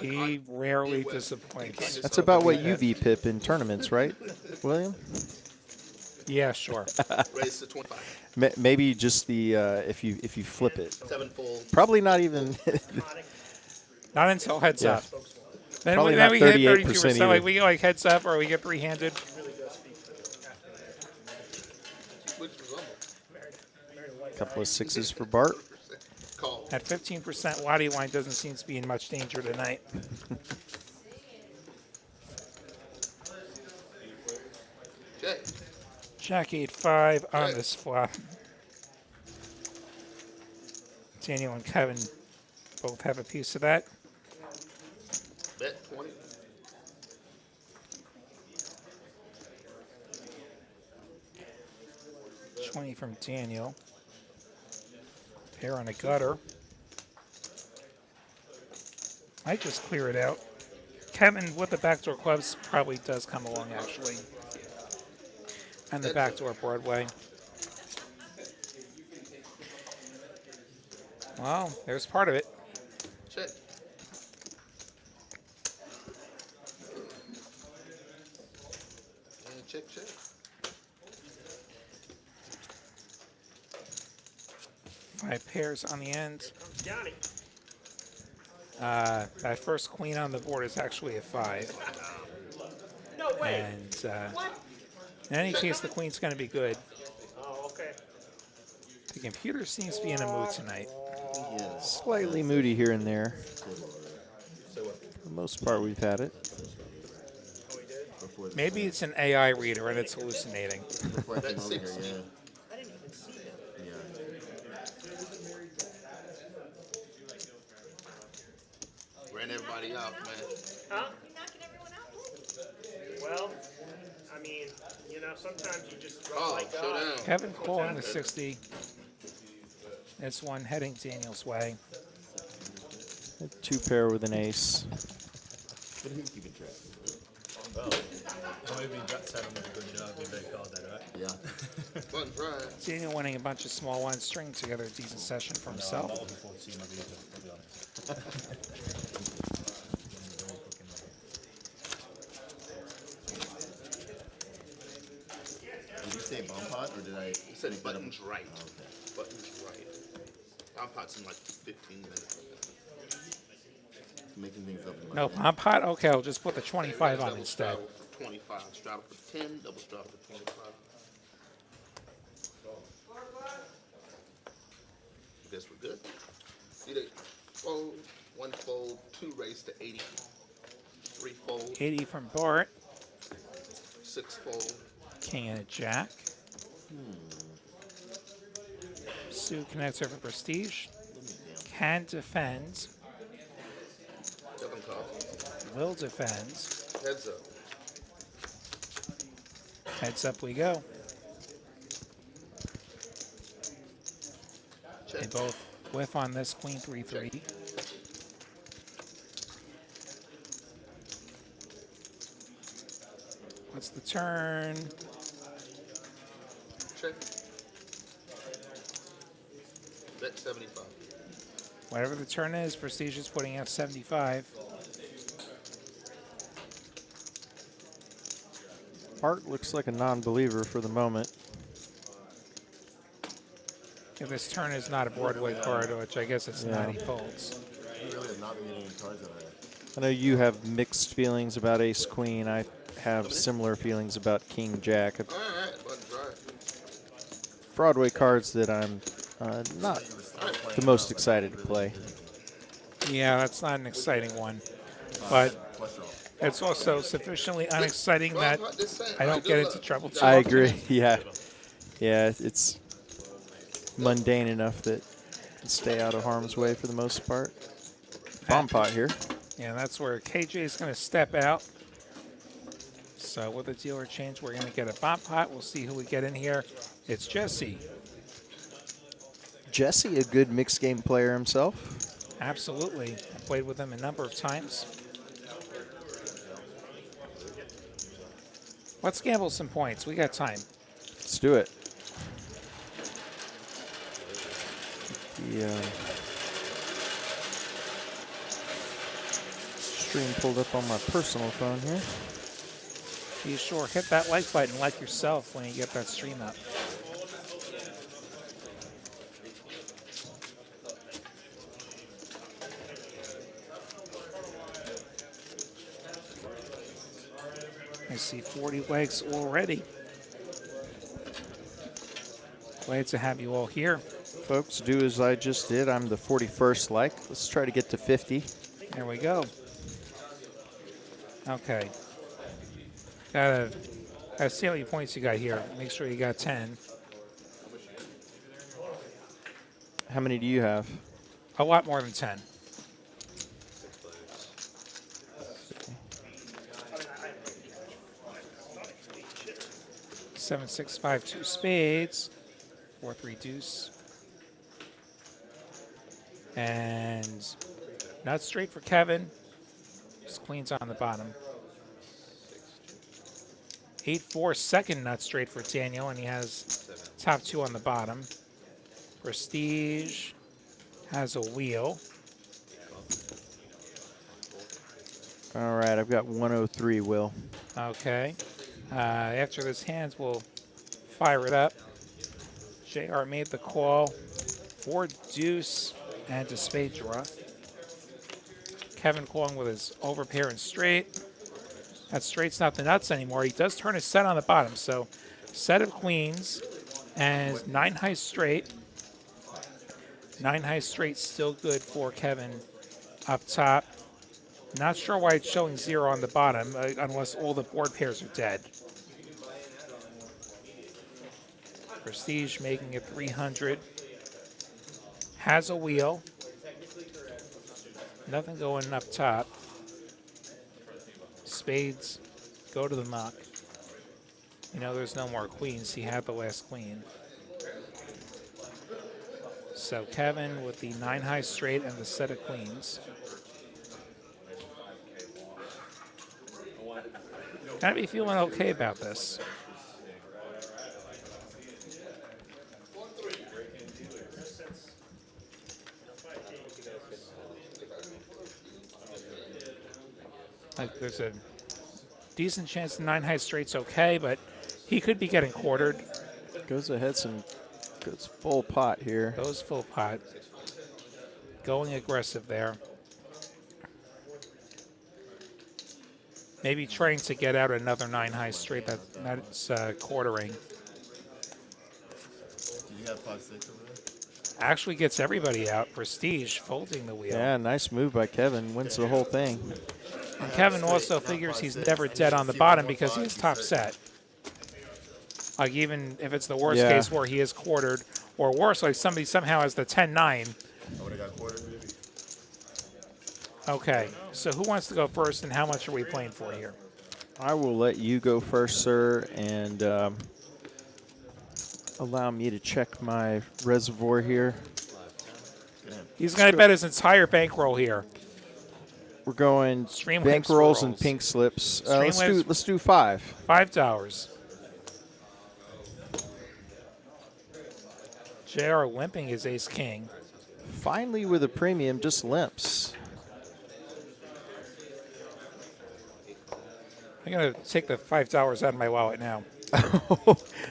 He rarely disappoints. That's about what you VPIP in tournaments, right, William? Yeah, sure. Raise to 25. Maybe just the if you flip it. 7-fold. Probably not even. Not until heads Yeah. up. Then Probably we not hit 38% 32%. either. Like we get like heads up or we get three-handed. Couple of sixes for Bart. Call. At 15%, Waddy line doesn't seem to be in much danger tonight. Check. Jack 8-5 on this flop. Daniel and Kevin both have a piece of that. Bet 20. $20 from Daniel. Pair on a gutter. Might just clear it out. Kevin with the backdoor clubs probably does come along actually. And the backdoor Broadway. Well, there's part of it. Check. And check, check. Five pairs on the end. Johnny. That first queen on the board is actually a 5. No way. And in any case, the queen's going to be good. Oh, okay. The computer seems to be in a mood tonight. Slightly moody here and there. For the most part, we've had it. Maybe it's an AI reader and it's hallucinating. Before I came over here, yeah. I didn't even see that. Yeah. Ran everybody out, man. Huh? Well, I mean, you know, sometimes you just run Oh, like God. showdown. Kevin calling the 60. This one heading Daniel's way. A 2-pair with an ace. But who's keeping track? Well, maybe Jack 7 did a good job. He very called that, right? Yeah. Fun prize. Daniel winning a bunch of small ones, stringing together a decent session for I'm himself. not looking forward to seeing my video, to be honest. Did you say bomb pot or did I? He said buttons right. Buttons right. Our pot's in like 15 minutes. Making things up. In my No, head. pom pot? Okay, I'll just put the 25 on Double instead. straddle for 25. Straddle for 10. Double straddle for 25. Guess we're good. See they fold, 1 fold, 2 raise to 80. 3 fold, 80 from Bart. 6 fold. King and a jack. Sue connects her for prestige. Can defend. Double call. Will defend. Heads up. Heads up we go. They Check. both whiff on this queen 3-3. What's the turn? Check. Bet 75. Whatever the turn is, Prestige is putting out 75. Art looks like a non-believer for the moment. If this turn is not a Broadway card, which I guess it's not, Yeah. he folds. You really have not been getting any cards out of there. I know you have mixed feelings about Ace Queen. I have similar feelings about King Jack. All right, but try. Broadway cards that I'm not the most excited to play. Yeah, that's not an exciting one. But it's also sufficiently unexciting that I don't get into trouble too I often. agree. Yeah, yeah, it's mundane enough that I can stay out of harm's way for the most part. Bomb pot here. Yeah, that's where KJ is going to step out. So with the dealer change, we're going to get a bomb pot. We'll see who we get in here. It's Jesse. Jesse, a good mixed game player himself. Absolutely. I played with him a number of times. Let's gamble some points. We got time. Let's do it. The stream pulled up on my personal phone here. Be sure, hit that like button like yourself when you get that stream up. I see 40 legs already. Glad to have you all here. Folks, do as I just did. I'm the 41st like. Let's try to get to 50. There we go. Okay. Gotta see how many points you got here. Make sure you got 10. How many do you have? A lot more than 10. Seven, six, five, two spades. 4-3 deuce. And not straight for Kevin. Just queens on the bottom. 8-4 second nut straight for Daniel, and he has top two on the bottom. Prestige has a wheel. All right, I've got 103, Will. Okay. After this hands, we'll fire it up. JR made the call. 4 deuce and a spade draw. Kevin calling with his overpair and straight. That straight's not the nuts anymore. He does turn his set on the bottom. So set of queens and 9 high straight. 9 high straight still good for Kevin up top. Not sure why it's showing 0 on the bottom unless all the board pairs are dead. Prestige making it 300. Has a wheel. Nothing going up top. Spades go to the muck. You know, there's no more queens. He had the last queen. So Kevin with the 9 high straight and the set of queens. Gotta be feeling okay about this. Like there's a decent chance the 9 high straight's okay, but he could be getting quartered. Goes ahead, goes full pot here. Goes full pot. Going aggressive there. Maybe trying to get out another 9 high straight that's quartering. Did you have 5-6 over there? Actually gets everybody out. Prestige folding the wheel. Yeah, nice move by Kevin. Wins the whole thing. And Kevin also figures he's never dead on the bottom because he's top set. Like even if it's the worst case where he is quartered, or worse, like somebody somehow has the 10-9. I would have got quartered maybe. Okay, so who wants to go first and how much are we playing for here? I will let you go first, sir, and allow me to check my reservoir here. He's going to bet his entire bankroll here. We're going Streamlabs bankrolls and rolls. pink slips. Streamlabs- Let's do 5. $5. JR limping his ace-king. Finally, with a premium, just limps. I'm going to take the $5 out of my wallet now.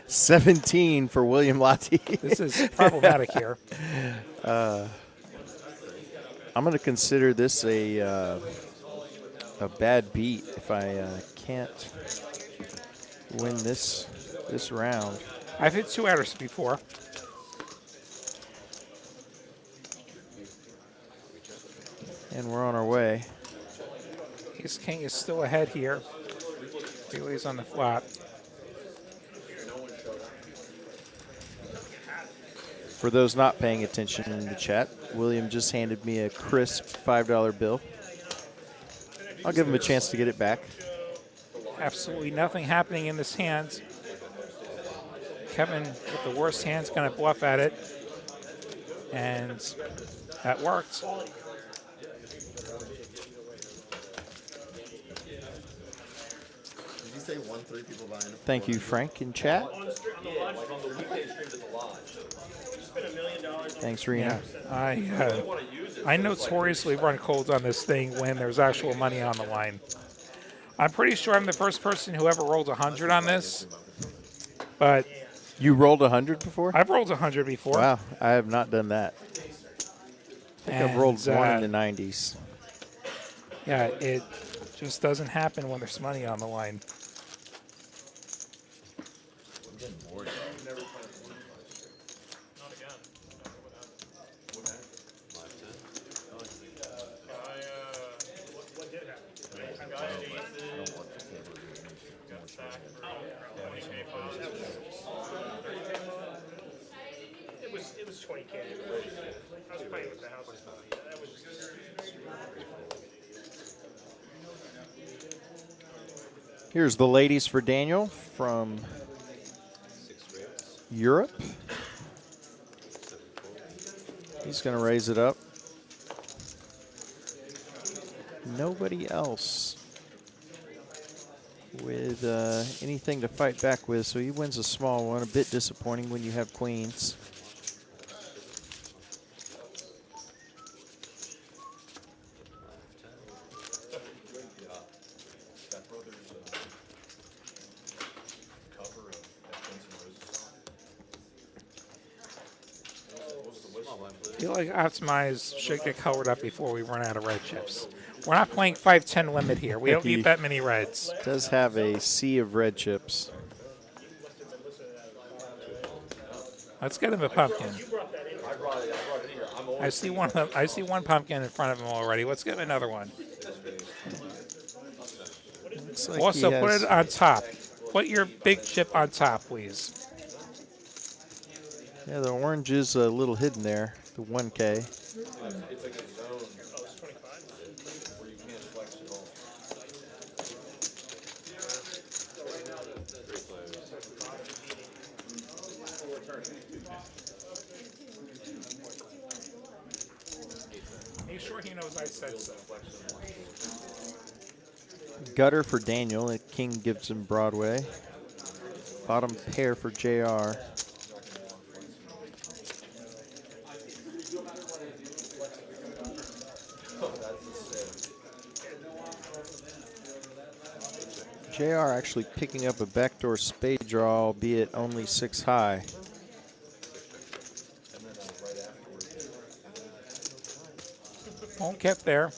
17 for William Lottie. This is problematic here. I'm going to consider this a bad beat if I can't win this round. I've hit 2 outers before. And we're on our way. Ace King is still ahead here. Bailey's on the flop. For those not paying attention in the chat, William just handed me a crisp $5 bill. I'll give him a chance to get it back. Absolutely nothing happening in this hand. Kevin with the worst hand's going to bluff at it. And that worked. Did you say 1-3 people buying it? Thank you, Frank, in chat. Thanks, Rena. Yeah, I notoriously run cold on this thing when there's actual money on the line. I'm pretty sure I'm the first person who ever rolled 100 on this, but You rolled 100 before? I've rolled 100 before. Wow, I have not done that. I think I've rolled one in the 90s. Yeah, it just doesn't happen when there's money on the line. I'm getting bored. It was 20K. I was playing with the house. That was Here's the ladies for Daniel from Europe. He's going to raise it up. Nobody else with anything to fight back with, so he wins a small one. A bit disappointing when you have queens. I feel like Optimize should get colored up before we run out of red chips. We're not playing 5-10 limit here. We don't need that many reds. Does have a sea of red chips. Let's get him a pumpkin. I see one. I see one pumpkin in front of him already. Let's get him another one. Looks like Also, he put has- it on top. Put your big chip on top, please. Yeah, the orange is a little hidden there, the 1K. Make sure he knows I said so. Gutter for Daniel, and King gives him Broadway. Bottom pair for JR. JR actually picking up a backdoor spade draw, albeit only 6 high. Won't get there.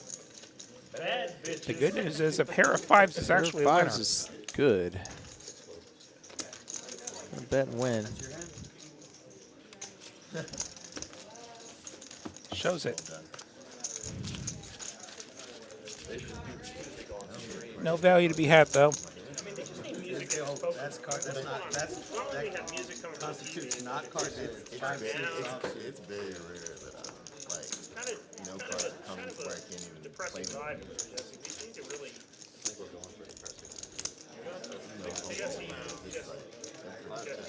The good news is a pair of fives is actually a winner. Fives is good. Bet and win. Shows it. No value to be had, though. That's that constitutes not card. It's very rare that I no cards are coming before I can't even play depressing them. vibe here, Jesse. You need to really.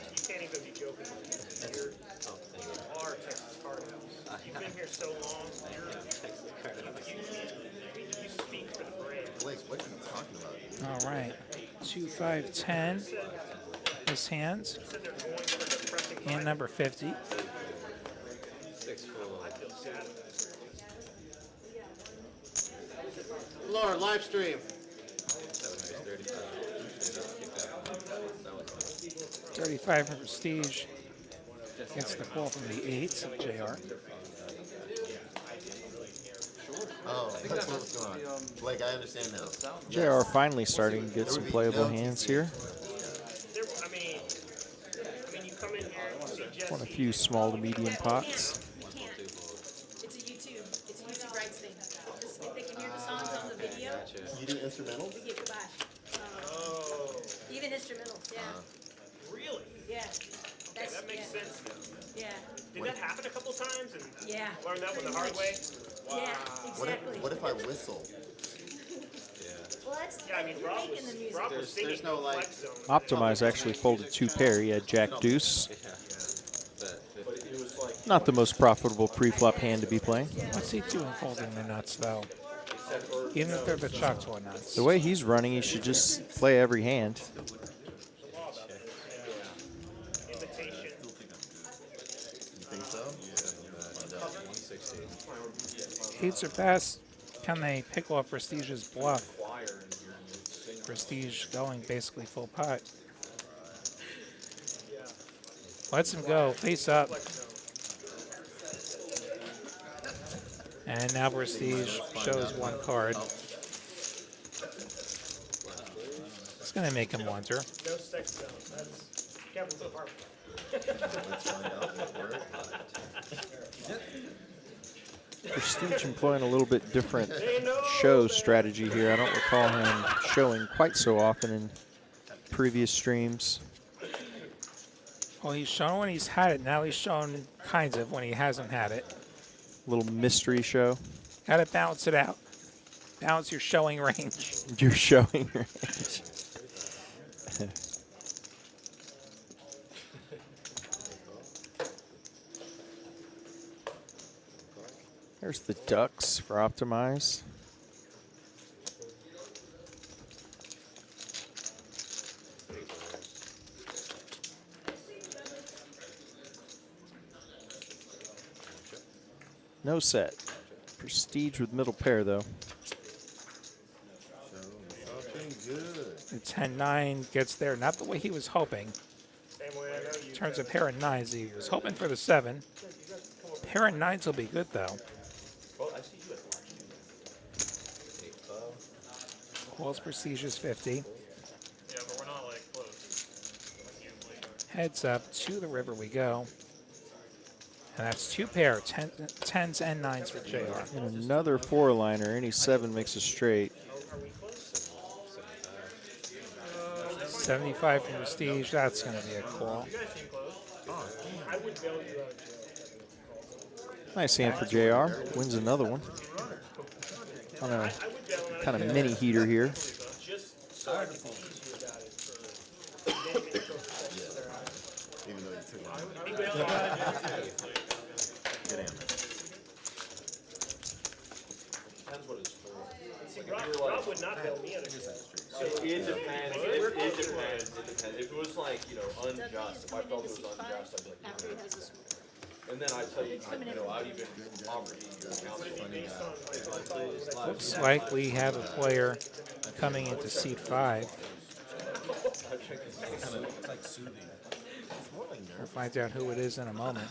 You can't even be joking. You are Texas Card House. You've been here so long. You speak for the brand. Blake, what are you talking about? All right. 2, 5, 10. His hands. Hand number 50. Lord, live stream. 35 from Prestige. Gets the call from the 8s of JR. Oh, that's what's going on. Blake, I understand now. JR finally starting to get some playable hands here. I mean, you come in here, you see Jesse. Won a few small to medium pots. Can't. It's a YouTube rights thing. If they can hear the songs on the video, You do instrumentals? we get kibosh. Even instrumentals, yeah. Really? Yeah. Okay, that makes sense now. Yeah. Did that happen a couple times and Yeah. learn that one the hard way? Yeah, What exactly. if I whistle? Well, that's Yeah, I mean, you're Rob making the music. was singing no flex zone. Optimize actually folded 2 pair. He had Jack Deuce. Not the most profitable pre-flop hand to be playing. What's he doing folding the nuts, though? Even if they're the Choctaw nuts. The way he's running, he should just play every hand. Invitation. You think so? Eights or pass. Can they pick off Prestige's bluff? Prestige going basically full pot. Lets him go, face up. And now Prestige shows 1 card. It's going to make him wonder. No sex zone. That's capital Harper. Let's find out what word. Prestige employing a little bit different show strategy here. I don't recall him showing quite so often in previous streams. Well, he's shown when he's had it. Now he's shown kinds of when he hasn't had it. Little mystery show. Got to balance it out. Balance your showing range. You're showing range. There's the ducks for Optimize. No set. Prestige with middle pair, though. Something good. The 10-9 gets there. Not the way he was hoping. Same way I know you. Turns a pair of 9s. He was hoping for the 7. Pair of 9s will be good, though. Calls Prestige's 50. Yeah, but we're not like close. Like usually. Heads up to the river we go. And that's 2 pair, 10s and 9s for JR. And another 4-liner. Any 7 makes a straight. 75 from Prestige. That's going to be a call. I would bail you out, Joe. Nice hand for JR. Wins another one. On a kind of mini heater here. Just so I can tease you about it for Even though you took one. He bailed you out. Good hand. See, Rob would not bail me out of this. It depends. It depends. If it was like, unjust, if I felt it was unjust, I'd be like, After he has this. and then I'd tell you, I'd even offer you Looks like we have a player coming into seat 5. We'll find out who it is in a moment.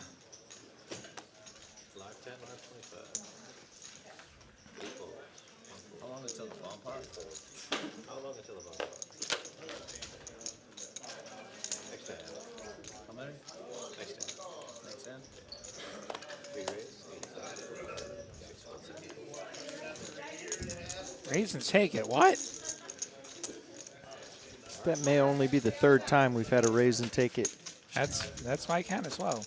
How long until the bomb pot? How long until the bomb pot? Next hand. How many? Next hand. Next hand? Big raise. Raise and take it. What? That may only be the 3rd time we've had a raise and take it. That's my count as well.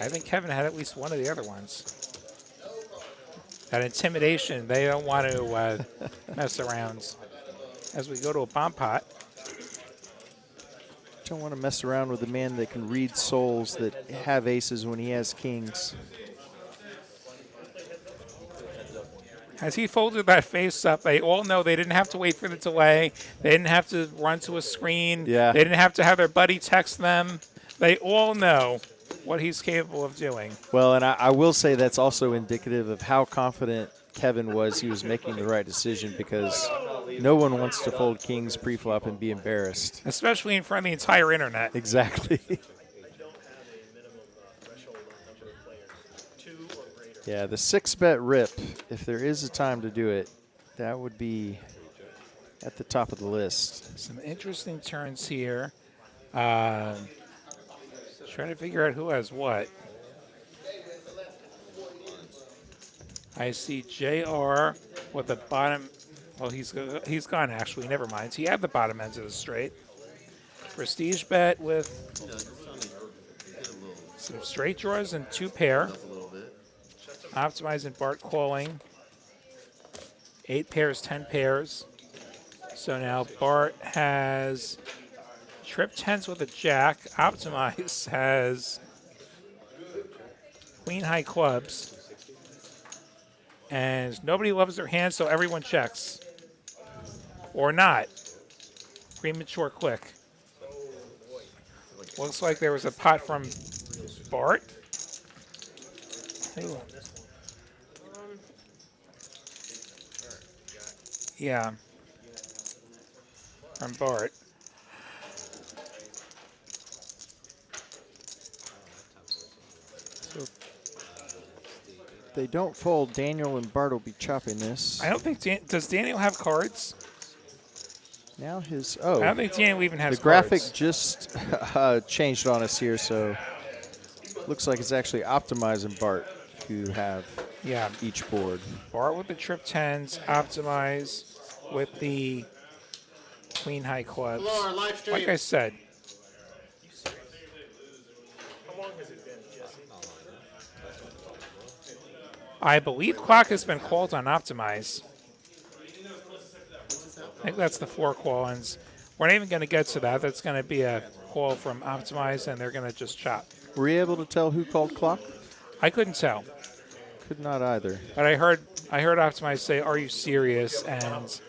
I think Kevin had at least one of the other ones. That intimidation, they don't want to mess around. As we go to a bomb pot. Don't want to mess around with a man that can read souls that have aces when he has kings. As he folded that face up, they all know they didn't have to wait for the delay. They didn't have to run to a screen. Yeah. They didn't have to have their buddy text them. They all know what he's capable of doing. Well, and I will say that's also indicative of how confident Kevin was he was making the right decision because no one wants to fold kings pre-flop and be embarrassed. Especially in front of the entire internet. Exactly. I don't have a minimum threshold on number of players, 2 or greater. Yeah, the 6-bet rip, if there is a time to do it, that would be at the top of the list. Some interesting turns here. Trying to figure out who has what. I see JR with the bottom. Well, he's gone actually. Never mind. He had the bottom ends of the straight. Prestige bet with some straight draws and 2 pair. Optimizing Bart calling. 8 pairs, 10 pairs. So now Bart has trip 10s with a jack. Optimize has queen high clubs. And nobody loves their hand, so everyone checks. Or not. Premature click. Looks like there was a pot from Bart. Ooh. Yeah. From Bart. So if they don't fold, Daniel and Bart will be chopping this. I don't think does Daniel have cards? Now his I don't think Daniel even has the graphic cards. just changed on us here, so looks like it's actually optimizing Bart who have each board. Bart with the trip 10s, optimize with the queen high clubs. Floor, live stream. Like I said, How long has it been, Jesse? I believe clock has been called on optimize. I think that's the 4 call-ins. We're not even going to get to that. That's going to be a call from optimize, and they're going to just chop. Were you able to tell who called clock? I couldn't tell. Could not either. But I heard optimize say, "Are you serious?" And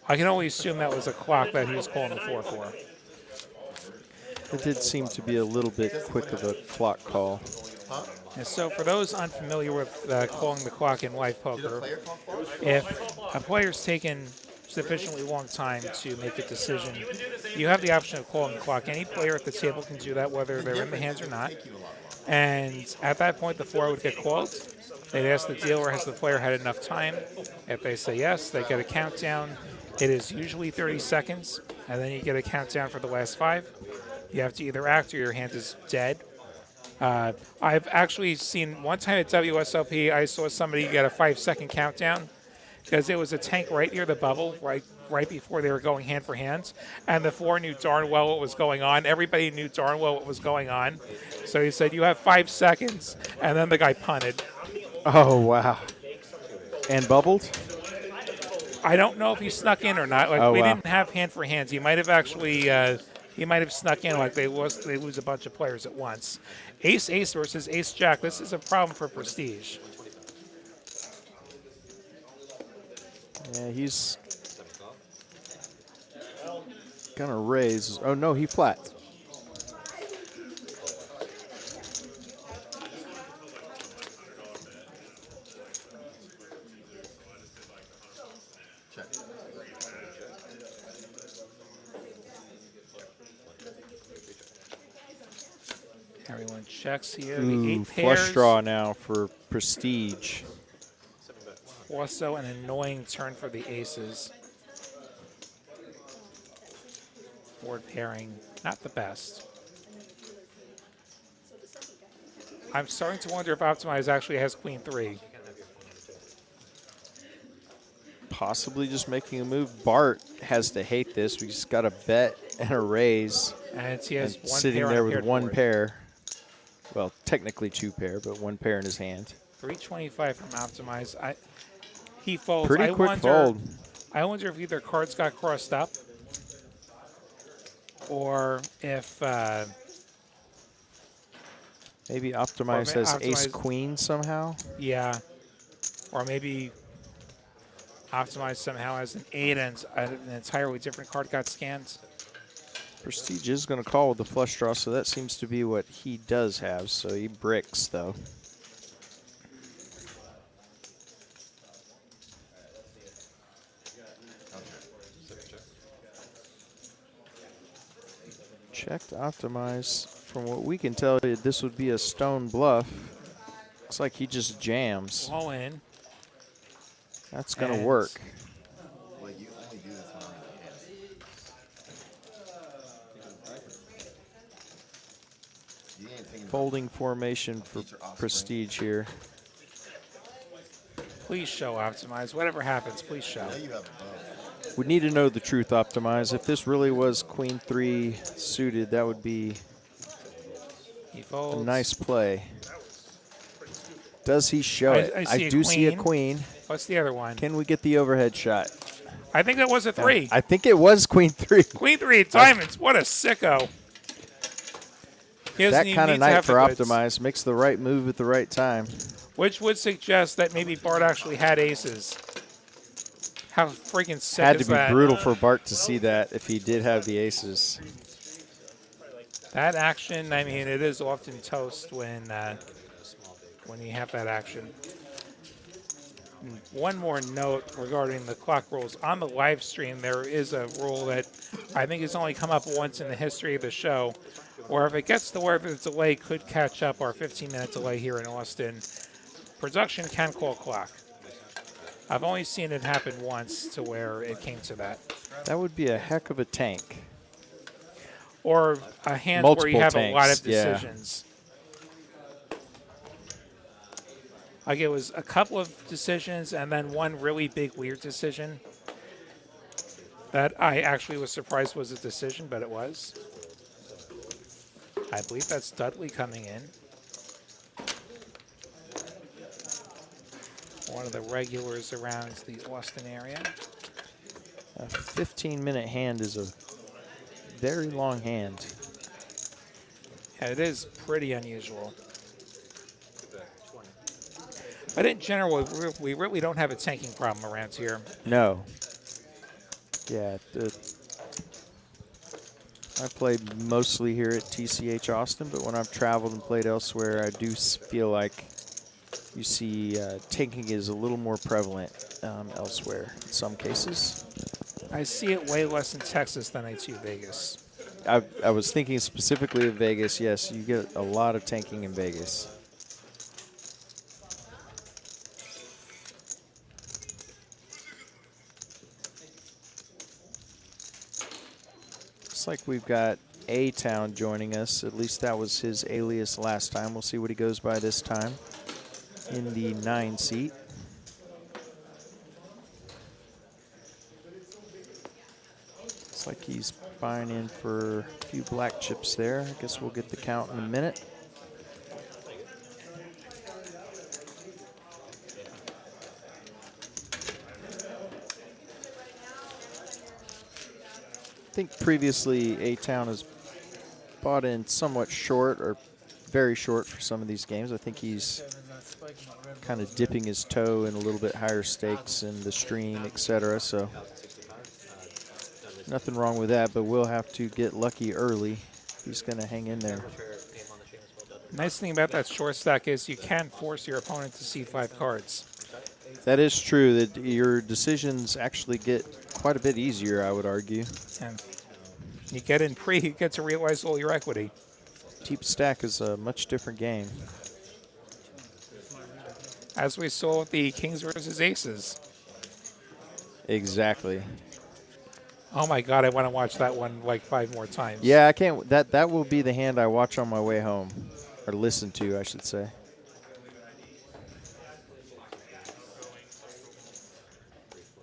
I can only assume that was a clock that he was calling the 4 for. It did seem to be a little bit quick of a clock call. And so for those unfamiliar with calling the clock in live poker, if a player's taken sufficiently long time to make a decision, you have the option of calling the clock. Any player at the table can do that, whether they're in the hands or not. And at that point, the 4 would get called. They'd ask the dealer, has the player had enough time? If they say yes, they get a countdown. It is usually 30 seconds, and then you get a countdown for the last 5. You have to either act or your hand is dead. I've actually seen one time at WSOP, I saw somebody get a 5-second countdown because it was a tank right near the bubble, right before they were going hand for hand, and the 4 knew darn well what was going on. Everybody knew darn well what was going on. So he said, "You have 5 seconds," and then the guy punted. Oh, wow. And bubbled? I don't know if he snuck in or not. Like we didn't have hand for hands. He might have actually he might have snuck in. Like they lose a bunch of players at once. Ace Ace versus Ace Jack. This is a problem for Prestige. Yeah, he's gonna raise. Oh no, he flat. Everyone checks here. The 8 pairs. Flush draw now for Prestige. Also an annoying turn for the aces. Board pairing, not the best. I'm starting to wonder if Optimize actually has queen 3. Possibly just making a move. Bart has to hate this. We just got a bet and a raise. And he has one sitting pair there on a with paired one board. pair. Well, technically 2 pair, but 1 pair in his hand. 325 from Optimize. He folds. Pretty quick fold. I wonder if either cards got crossed up or if maybe Optimize has Optimize- ace queen somehow. yeah, or maybe Optimize somehow has an 8 and an entirely different card got scanned. Prestige is going to call with the flush draw, so that seems to be what he does have. So he bricks, though. Checked optimize. From what we can tell, this would be a stone bluff. Looks like he just jams. All in. That's going to And work. Well, you only do this when I'm in the hands. You ain't thinking about Folding formation for future offspring. prestige here. Please show optimize. Whatever happens, please show. I know you have a bug. We need to know the truth, optimize. If this really was queen 3 suited, that would be He a folds. nice play. Does he show it? I do see a queen. What's the other one? Can we get the overhead shot? I think that was a 3. I think it was queen 3. Queen 3 diamonds. What a sicko. He doesn't That even kind need of to night have for the goods, optimize. Makes the right move at the right time. which would suggest that maybe Bart actually had aces. How freaking sick Had to is be that? brutal for Bart to see that if he did have the aces. That action, I mean, it is often toast when you have that action. One more note regarding the clock rules. On the live stream, there is a rule that I think has only come up once in the history of the show, where if it gets to where the delay could catch up our 15-minute delay here in Austin, production can call clock. I've only seen it happen once to where it came to that. That would be a heck of a tank. Or a hand Multiple where you have a lot tanks, of yeah. decisions. Like it was a couple of decisions and then one really big weird decision that I actually was surprised was a decision, but it was. I believe that's Dudley coming in. One of the regulars around the Austin area. A 15-minute hand is a very long hand. Yeah, it is pretty unusual. But in general, we really don't have a tanking problem around here. No. Yeah. I played mostly here at TCH Austin, but when I've traveled and played elsewhere, I do feel like you see tanking is a little more prevalent elsewhere in some cases. I see it way less in Texas than I do Vegas. I was thinking specifically of Vegas. Yes, you get a lot of tanking in Vegas. Looks like we've got A-Town joining us. At least that was his alias last time. We'll see what he goes by this time in the 9 seat. Looks like he's buying in for a few black chips there. I guess we'll get the count in a minute. I think previously A-Town has bought in somewhat short or very short for some of these games. I think he's kind of dipping his toe in a little bit higher stakes in the stream, etc. So nothing wrong with that, but we'll have to get lucky early. He's going to hang in there. Nice thing about that short stack is you can force your opponent to see 5 cards. That is true, that your decisions actually get quite a bit easier, I would argue. And you get in pre, you get to realize all your equity. Deep stack is a much different game. As we saw with the Kings versus Aces. Exactly. Oh my God, I want to watch that one like 5 more times. Yeah, I can't. That will be the hand I watch on my way home, or listen to, I should say.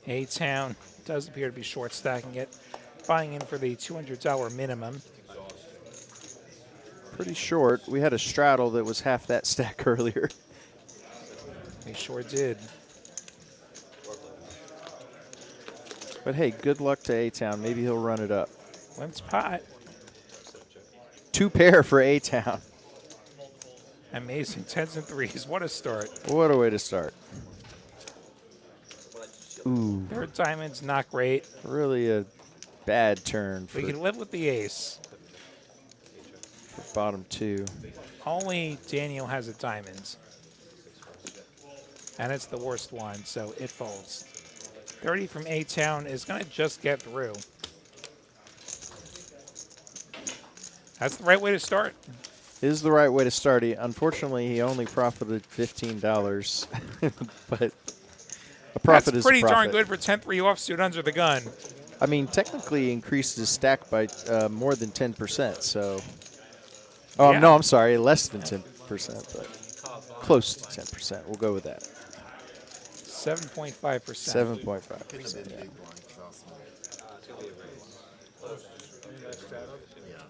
A-Town does appear to be short stacking it, buying in for the $200 minimum. Pretty short. We had a straddle that was half that stack earlier. We sure did. But hey, good luck to A-Town. Maybe he'll run it up. Limps pot. 2 pair for A-Town. Amazing. 10s and 3s. What a start. What a way to start. Ooh, Their diamonds not great. really a bad turn for We can live with the ace. bottom 2. Only Daniel has a diamond. And it's the worst one, so it folds. 30 from A-Town is going to just get through. That's the right way to start. Is the right way to start. Unfortunately, he only profited $15, but a profit That's is pretty a profit. darn good for 10-3 offsuit under the gun. I mean, technically, he increased his stack by more than 10%. So, Yeah. no, I'm sorry, less than 10%, but close to 10%. We'll go with that. 7.5%. 7.5%. Yeah. Big blind, trust me. Yeah.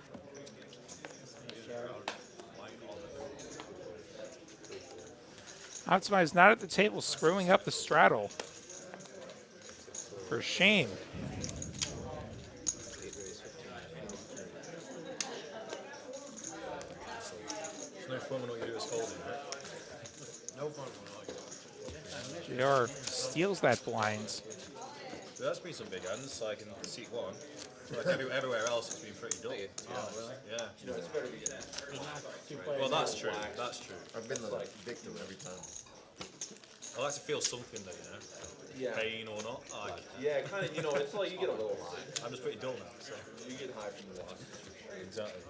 Optimize not at the table, screwing up the straddle. For shame. There's no fun when all you do is folding, right? No fun when all you do. JR steals that blind. There's been some big hands, like in seat 1. Like everywhere else, it's been pretty dull. Oh, really? Yeah. Well, that's true. That's true. I've been the victim every time. I like to feel something, though, you know? Yeah. Pain or not. Like, Yeah, kind of, you know, it's like you get a little high. I'm just pretty dull now, so. You get high from the loss. Exactly.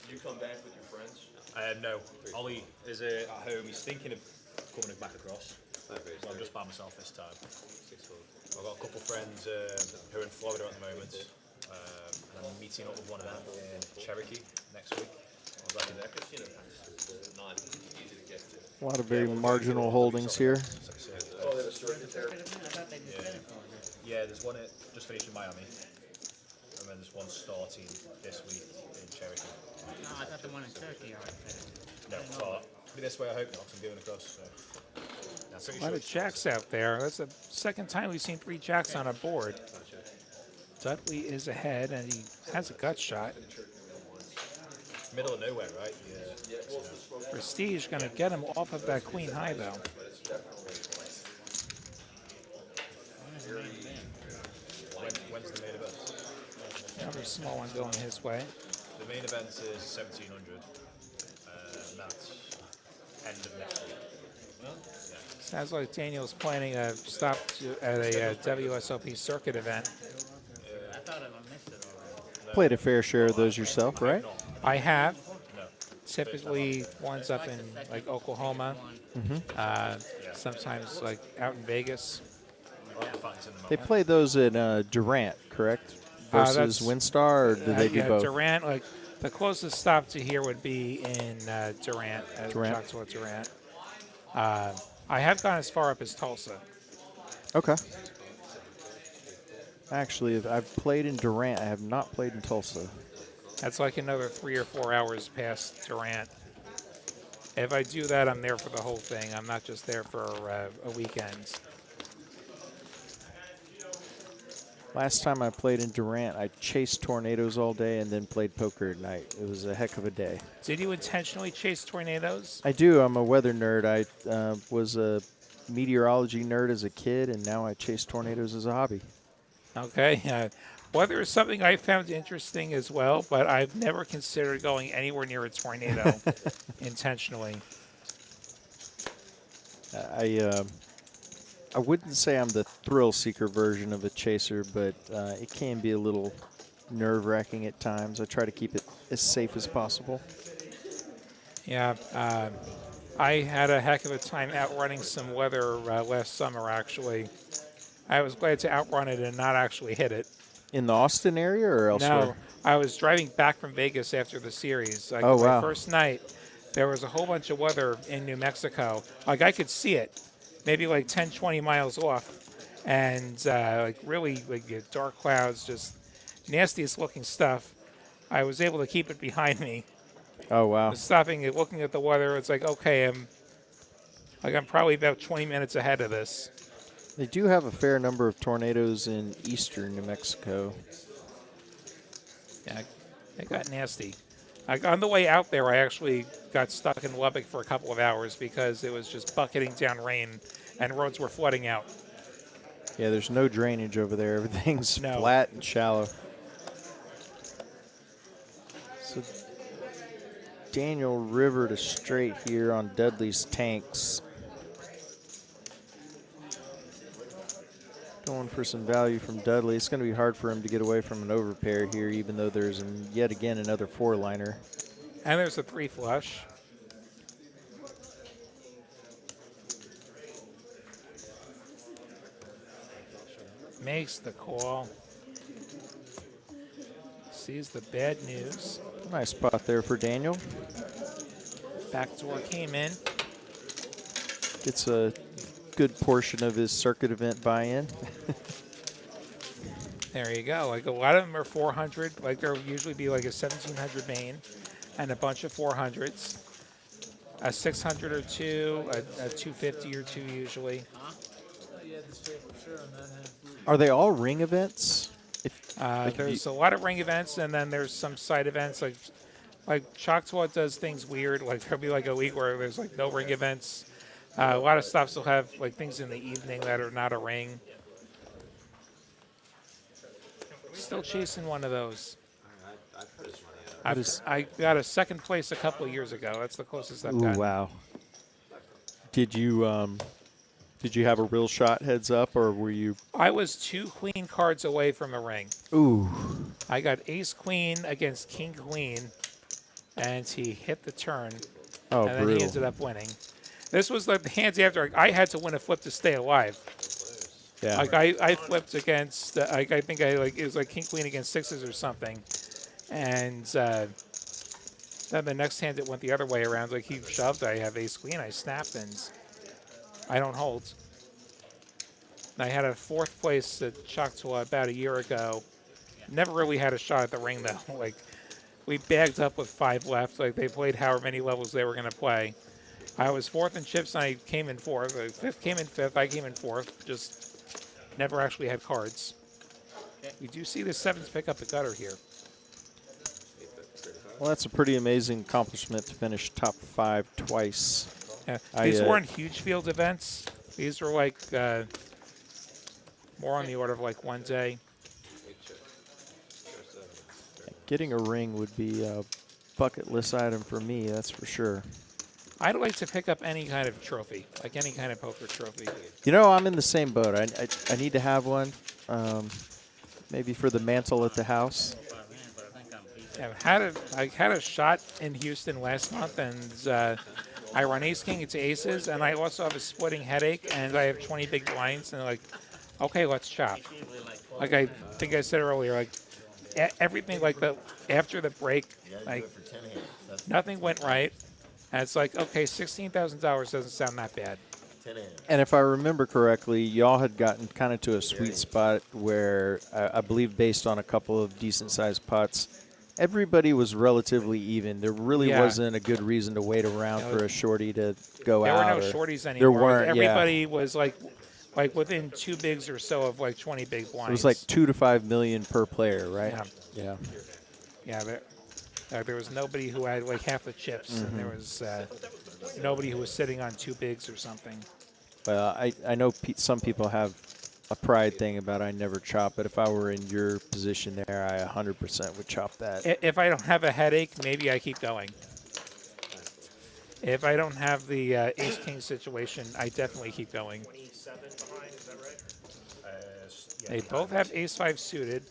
You come back with your friends? No. Ollie is at home. He's thinking of coming back across. So I'm just by myself this time. I've got a couple of friends who are in Florida at the moment. And I'm meeting up with one of them in Cherokee next week. A lot of very marginal holdings here. Oh, they have a circuit there? Yeah, there's one just finished in Miami. And then there's one starting this week in Cherokee. No, I thought the one in Turkey already. No, well, be this way I hope not, 'cause I'm going across. So. Yeah, pretty A lot sure of jacks out there. That's the second time we've seen 3 jacks on a board. Dudley is ahead, and he has a gut shot. middle of nowhere, right? Yeah. Prestige going to get him off of that queen high, though. When's the main event? Another small one going his way. The main event is 1700. And that's end of next week. Sounds like Daniel's planning a stop at a WSOP circuit event. I thought I missed it already. Played a fair share of those yourself, right? I have. Typically, one's up in like Oklahoma. Sometimes like out in Vegas. They play those at Durant, correct? Versus Windstar, or do they do both? Durant, like the closest stop to here would be in Durant, Choctaw Durant. I have gone as far up as Tulsa. Okay. Actually, I've played in Durant. I have not played in Tulsa. That's like another 3 or 4 hours past Durant. If I do that, I'm there for the whole thing. I'm not just there for a weekend. Last time I played in Durant, I chased tornadoes all day and then played poker at night. It was a heck of a day. Did you intentionally chase tornadoes? I do. I'm a weather nerd. I was a meteorology nerd as a kid, and now I chase tornadoes as a hobby. Okay. Weather is something I found interesting as well, but I've never considered going anywhere near a tornado intentionally. I wouldn't say I'm the thrill seeker version of a chaser, but it can be a little nerve-wracking at times. I try to keep it as safe as possible. Yeah, I had a heck of a time outrunning some weather last summer, actually. I was glad to outrun it and not actually hit it. In the Austin area or elsewhere? No, I was driving back from Vegas after the series. Like, oh, wow. My first night, there was a whole bunch of weather in New Mexico. Like, I could see it, maybe like 10, 20 miles off. And like really like dark clouds, just nastiest looking stuff. I was able to keep it behind me. Oh, wow. Stopping and looking at the weather, it's like, okay, I'm probably about 20 minutes ahead of this. They do have a fair number of tornadoes in eastern New Mexico. Yeah, it got nasty. On the way out there, I actually got stuck in Lubbock for a couple of hours because it was just bucketing down rain and roads were flooding out. Yeah, there's no drainage over there. Everything's flat and shallow. So Daniel River to straight here on Dudley's tanks. Going for some value from Dudley. It's going to be hard for him to get away from an overpair here, even though there's yet again another 4-liner. And there's a 3 flush. Makes the call. Sees the bad news. Nice spot there for Daniel. Backdoor came in. Gets a good portion of his circuit event buy-in. There you go. Like a lot of them are 400. Like there'll usually be like a 1700 main and a bunch of 400s. A 600 or 2, a 250 or 2 usually. Are they all ring events? There's a lot of ring events, and then there's some side events. Like Choctaw does things weird. Like there'll be like a week where there's like no ring events. A lot of stops will have like things in the evening that are not a ring. Still chasing one of those. I got a second place a couple of years ago. That's the closest I've Ooh, gotten. wow. Did you have a real shot heads up, or were you? I was 2 queen cards away from a ring. Ooh. I got ace queen against king queen, and he hit the turn. Oh, and then brutal. he ended up winning. This was like the hands after. I had to win a flip to stay alive. Yeah. Like I flipped against. I think it was like king queen against 6s or something, and then the next hand it went the other way around. Like he shoved. I have ace queen. I snapped and I don't hold. I had a 4th place at Choctaw about a year ago. Never really had a shot at the ring though. Like we bagged up with 5 left. Like they played however many levels they were going to play. I was 4th in chips and I came in 4th. The 5th came in 5th. I came in 4th. Just never actually had cards. We do see the 7s pick up the gutter here. Well, that's a pretty amazing accomplishment to finish top 5 twice. Yeah, these weren't huge field events. These were like more on the order of like 1 day. Getting a ring would be a bucket list item for me, that's for sure. I'd like to pick up any kind of trophy, like any kind of poker trophy. You know, I'm in the same boat. I need to have one, maybe for the mantle at the house. Yeah, I had a shot in Houston last month, and I run ace king into aces, and I also have a splitting headache, and I have 20 big blinds, and like, okay, let's chop. Like I think I said earlier, like everything like after the break, like nothing went right. And it's like, okay, $16,000 doesn't sound that bad. And if I remember correctly, y'all had gotten kind of to a sweet spot where I believe based on a couple of decent-sized putts, everybody was relatively even. There really wasn't a good reason to wait around for a shorty to go there out. There were no shorties anymore. There weren't, everybody was like within 2 bigs or so of like 20 big blinds. It was like $2 to $5 million per player, right? Yeah. There was nobody who had like half the chips, and there was nobody who was sitting on 2 bigs or something. Well, I know some people have a pride thing about I never chop, but if I were in your position there, I 100% would chop that. If I don't have a headache, maybe I keep going. If I don't have the ace-king situation, I definitely keep going. 27 behind, is that right? They both have ace-5 suited.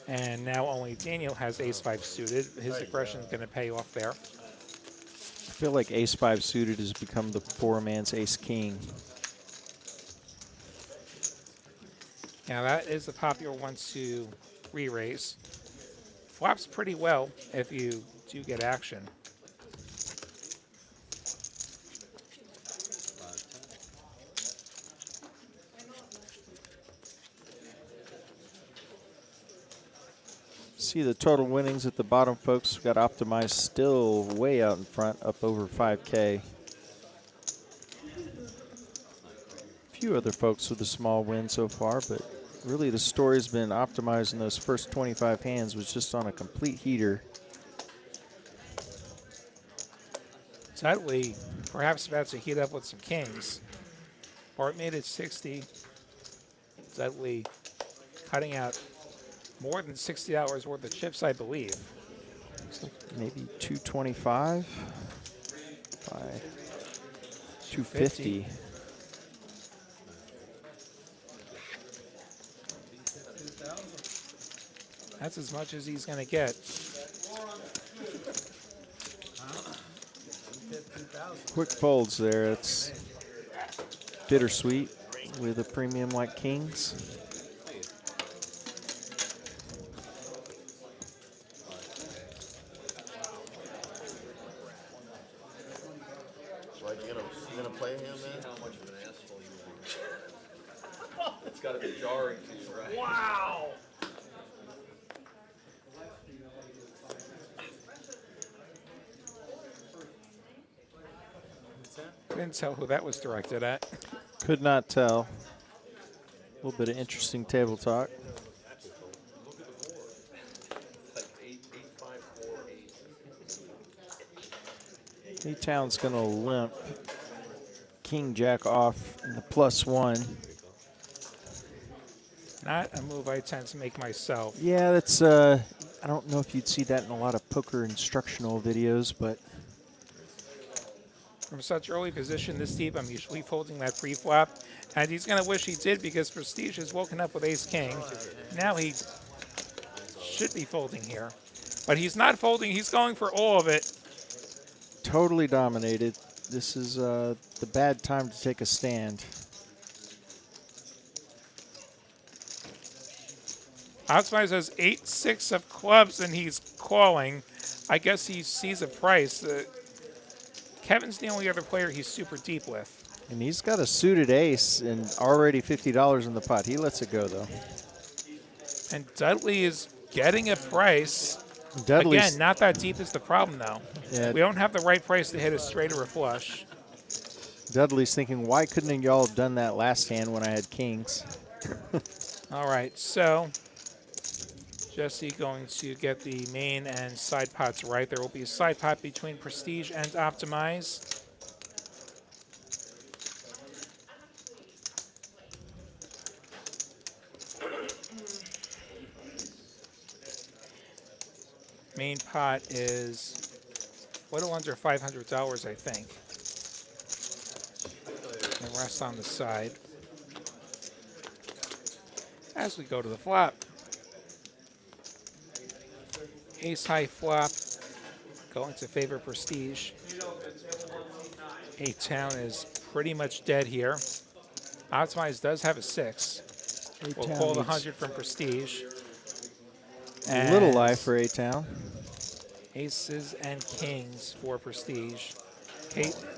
And now only Daniel has ace-5 suited. His aggression is going to pay off there. I feel like ace-5 suited has become the poor man's ace-king. Now that is a popular one to re-raise. Flops pretty well if you do get action. See the total winnings at the bottom, folks. We got optimized still way out in front, up over 5K. A few other folks with a small win so far, but really the story's been optimized in those first 25 hands was just on a complete heater. Dudley perhaps about to heat up with some kings. Bart made it 60. Dudley cutting out more than $60 worth of chips, I believe. Looks like maybe 225 by 250. That's as much as he's going to get. Quick folds there. It's bittersweet with a premium like Kings. Like, you gonna play him, man? How much of an asshole you are. It's got to be jarring to you, right? Wow. Couldn't tell who that was directed at. Could not tell. A little bit of interesting table talk. Like 8, 5, 4, 8. A-Town's going to limp King Jack off in the +1. Not a move I tend to make myself. Yeah, that's, I don't know if you'd see that in a lot of poker instructional videos, but From such early position this deep, I'm usually folding that pre-flop. And he's going to wish he did because Prestige has woken up with ace-king. Now he should be folding here. But he's not folding. He's going for all of it. totally dominated. This is the bad time to take a stand. Oxmeyer has 8-6 of clubs, and he's calling. I guess he sees a price. Kevin's the only other player he's super deep with. And he's got a suited ace and already $50 in the pot. He lets it go, though. And Dudley is getting a price. Dudley's, Again, not that deep is the problem, though. Yeah. We don't have the right price to hit a straight or a flush. Dudley's thinking, why couldn't y'all have done that last hand when I had kings? All right, so Jesse going to get the main and side pots right. There will be a side pot between Prestige and Optimize. Main pot is a little under $500, I think. And the rest on the side. As we go to the flop. Ace high flop going to favor Prestige. A-Town is pretty much dead here. Optimize does have a 6. We'll call the 100 from Prestige. A little life for A-Town. Aces and kings for Prestige.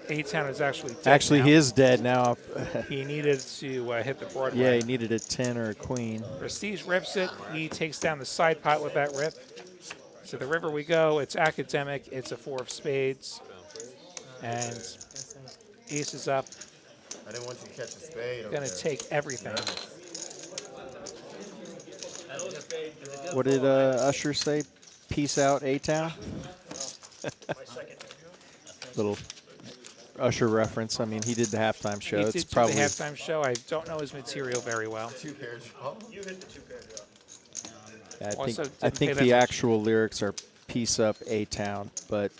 A-Town is actually dead Actually, now. he is dead now. He needed to hit the Broadway. Yeah, he needed a 10 or a queen. Prestige rips it. He takes down the side pot with that rip. To the river we go. It's academic. It's a 4 of spades. And ace is up. I didn't want you to catch a spade. Going to take everything. What did Usher say? Peace out, A-Town? Little Usher reference. I mean, he did the halftime show. He It's did probably do the halftime show. I don't know his material very well. Two pair draw. You hit the 2-pair draw. I Also think didn't pay that the much. actual lyrics are "Peace up, A-Town," but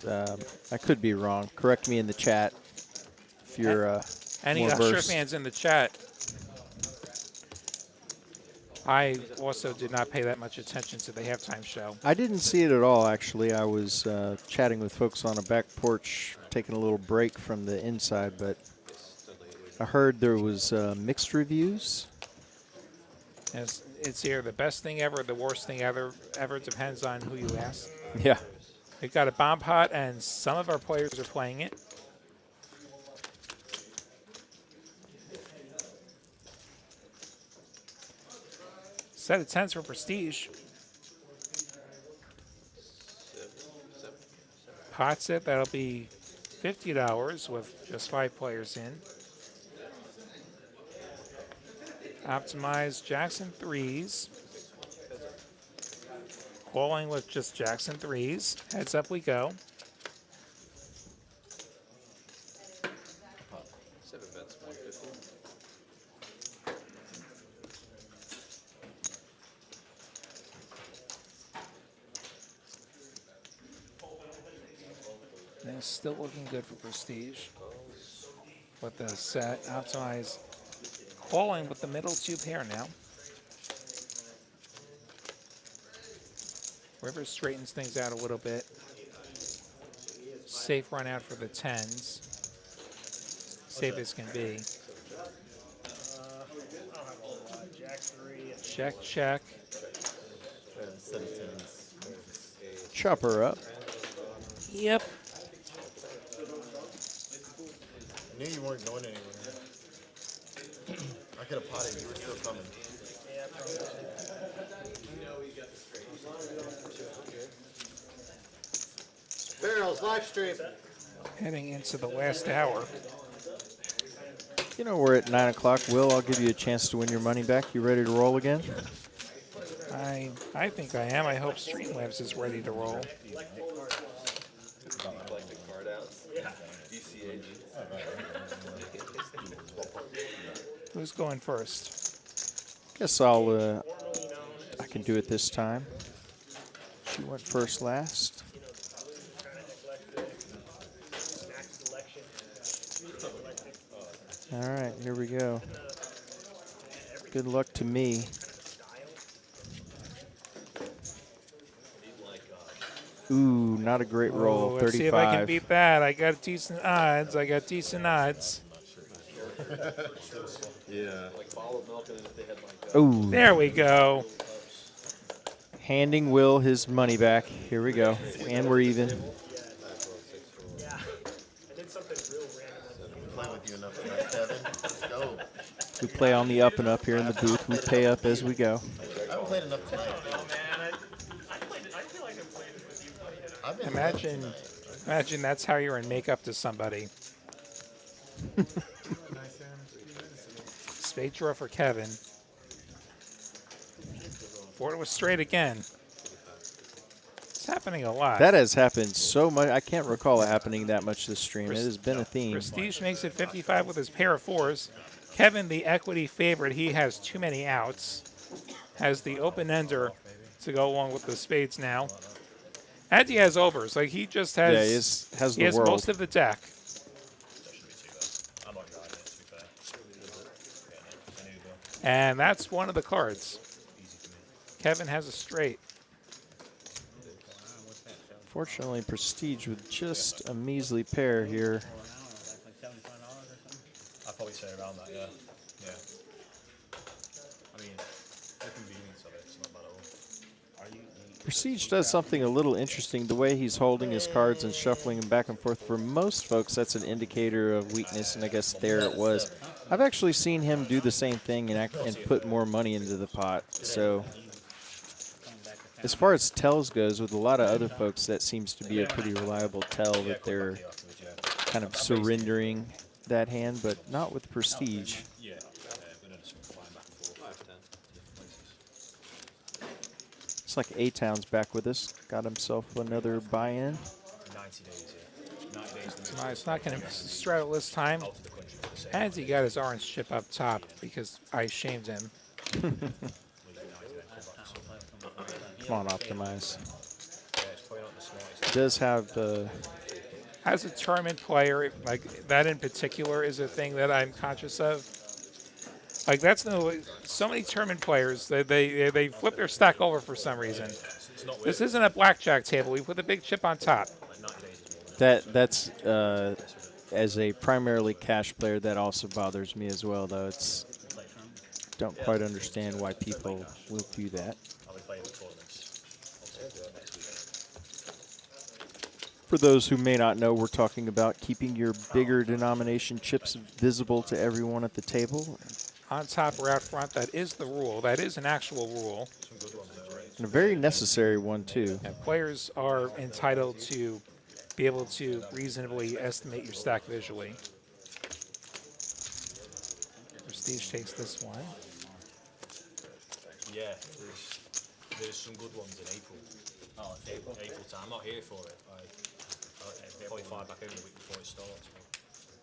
I could be wrong. Correct me in the chat if you're Any more Usher versed. fans in the chat? I also did not pay that much attention to the halftime show. I didn't see it at all, actually. I was chatting with folks on a back porch, taking a little break from the inside, but I heard there was mixed reviews. It's either the best thing ever or the worst thing ever. Depends on who you ask. Yeah. We've got a bomb pot, and some of our players are playing it. Set of 10s for Prestige. Pots it. That'll be $50 with just 5 players in. Optimize Jackson 3s. Calling with just Jackson 3s. Heads up we go. 7 bets, 150. And it's still looking good for Prestige. With the set, Optimize calling with the middle 2 pair now. River straightens things out a little bit. Safe run out for the 10s. Safe as can be. Jack 3. Check, check. Set of tens. Chop her up. Yep. I knew you weren't going anywhere. I could have potted. You were still coming. Barrels live stream. Heading into the last hour. You know we're at 9 o'clock. Will, I'll give you a chance to win your money back. You ready to roll again? I think I am. I hope Streamlabs is ready to roll. Like the card outs. Yeah. TCH. Who's going first? Guess I can do it this time. She went first last. All right, here we go. Good luck to me. Ooh, not a great roll. Let's 35. see if I can beat that. I got decent odds. Yeah. Like bottle of milk, and if they had like. Ooh. There we go. Handing Will his money back. Here we go. And we're even. Yeah. I did something real random. Play with you enough tonight, Kevin. Let's go. We play on the up and up here in the booth. We pay up as we go. I haven't played enough tonight. Oh man, I feel like I played it with you, buddy. I've been Imagine that's how you're in makeup to somebody. Spade draw for Kevin. Board was straight again. It's happening a lot. That has happened so much. I can't recall it happening that much this stream. It has been a theme. Prestige makes it 55 with his pair of fours. Kevin, the equity favorite, he has too many outs. Has the open ender to go along with the spades now. And he has overs. Like he just has. Yeah, he has the world. Most of the deck. And that's one of the cards. Kevin has a straight. Fortunately, Prestige with just a measly pair here. I'd probably say around that, yeah. Yeah. I mean, the convenience of it, it's not bad at all. Prestige does something a little interesting. The way he's holding his cards and shuffling them back and forth. For most folks, that's an indicator of weakness, and I guess there it was. I've actually seen him do the same thing and put more money into the pot. So as far as tells goes, with a lot of other folks, that seems to be a pretty reliable tell that they're kind of surrendering that hand, but not with Prestige. It's like A-Town's back with us. Got himself another buy-in. 90 days, yeah. 90 days. It's not going to miss the straddle this time. As he got his orange chip up top because I shamed him. Come on, Optimize. Does have the... As a tournament player, like that in particular is a thing that I'm conscious of. Like that's so many tournament players, they flip their stack over for some reason. This isn't a blackjack table. We put a big chip on top. That's as a primarily cash player, that also bothers me as well, though. It's don't quite understand why people will do that. For those who may not know, we're talking about keeping your bigger denomination chips visible to everyone at the table. On top or out front, that is the rule. That is an actual rule. And a very necessary one, too. And players are entitled to be able to reasonably estimate your stack visually. Prestige takes this one. Yeah, there's some good ones in April. Oh, April time. I'm not here for it. I'll probably fly back over the week before it starts. But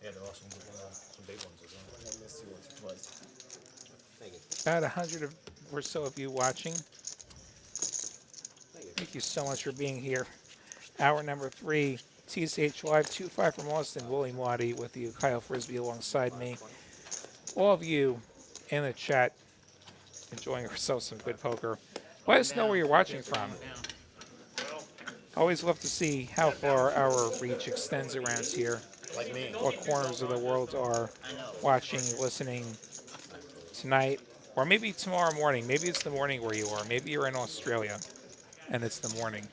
yeah, there are some good ones, some big ones as well. About 100 or so of you watching. Thank you so much for being here. Hour number 3, TCH Live 2-5 from Austin. William Waddy with you, Kyle Frisbee alongside me. All of you in the chat enjoying yourselves some good poker. Let us know where you're watching from. Always love to see how far our reach extends around here. Like me. What corners of the world are watching, listening tonight, or maybe tomorrow morning. Maybe it's the morning where you are. Maybe you're in Australia and it's the morning.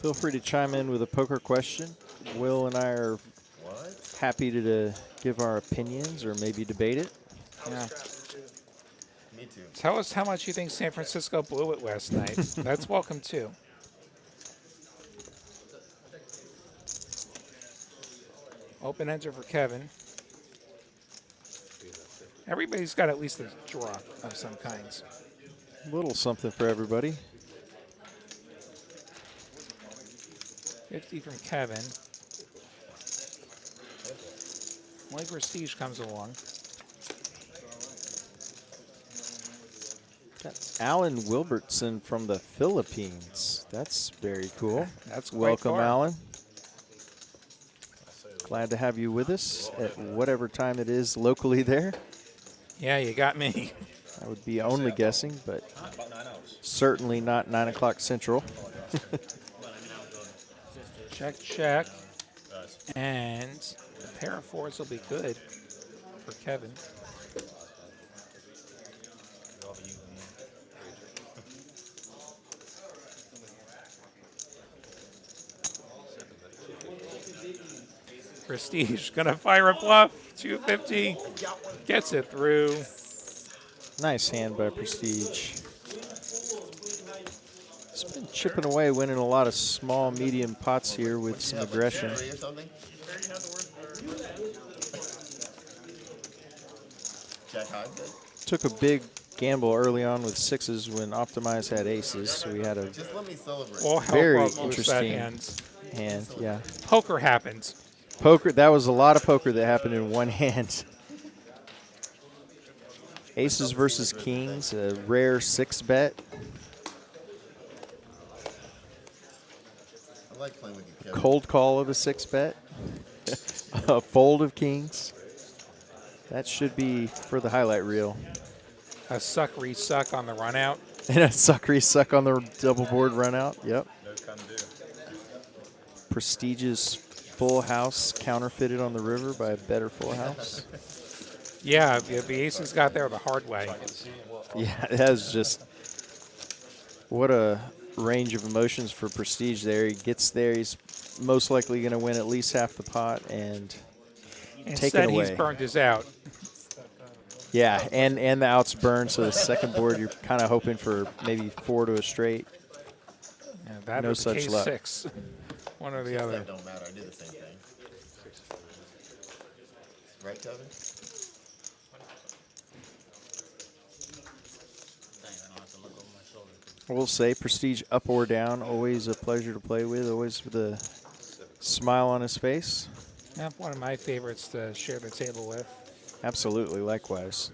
Feel free to chime in with a poker question. Will and I are happy to give our opinions or maybe debate it. Yeah. Me too. Tell us how much you think San Francisco blew it last night. That's welcome too. Open enter for Kevin. Everybody's got at least a draw of some kinds. A little something for everybody. 50 from Kevin. Only Prestige comes along. Got Alan Wilbertson from the Philippines. That's very cool. That's quite welcome, far. Alan. Glad to have you with us at whatever time it is locally there. Yeah, you got me. I would be only guessing, but About 9 hours. certainly not 9 o'clock Central. Check, check. And a pair of fours will be good for Kevin. Prestige gonna fire a bluff. 250. Gets it through. Nice hand by Prestige. He's been chipping away, winning a lot of small, medium pots here with some aggression. Or something? Jack high. Took a big gamble early on with sixes when Optimize had aces, so we had a Just let me celebrate. All hell very broke loose that interesting hand. Yeah, Poker happens. poker. That was a lot of poker that happened in one hand. Aces versus kings, a rare 6-bet. I like playing with you, Kevin. Cold call of a 6-bet. A fold of kings. That should be for the highlight reel. A suck resuck on the run out. And a suck on the double board run out. Yep. No can do. Prestige's full house counterfeited on the river by a better full house. Yeah, the aces got there the hard way. Yeah, that was just what a range of emotions for Prestige there. He gets there, he's most likely going to win at least half the pot and take it Instead, away. he's burned his out. Yeah, and the outs burn, so the second board you're kind of hoping for maybe 4 to a straight. Yeah, that No was such case luck. 6. One or the other. That don't matter. I did the same thing. Right, Kevin? We'll say Prestige up or down, always a pleasure to play with, always with a smile on his face. Yeah, one of my favorites to share the table with. Absolutely, likewise.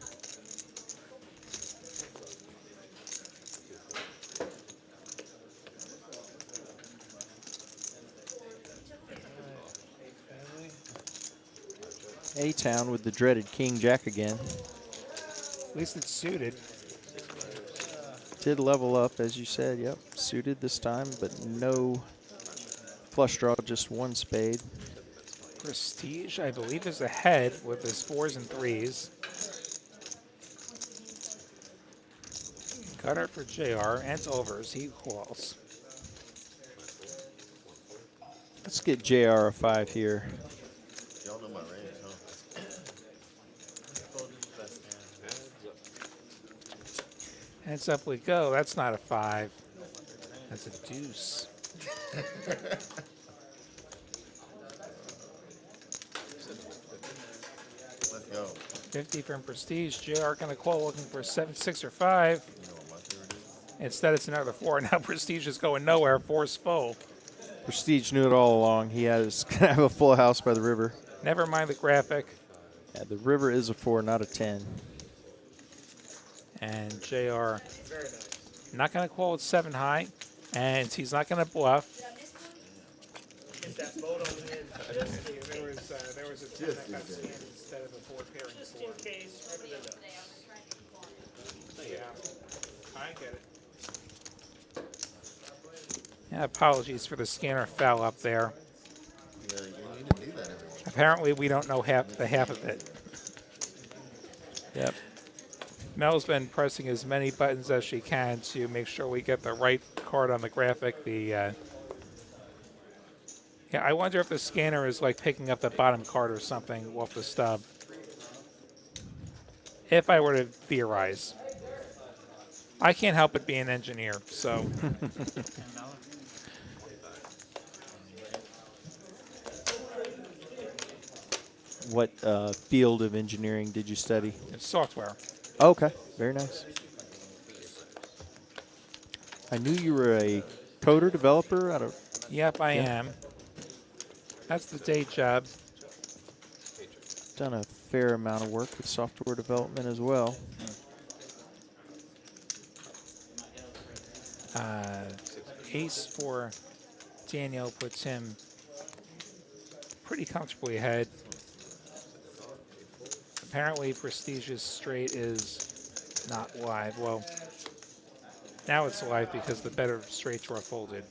A-Town with the dreaded King Jack again. At least it's suited. Did level up, as you said, yep. Suited this time, but no flush draw, just one spade. Prestige, I believe, is ahead with his 4s and 3s. Cutter for JR and overs. He calls. Let's get JR a 5 here. Y'all know my range, huh? Heads up we go. That's not a 5. That's a deuce. Let's go. 50 from Prestige. JR going to call looking for 7, 6, or 5. You know what my favorite is? Instead, it's another 4. Now Prestige is going nowhere. 4's full. Prestige knew it all along. He has going to have a full house by the river. Never mind the graphic. Yeah, the river is a 4, not a 10. And JR not going to call with 7 high. And he's not going to bluff. Hit that boat on the end. There was a 10 that got scanned instead of a 4 pairing Just 4. in case. Yeah. Yeah, apologies for the scanner foul up there. Yeah, you need to do that every once. Apparently, we don't know half of it. Yep. Mel's been pressing as many buttons as she can to make sure we get the right card on the graphic. Yeah, I wonder if the scanner is like picking up the bottom card or something off the stub. If I were to theorize. I can't help but be an engineer, so. What field of engineering did you study? It's software. Oh, okay, very nice. I knew you were a coder developer out of. Yep, I am. That's the day job. Done a fair amount of work with software development as well. Ace for Daniel puts him pretty comfortably ahead. Apparently, Prestige's straight is not live. Well, now it's live because the better straight draw folded.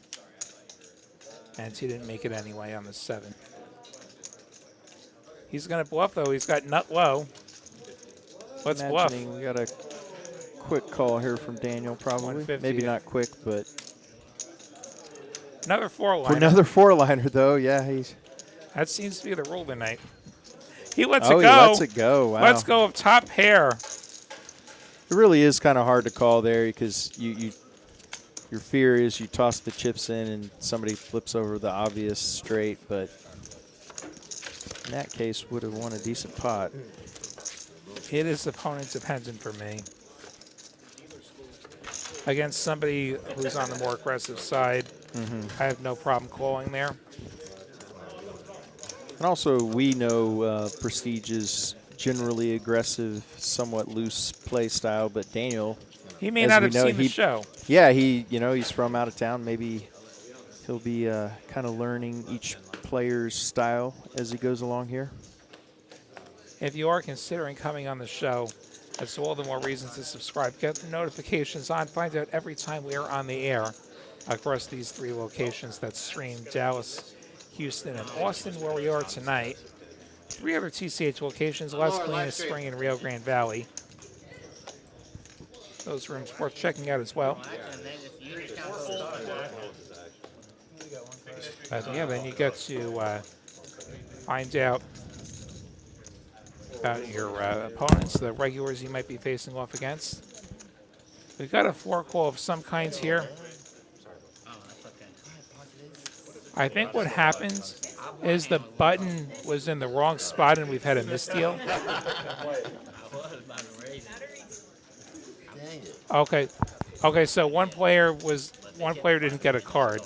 And he didn't make it anyway on the 7. He's going to bluff, though. He's got nut low. Let's bluff. We got a quick call here from Daniel, probably. Maybe not quick, but. Another 4-liner. For another 4-liner, though, yeah. That seems to be the rule tonight. He lets it go. He lets it go. Wow. Let's go of top pair. It really is kind of hard to call there because your fear is you toss the chips in and somebody flips over the obvious straight, but in that case would have won a decent pot. It is opponent dependent for me. Against somebody who's on the more aggressive side, I have no problem calling there. And also, we know Prestige is generally aggressive, somewhat loose play style, but Daniel, he may not have seen the show. Yeah, he's from out of town. Maybe he'll be kind of learning each player's style as he goes along here. If you are considering coming on the show, that's all the more reasons to subscribe. Get the notifications on. Find out every time we are on the air across these 3 locations that stream: Dallas, Houston, and Austin, where we are tonight. 3 other TCH locations: Las Colinas, Spring, and Rio Grande Valley. Those rooms worth checking out as well. Yeah, then you get to find out about your opponents, the regulars you might be facing off against. We've got a 4 call of some kinds here. I think what happens is the button was in the wrong spot and we've had a misdeal. Okay, so one player didn't get a card.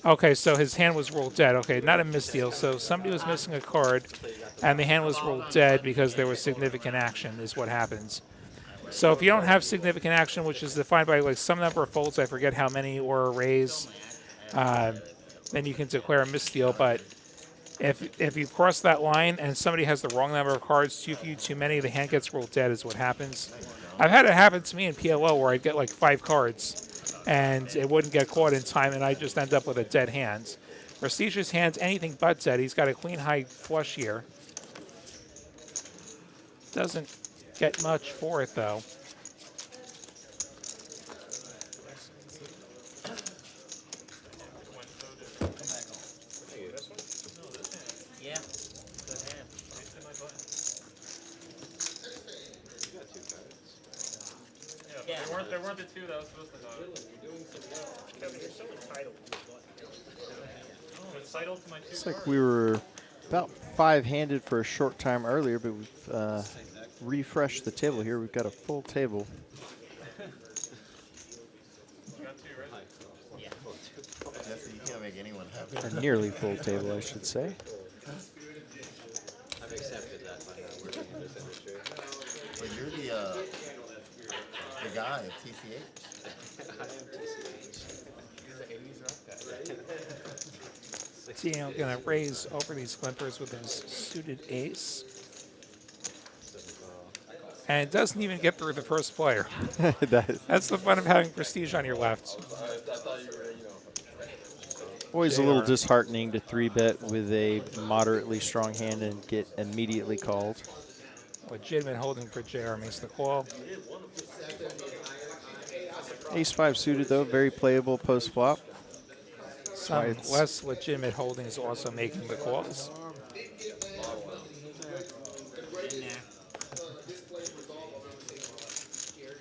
Okay, so his hand was ruled dead. Okay, not a misdeal. So somebody was missing a card, and the hand was ruled dead because there was significant action is what happens. So if you don't have significant action, which is defined by like some number of folds, I forget how many, or a raise, then you can declare a misdeal. But if you cross that line and somebody has the wrong number of cards, too few, too many, the hand gets ruled dead is what happens. I've had it happen to me in PLO where I'd get like 5 cards, and it wouldn't get caught in time, and I just end up with a dead hand. Prestige's hand's anything but dead. He's got a queen high flush here. Doesn't get much for it, though. Yeah. Yeah, there weren't the 2 that I was supposed to know. Kevin, you're so entitled. I'm entitled to my 2 Looks like we were about 5-handed for a short time earlier, but we've refreshed the table here. We've got a full table. You got 2, right? Yeah. You can't make anyone happy. Or nearly full table, I should say. I've accepted that by now. Working in this industry. Well, you're the guy at TCH. I am TCH. You're the 80s rock guy. Daniel going to raise over these splinters with his suited ace. and it doesn't even get through the first player. That- That's the fun of having prestige on your left. Always a little JR. disheartening to 3-bet with a moderately strong hand and get immediately called. Legitimate holding for JR makes the call. Ace-5 suited, though, very playable post-flop. Some it's- less legitimate holdings also making the calls.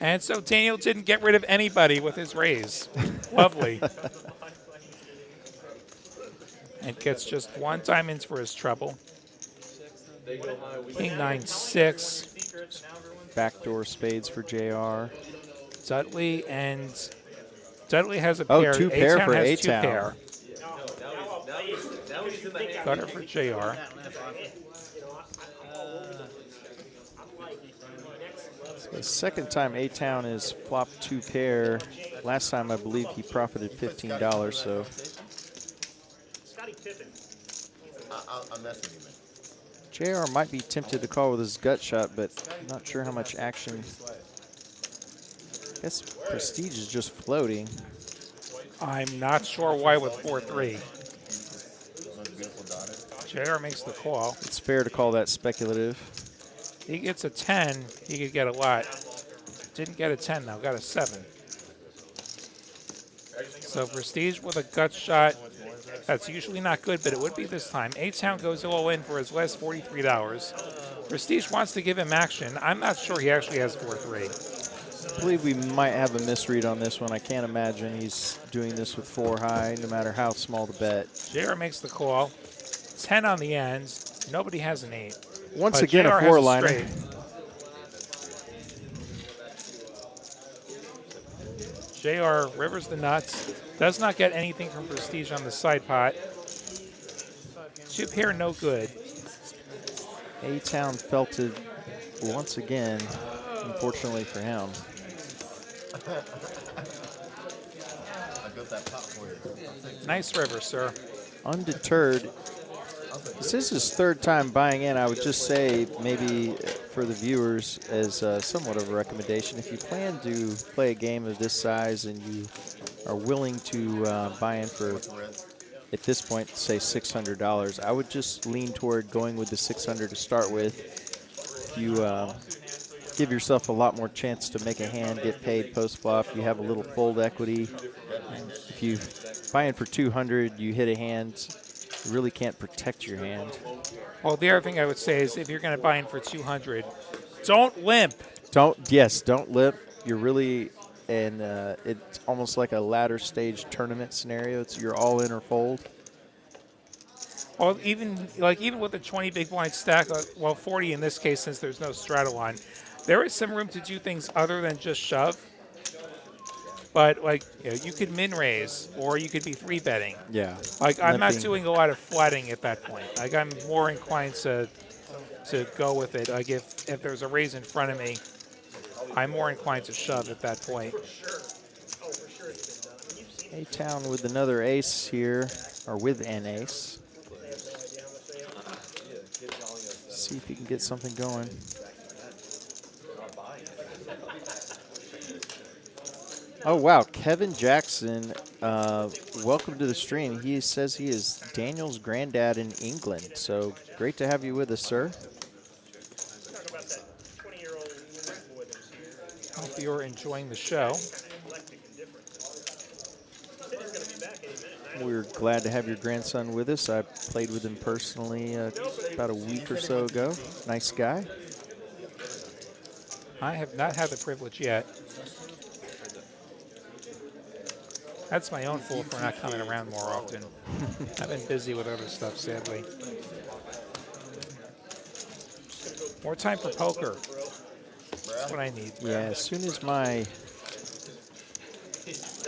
And so Daniel didn't get rid of anybody with his raise. Lovely. And gets just one diamond for his trouble. King 9-6. Backdoor spades for JR. Dudley has a Oh, pair. two pair A-Town for has two A-Town. pair. Cutter for JR. The second time A-Town has flopped 2 pair. Last time, I believe, he profited $15, so Scottie Pippen. I'm messing with you, man. JR might be tempted to call with his gut shot, but not sure how much action. I guess Prestige is just floating. I'm not sure why with 4-3. JR makes the call. It's fair to call that speculative. He gets a 10, he could get a lot. Didn't get a 10 though, got a 7. So Prestige with a gut shot. That's usually not good, but it would be this time. A-Town goes all in for his last $43. Prestige wants to give him action. I'm not sure he actually has 4-3. I believe we might have a misread on this one. I can't imagine he's doing this with 4 high, no matter how small the bet. JR makes the call. 10 on the end. Nobody has an 8. Once But again, JR a has 4-liner. straight. JR rivers the nuts. Does not get anything from Prestige on the side pot. 2 pair, no good. A-Town felt it once again, unfortunately for him. I built that pot for you. Nice river, sir. Undeterred. This is his 3rd time buying in. I would just say, maybe for the viewers, as somewhat of a recommendation, if you plan to play a game of this size and you are willing to buy in for, at this point, say $600, I would just lean toward going with the 600 to start with. You give yourself a lot more chance to make a hand, get paid post-flop. You have a little fold equity. If you buy in for 200, you hit a hand, you really can't protect your hand. Well, the other thing I would say is if you're going to buy in for 200, don't limp. Don't lip. You're really, and it's almost like a ladder stage tournament scenario. It's you're all in or fold. Well, even with the 20 big blind stack, well, 40 in this case since there's no straddle line, there is some room to do things other than just shove. But you could min raise, or you could be 3-betting. Yeah. I'm not doing a lot of flatting at that point. I'm more inclined to go with it. If there's a raise in front of me, I'm more inclined to shove at that point. A-Town with another ace here, or with an ace. See if he can get something going. Oh, wow. Kevin Jackson, welcome to the stream. He says he is Daniel's granddad in England. So great to have you with us, sir. Hope you're enjoying the show. We're glad to have your grandson with us. I played with him personally about a week or so ago. Nice guy. I have not had the privilege yet. That's my own fault for not coming around more often. I've been busy with other stuff, sadly. More time for poker. That's what I need. Yeah, as soon as my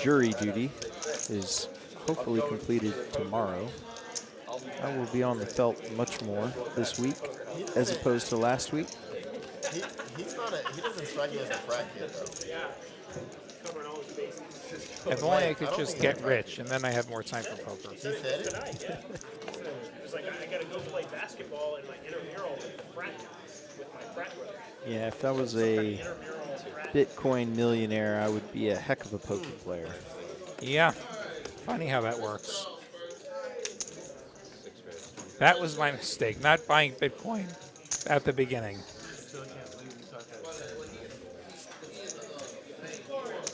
jury duty is hopefully completed tomorrow, I will be on the felt much more this week as opposed to last week. He's not he doesn't strike me as a frat kid, though. If only I could just get rich, and then I have more time for poker. He said it? It was like, I got to go play basketball in my intramural with the frat guys. with my frat brothers. Yeah, if I was a Bitcoin millionaire, I would be a heck of a poker player. Yeah. Funny how that works. That was my mistake, not buying Bitcoin at the beginning.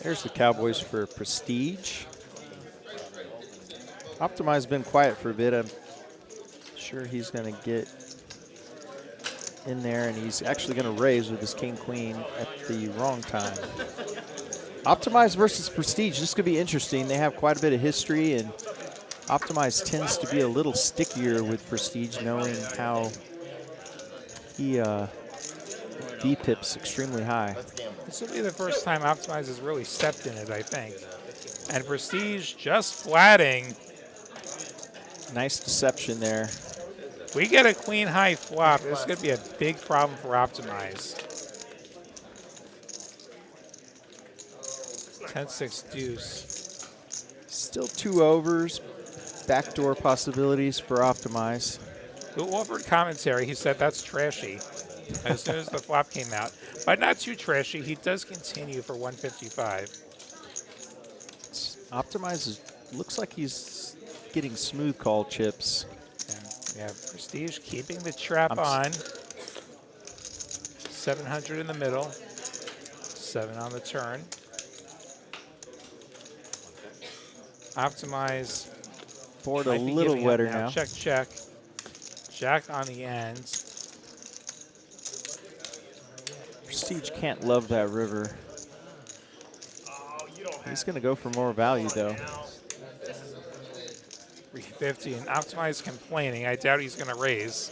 There's the Cowboys for Prestige. Optimize's been quiet for a bit. I'm sure he's going to get in there, and he's actually going to raise with his king-queen at the wrong time. Optimize versus Prestige. This could be interesting. They have quite a bit of history, and Optimize tends to be a little stickier with Prestige, knowing how he VPIP's extremely high. This will be the first time Optimize has really stepped in it, I think. And Prestige just flatting. Nice deception there. We get a queen high flop. This could be a big problem for Optimize. 10-6 deuce. Still 2 overs. Backdoor possibilities for Optimize. Who offered commentary? He said that's trashy as soon as the flop came out. But not too trashy. He does continue for 155. Optimize looks like he's getting smooth call chips. Yeah, Prestige keeping the trap on. 700 in the middle. 7 on the turn. Optimize. Board a might be little giving up wetter now. Check, check. Jack on the end. Prestige can't love that river. He's going to go for more value, though. 350, and Optimize complaining. I doubt he's going to raise.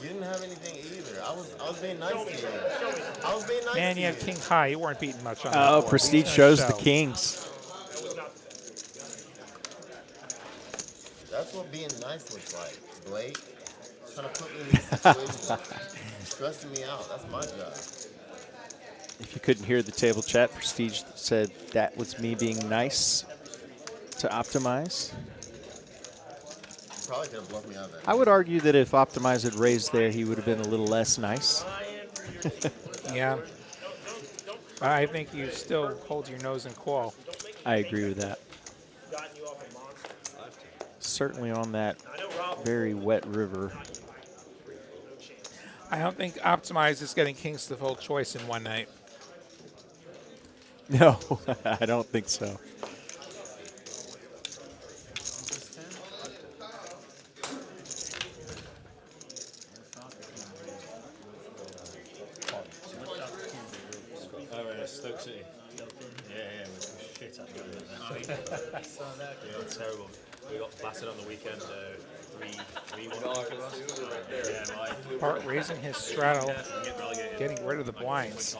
You didn't have anything either. I was being nice to you. I was being nice Man, to you you. had king high. You weren't beating much on that Oh, board. Prestige He's shows gonna the show. kings. That's what being nice looks like, Blake. Trying to put me in these situations. Stressing me out. That's my job. If you couldn't hear the table chat, Prestige said that was me being nice to Optimize. Probably could have bluffed me out of that. I would argue that if Optimize had raised there, he would have been a little less nice. Yeah. But I think you still hold your nose and call. I agree with that. Certainly on that very wet river. I don't think Optimize is getting kings to fold choice in one night. No, I don't think so. Oh, Stoke City. Yeah, with shit out of it. Yeah, terrible. We got battered on the weekend, 3-1. Yeah, Part raising his straddle, getting rid of the blinds.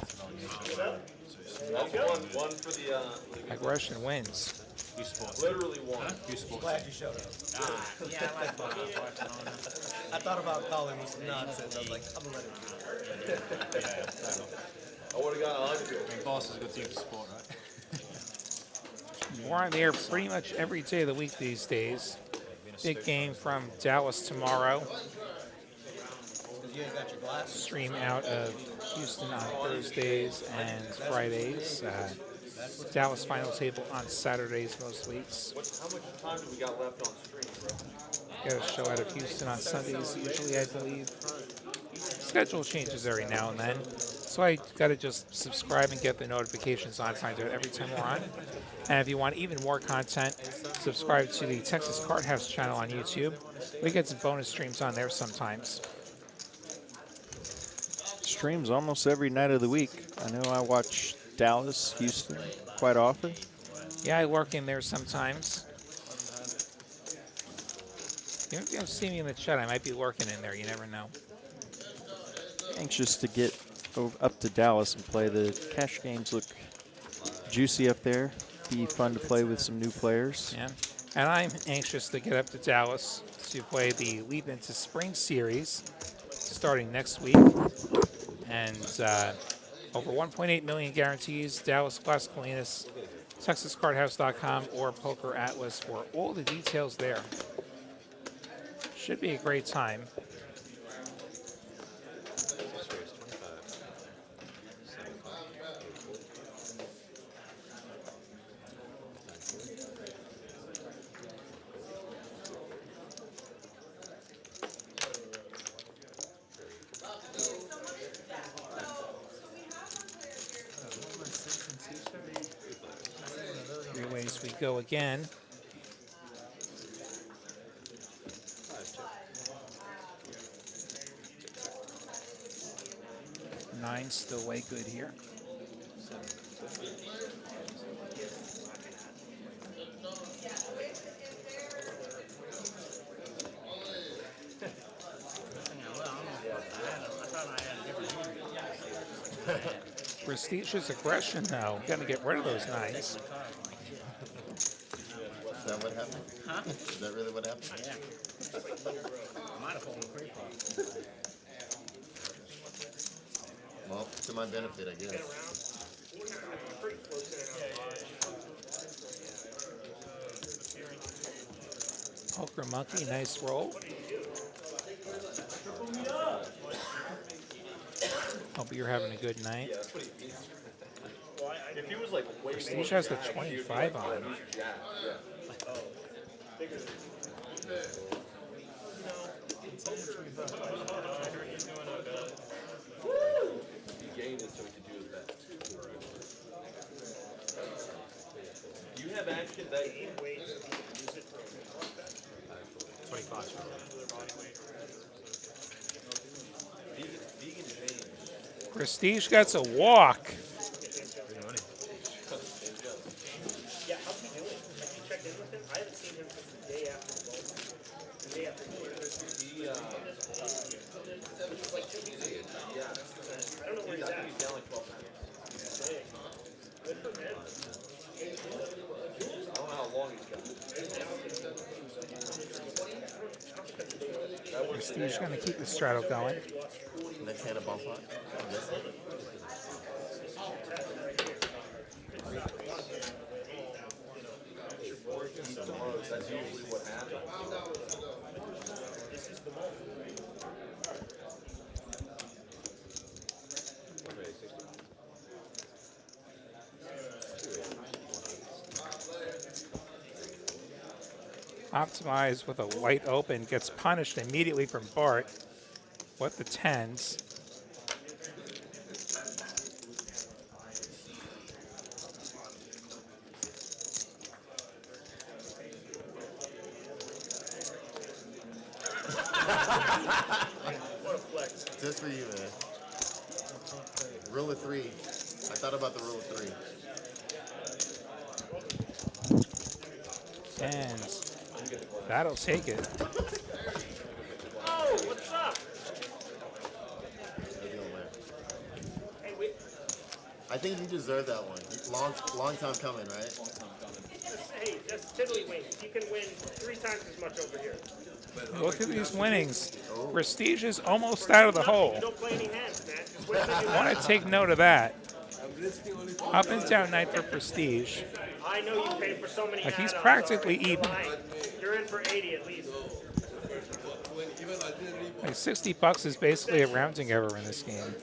One for the Aggression wins. literally one. Glad you showed up. Yeah, I like Barcelona. I thought about calling you some nonsense. I was like, I'm gonna let it go. I would have got 100. I mean, Barca's a good team to support, right? We're on the air pretty much every day of the week these days. Big game from Dallas tomorrow. You ain't got your glasses. Stream out of Houston on Thursdays and Fridays. Dallas final table on Saturdays most weeks. How much time do we got left on stream, bro? Got a show out of Houston on Sundays usually, I believe. Schedule changes every now and then. So I got to just subscribe and get the notifications on. Find out every time we're on. And if you want even more content, subscribe to the Texas Card House channel on YouTube. We get some bonus streams on there sometimes. Streams almost every night of the week. I know I watch Dallas, Houston quite often. Yeah, I lurk in there sometimes. If you don't see me in the chat, I might be lurking in there. You never know. Anxious to get up to Dallas and play. The cash games look juicy up there. Be fun to play with some new players. Yeah, and I'm anxious to get up to Dallas to play the Leap into Spring series starting next week. And over 1.8 million guarantees, Dallas Classic Colinas, TexasCardHouse.com, or Poker Atlas for all the details there. Should be a great time. go again. Nine's still way good here. Prestigious aggression now. Got to get rid of those nines. Is that what happened? Huh? Is that really what happened? Yeah. Might have fallen free from. Well, to my benefit, I guess. Poker Monkey, nice roll. Hope you're having a good night. Yeah, that's what he means. If he was like way Prestige has the 25 on. Yeah, yeah. He gained it so he could do his best. Do you have action that 25. vegan James? Prestige gets a walk. Yeah, how's he doing? Have you checked in with him? I haven't seen him since the day after the vote. The day after the vote. Which was like 2 weeks ago. I don't know where he's at. He's down like 12 times. Good for him. I don't know how long he's got. Prestige going to keep the straddle going. Next hand of bump pot. That's usually what happens. Optimize with a white open, gets punished immediately from Bart with the 10s. What a flex. Just for you, man. Rule of 3. I thought about the rule of 3. 10s. That'll take it. Oh, what's up? Hey, wait. I think you deserve that one. Long time coming, right? Hey, that's tiddlywinks. You can win 3 times as much over here. Look at these winnings. Prestige is almost out of the hole. You don't play any hands, man. Just wait till you I want to take note of that. Up and down night for Prestige. I know you paid for so many Like he's add-ons practically already. even. Fine. You're in for 80 at least. Like $60 is basically a rounding error in this game.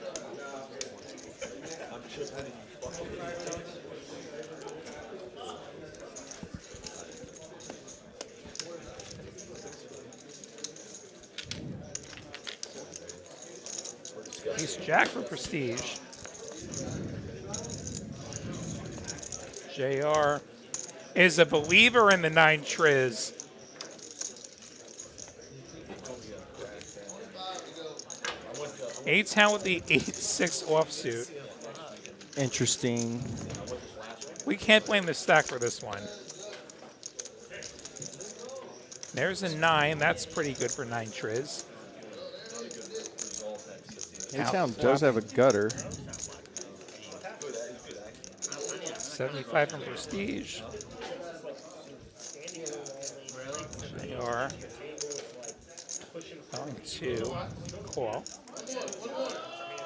He's jack for Prestige. JR is a believer in the 9 triz. A-Town with the 8-6 offsuit. Interesting. We can't blame the stack for this one. There's a 9. That's pretty good for 9 triz. A-Town does have a gutter. 75 from Prestige. JR going to call.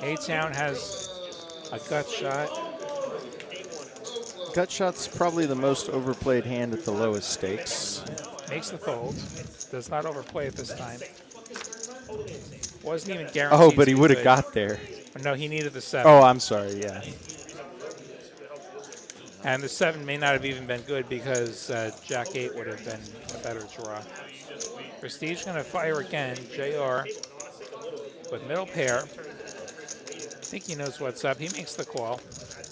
A-Town has a gut shot. Gut shot's probably the most overplayed hand at the lowest stakes. Makes the fold. Does not overplay it this time. Wasn't even guaranteed. Oh, but he to be would have good. got there. No, he needed the 7. Oh, I'm sorry, yeah. And the 7 may not have even been good because Jack 8 would have been a better draw. Prestige going to fire again. JR with middle pair. I think he knows what's up. He makes the call.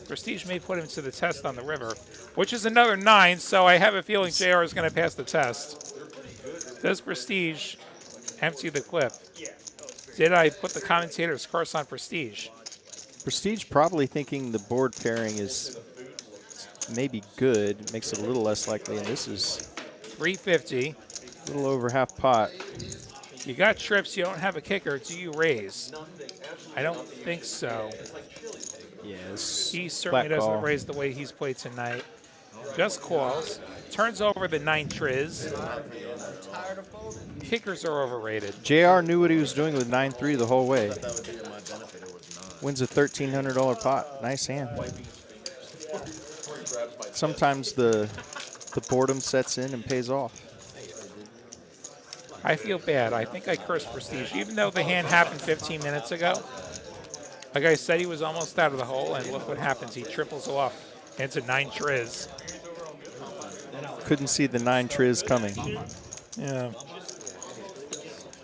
Prestige may put him to the test on the river. which is another 9, so I have a feeling JR is going to pass the test. Does Prestige empty the clip? Did I put the commentator's curse on Prestige? Prestige probably thinking the board pairing is maybe good, makes it a little less likely, and this is 350. a little over half pot. You got trips, you don't have a kicker. Do you raise? I don't think so. Yes. He certainly Flat doesn't call. raise the way he's played tonight. Just calls. Turns over the 9 triz. Kickers are overrated. JR knew what he was doing with 9-3 the whole way. Wins a $1,300 pot. Nice hand. Sometimes the boredom sets in and pays off. I feel bad. I think I cursed Prestige, even though the hand happened 15 minutes ago. Like I said, he was almost out of the hole, and look what happens. He triples off into 9 triz. Couldn't see the 9 triz coming. Yeah.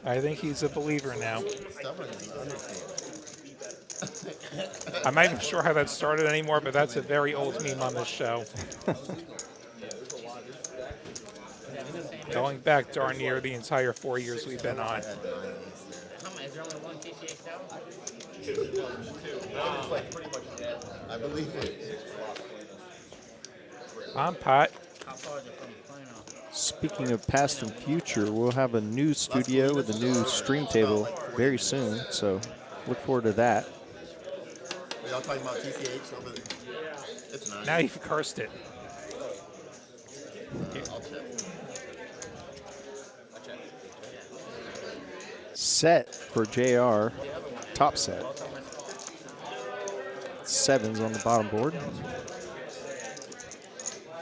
I think he's a believer now. I'm not even sure how that started anymore, but that's a very old meme on this show. Going back darn near the entire 4 years we've been on. Is there only one TCH Tower? I believe it. On pot. How far is it from the plane off? Speaking of past and future, we'll have a new studio with a new stream table very soon, so look forward to that. Are y'all talking about TCH over there? It's nice. Now you've cursed it. I'll check. Set for JR, top set. 7s on the bottom board.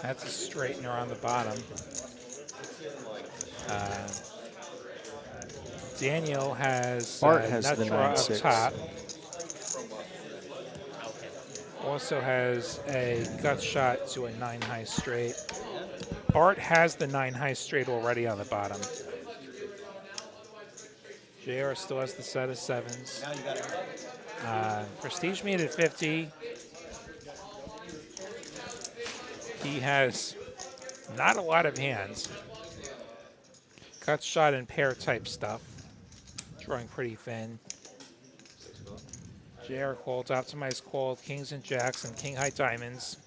That's a straightener on the bottom. Daniel has Bart has nut the draw up 9-6. top. Also has a gut shot to a 9 high straight. Bart has the 9 high straight already on the bottom. JR still has the set of 7s. Prestige made it 50. He has not a lot of hands. Gut shot and pair type stuff. Drawing pretty thin. JR called, optimized called, kings and jacks and king high diamonds.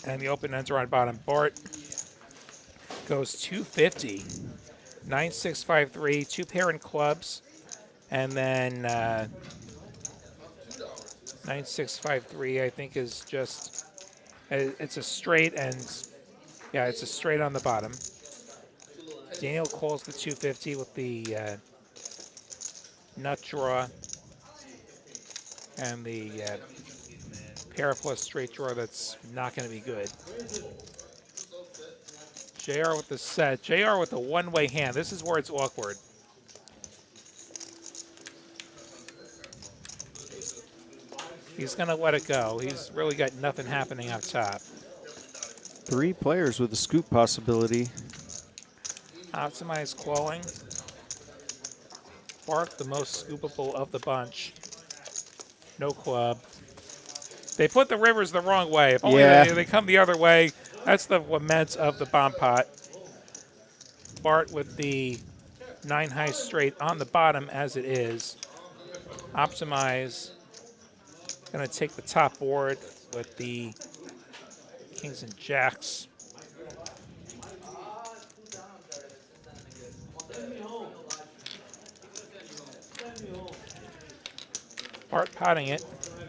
And the open ender on bottom. Bart goes 250. 9653, 2 pair in clubs. And then 9653, I think, is just, it's a straight and, yeah, it's a straight on the bottom. Daniel calls the 250 with the nut draw and the pair plus straight draw that's not going to be good. JR with the set. JR with the one-way hand. This is where it's awkward. He's going to let it go. He's really got nothing happening up top. 3 players with a scoop possibility. Optimized calling. Bart, the most scoopable of the bunch. No club. They put the rivers the wrong way. If only they come the other way. That's the lament of the bomb pot. Bart with the 9 high straight on the bottom as it is. Optimize. Going to take the top board with the kings and jacks. Bart potting it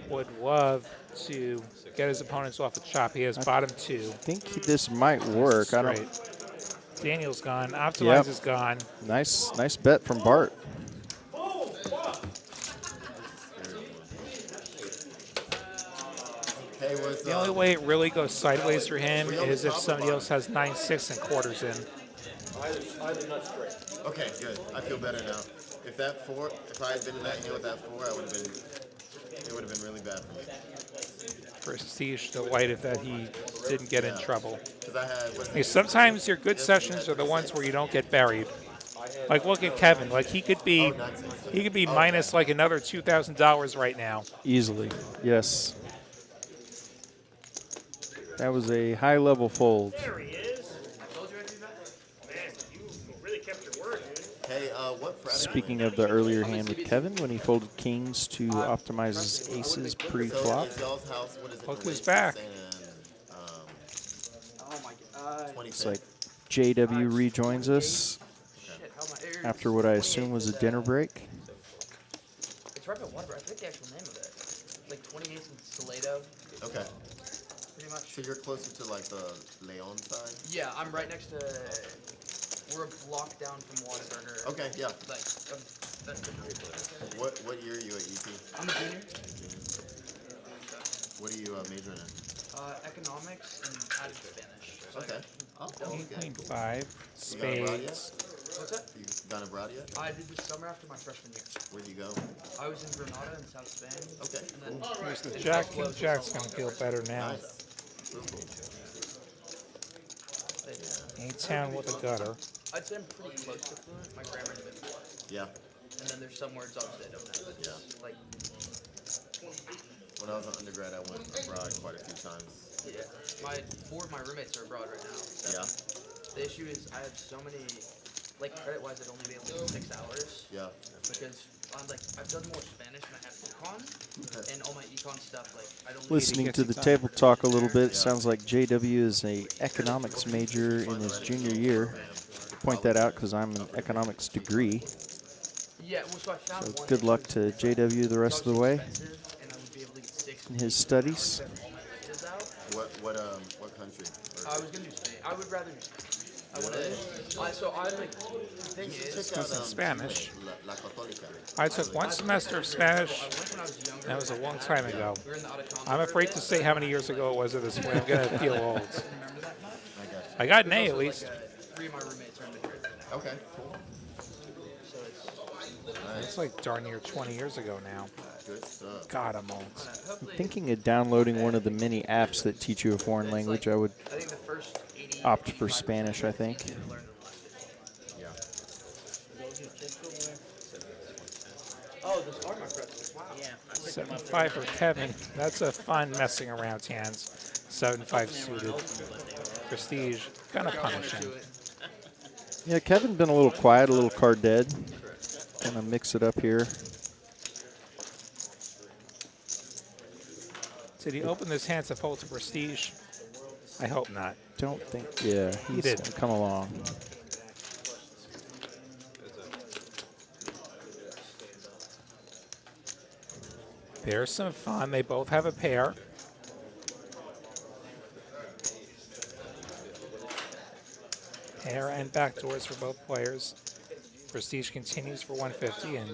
would love to get his opponents off the chop. He has bottom 2. I think this might work. I don't. Daniel's gone. Optimize is gone. Nice bet from Bart. Hey, The only way it really goes sideways for him is if somebody else has 9-6 and quarters in. Okay, good. I feel better now. If that 4, if I had been in that hand with that 4, I would have been. It would have been really bad for me. Prestige delighted that he didn't get in trouble. I had, Sometimes your good sessions are the ones where you don't get buried. Like look at Kevin. Like he could be minus like another $2,000 right now. Easily, yes. That was a high-level fold. There he is. I told you I'd do that. Man, you really kept your word, dude. Hey, what Fred? Speaking of the earlier hand with Kevin, when he folded kings to optimize his aces pre-flop. So is y'all's house, what is it? Look the who's Wake back. And, Oh my god. 20 It's like JW rejoins us Shit, how am I airs? after what I assume was a dinner break. It's right by Waterbury. I forget the actual name of it. Like 28th and Salado. Okay. Pretty much. So you're closer to like the Leon side? Yeah, I'm right next to. We're a block down from Whataburger. Okay, yeah. Like, that's the What year are you at UT? I'm a junior. What are you majoring in? Economics and added Spanish. So Okay. Oh, okay. 8.5, You got abroad yet? spades. What's that? You gone abroad yet? I did this summer after my freshman year. Where'd you go? I was in Granada in South Spain. Okay, And then Here's the jack. King jack's going to feel better now. Nice. Real cool. 8-10 with a gutter. I'd say I'm pretty close to fluent. My grammar's a bit more. Yeah. And then there's some words obviously I don't have. Yeah. Like, When I was an undergrad, I went abroad quite a few times. yeah. Four of my roommates are abroad right now. So Yeah. the issue is I have so many, like credit-wise, I'd only be able to do 6 hours. Yeah. Because I've done more Spanish than I have econ, and all my econ stuff, like, I don't Listening to the table talk a little bit, sounds like JW is a economics major in his junior year. Point that out because I'm an economics degree. Yeah, well, so I found So one. good luck to JW the rest of the way expensive, and I would be able to get 6 in his studies. What country? I was gonna do Spain. I would rather do Spain. I wanna. So I like. The thing is, This is Spanish. La Católica. I took one semester of Spanish. I went when I was younger. That was a long time ago. We were in the Atacama I'm for a afraid bit. to say how many years ago it was at this point. I'm going to feel old. Remember that? I got an A at least. 3 of my roommates are in Madrid. Okay, cool. So it's. It's like darn near 20 years ago now. Good stuff. God, I'm old. I'm thinking of downloading one of the mini apps that teach you a foreign language. I would I think the first 80. opt for Spanish, I think. Yeah. Oh, those are my pretzels. Wow. Yeah. 7-5 for Kevin. That's a fun messing around hands. 7-5 suited. Prestige. Gonna punish him. Yeah, Kevin been a little quiet, a little card dead. Gonna mix it up here. Did he open his hands to fold to Prestige? I hope not. Don't think, yeah, he's did. gonna come along. There's some fun. They both have a pair. Pair and backdoors for both players. Prestige continues for 150, and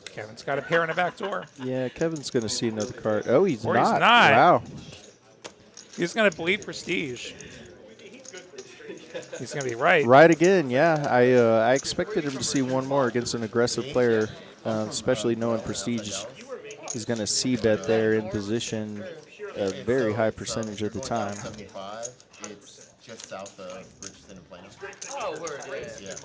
Kevin's got a pair and a backdoor. Yeah, Kevin's gonna see another card. Oh, he's Or not. he's not. Wow. He's going to bleed Prestige. He's going to be right. Right again, yeah. I expected him to see one more against an aggressive player, especially knowing Prestige. He's going to c-bet there in position a very high percentage of the time. 75, it's just south of Richardson and Plano. Oh, word. Yeah. Yeah.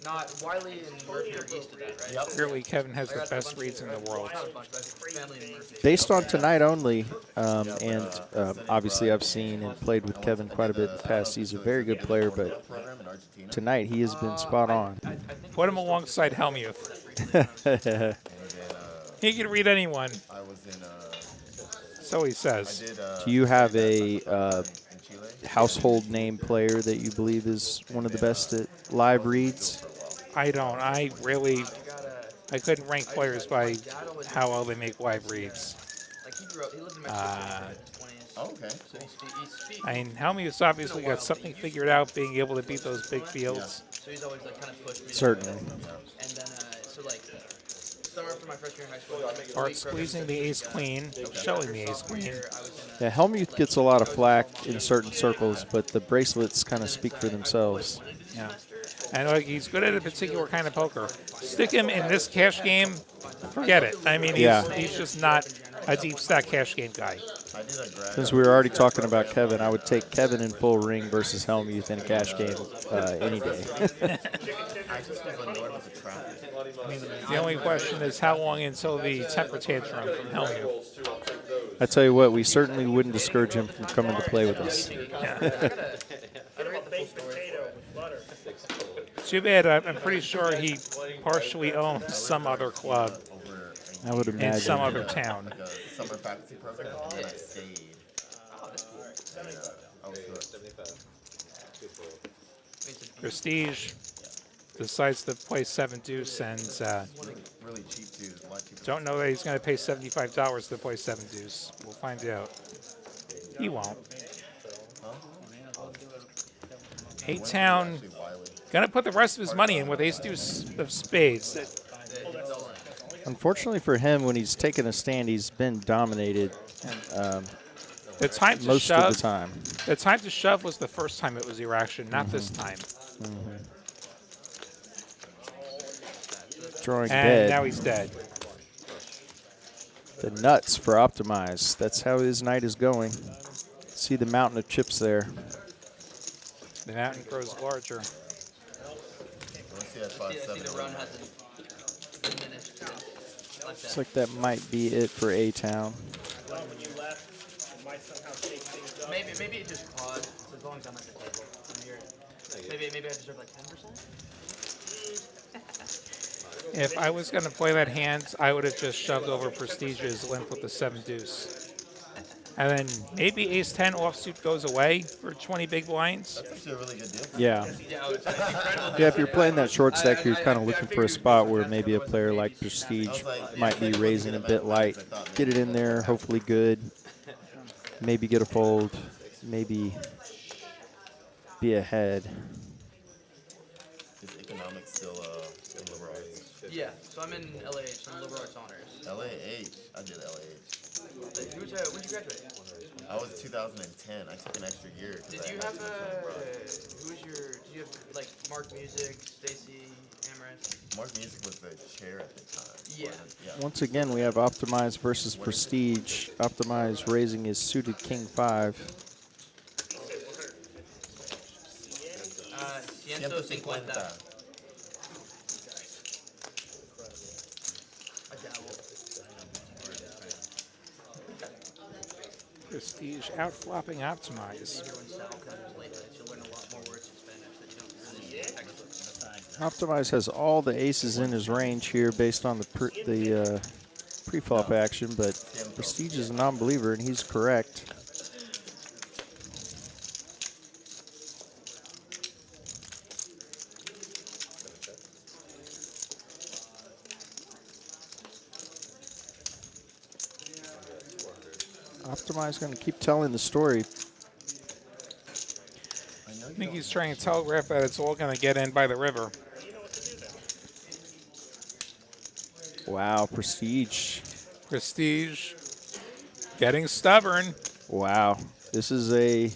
Not Wiley and Murphy are east of that, right? Yep. Clearly, Kevin has the best reads in the world. Not a bunch, but family in Murphy. Based on tonight only, and obviously I've seen and played with Kevin quite a bit in the past. He's a very good player, but Program in Argentina. tonight he has been spot on. Put him alongside Helmuth. And then He can read anyone. I was in, So he I says. did, Do you have a in Chile. household name player that you believe is one of the best at live reads? I don't. I couldn't rank players by how well they make live reads. Like he lives in Mexico in his 20s. Oh, okay. So he speaks. I mean, Helmuth's obviously got something figured out, being able to beat those big fields. So he's always like kind of pushed me. Certainly. And then so like summer after my freshman year in high school. Bart squeezing the ace queen, showing the ace queen. Yeah, Helmuth gets a lot of flack in certain circles, but the bracelets kind of speak for themselves. Yeah. And like, he's good at a particular kind of poker. Stick him in this cash game, forget it. I mean, he's just not a deep stack cash game guy. Since we were already talking about Kevin, I would take Kevin in full ring versus Helmuth in a cash game any day. The only question is how long until the temper tantrum from Helmuth. I tell you what, we certainly wouldn't discourage him from coming to play with us. Get him a baked potato with butter. Too bad. I'm pretty sure he partially owns some other club I would in imagine. some other town. Like a summer faculty program, and then I stayed. I was hooked. Prestige decides to play 7 deuce and Really cheap too. A lot cheaper. don't know that he's going to pay $75 to play 7 deuce. We'll find out. He won't. 8 town. Actually, Wiley. Going to put the rest of his money in with ace deuce of spades. Unfortunately for him, when he's taken a stand, he's been dominated The time to most shove. of the time. The time to shove was the first time it was your action, not this time. Drawing And dead. now he's dead. The nuts for Optimize. That's how his night is going. See the mountain of chips there. The mountain grows larger. Let's see that 5-7. the run hasn't diminished. Like Looks that. like that might be it for A-Town. Well, when you left, it might somehow shake things up. Maybe it just paused. So as long as I'm at the table, I'm here. Maybe I deserve like 10%. If I was going to play that hand, I would have just shoved over Prestige's limp with the 7 deuce. And then maybe ace 10 offsuit goes away for 20 big blinds. That's actually a really good deal. Yeah. Yeah, if you're playing that short stack, you're kind of looking for a spot where maybe a player like Prestige might be raising a bit light. Get it in there, hopefully good. Maybe get a fold. Maybe be ahead. Is economics still in liberal arts? Yeah, so I'm in LAH, I'm liberal arts honors. LAH. I did LAH. When did you graduate? I was 2010. I took an extra year. 'Cause Did I you had have to go to abroad. did you have like Mark Music, Stacy, Amaris? Mark Music was the chair at the time. Yeah. Once again, we have Optimize versus Prestige. Optimize raising his suited King 5. Ciento 50. Prestige outflopping Optimize. Optimize has all the aces in his range here based on the pre-flop action, but Prestige is a non-believer, and he's correct. Optimize going to keep telling the story. I think he's trying to telegraph that it's all going to get in by the river. Wow, Prestige. Prestige getting stubborn. Wow, this is a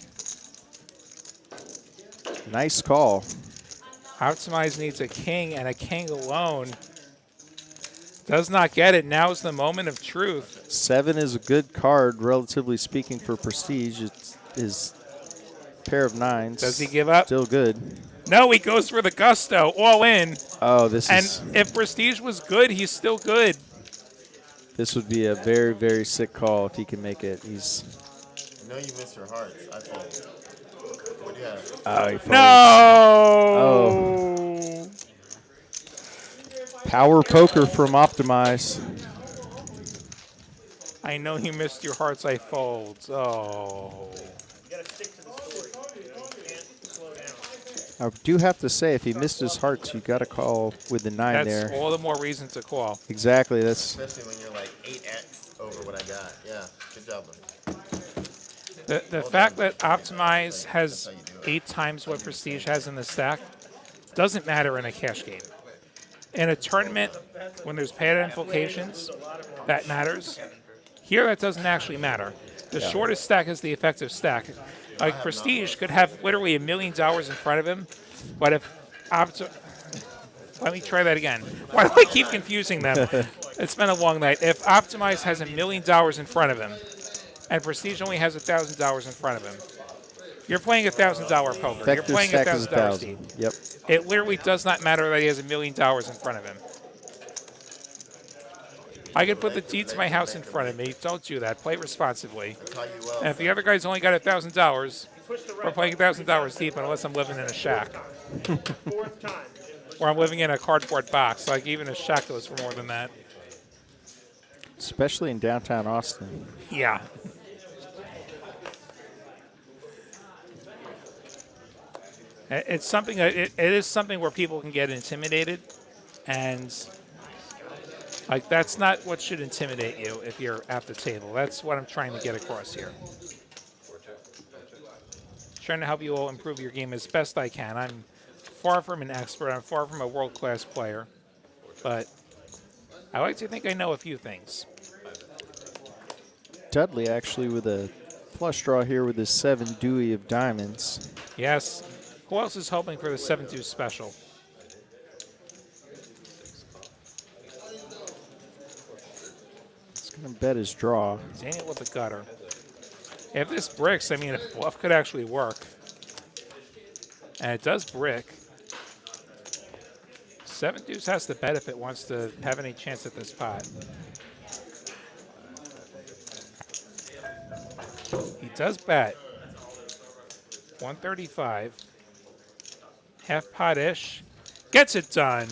nice call. Optimize needs a king and a king alone. Does not get it. Now's the moment of truth. 7 is a good card, relatively speaking, for Prestige. It's his pair of 9s. Does he give up? Still good. No, he goes for the gusto, all in. Oh, this and is. if Prestige was good, he's still good. This would be a very, very sick call if he can make it. He's. I know you missed your hearts. I fold. What do you have? Oh, he folds. No. Oh. Power poker from Optimize. I know you missed your hearts. I fold. Oh. You gotta stick to the story. You know? You can't slow down. I do have to say, if he missed his hearts, you got to call with the 9 That's there. all the more reason to call. Exactly. That's. Especially when you're like 8x over what I got. Yeah, good job, buddy. The fact that Optimize has 8 times what Prestige has in the stack doesn't matter in a cash game. In a tournament, when there's pattern implications, that matters. Here, that doesn't actually matter. The shortest stack is the effective stack. Like Prestige could have literally $1 million in front of him, but if let me try that again. Why do I keep confusing them? It's been a long night. If Optimize has $1 million in front of him, and Prestige only has $1,000 in front of him, you're playing $1,000 poker. You're Effective playing stack is $1,000 1,000. deep. Yep. It literally does not matter that he has $1 million in front of him. I could put the deed to my house in front of me. Don't do that. Play responsibly. Tell you well. And if the other guy's only got $1,000, we're playing $1,000 deep unless I'm living in a shack. Fourth time. Or I'm living in a cardboard box. Like, even a shack goes for more than that. Especially in downtown Austin. Yeah. It's something that it is something where people can get intimidated, and like that's not what should intimidate you if you're at the table. That's what I'm trying to get across here. Trying to help you all improve your game as best I can. I'm far from an expert. I'm far from a world-class player, but I like to think I know a few things. Dudley actually with a flush draw here with his 7 Dewey of diamonds. Yes. Who else is hoping for the 7-2 special? He's going to bet his draw. Daniel with the gutter. If this bricks, I mean, a bluff could actually work. And it does brick. 7 deuce has to bet if it wants to have any chance at this pot. He does bet. 135. Half pot-ish. Gets it done.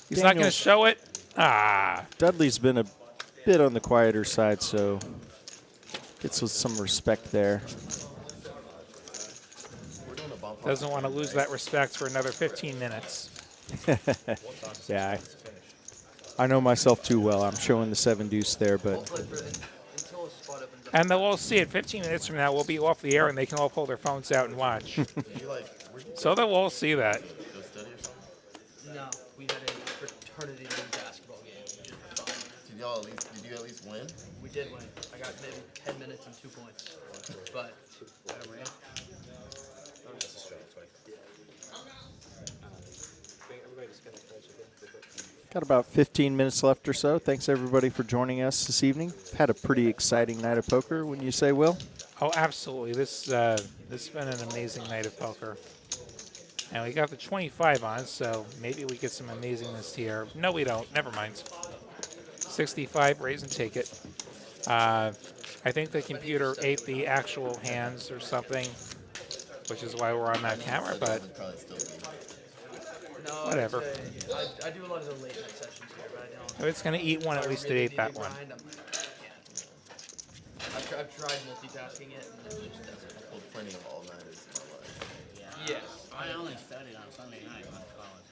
He's not going to show it. Ah. Dudley's been a bit on the quieter side, so gets us some respect there. Doesn't want to lose that respect for another 15 minutes. Yeah, I know myself too well. I'm showing the 7 deuce there, but and they'll all see it 15 minutes from now. We'll be off the air, and they can all pull their phones out and watch. So they'll all see that. No, we had a fraternity league basketball game. Did you at least win? We did win. I got maybe 10 minutes and 2 points. But I don't win. got about 15 minutes left or so. Thanks everybody for joining us this evening. Had a pretty exciting night of poker, wouldn't you say, Will? Oh, absolutely. This has been an amazing night of poker. And we got the 25 on, so maybe we get some amazingness here. No, we don't. Never mind. 65, raise and take it. I think the computer ate the actual hands or something, which is why we're on that camera, but no, whatever. I do a lot of the late night sessions here, but I don't. If it's going to eat one, at least it ate that one. I've tried multitasking it, and it just doesn't. Well, plenty of all-nighters in my life. Yes. I only studied on Sunday night when college.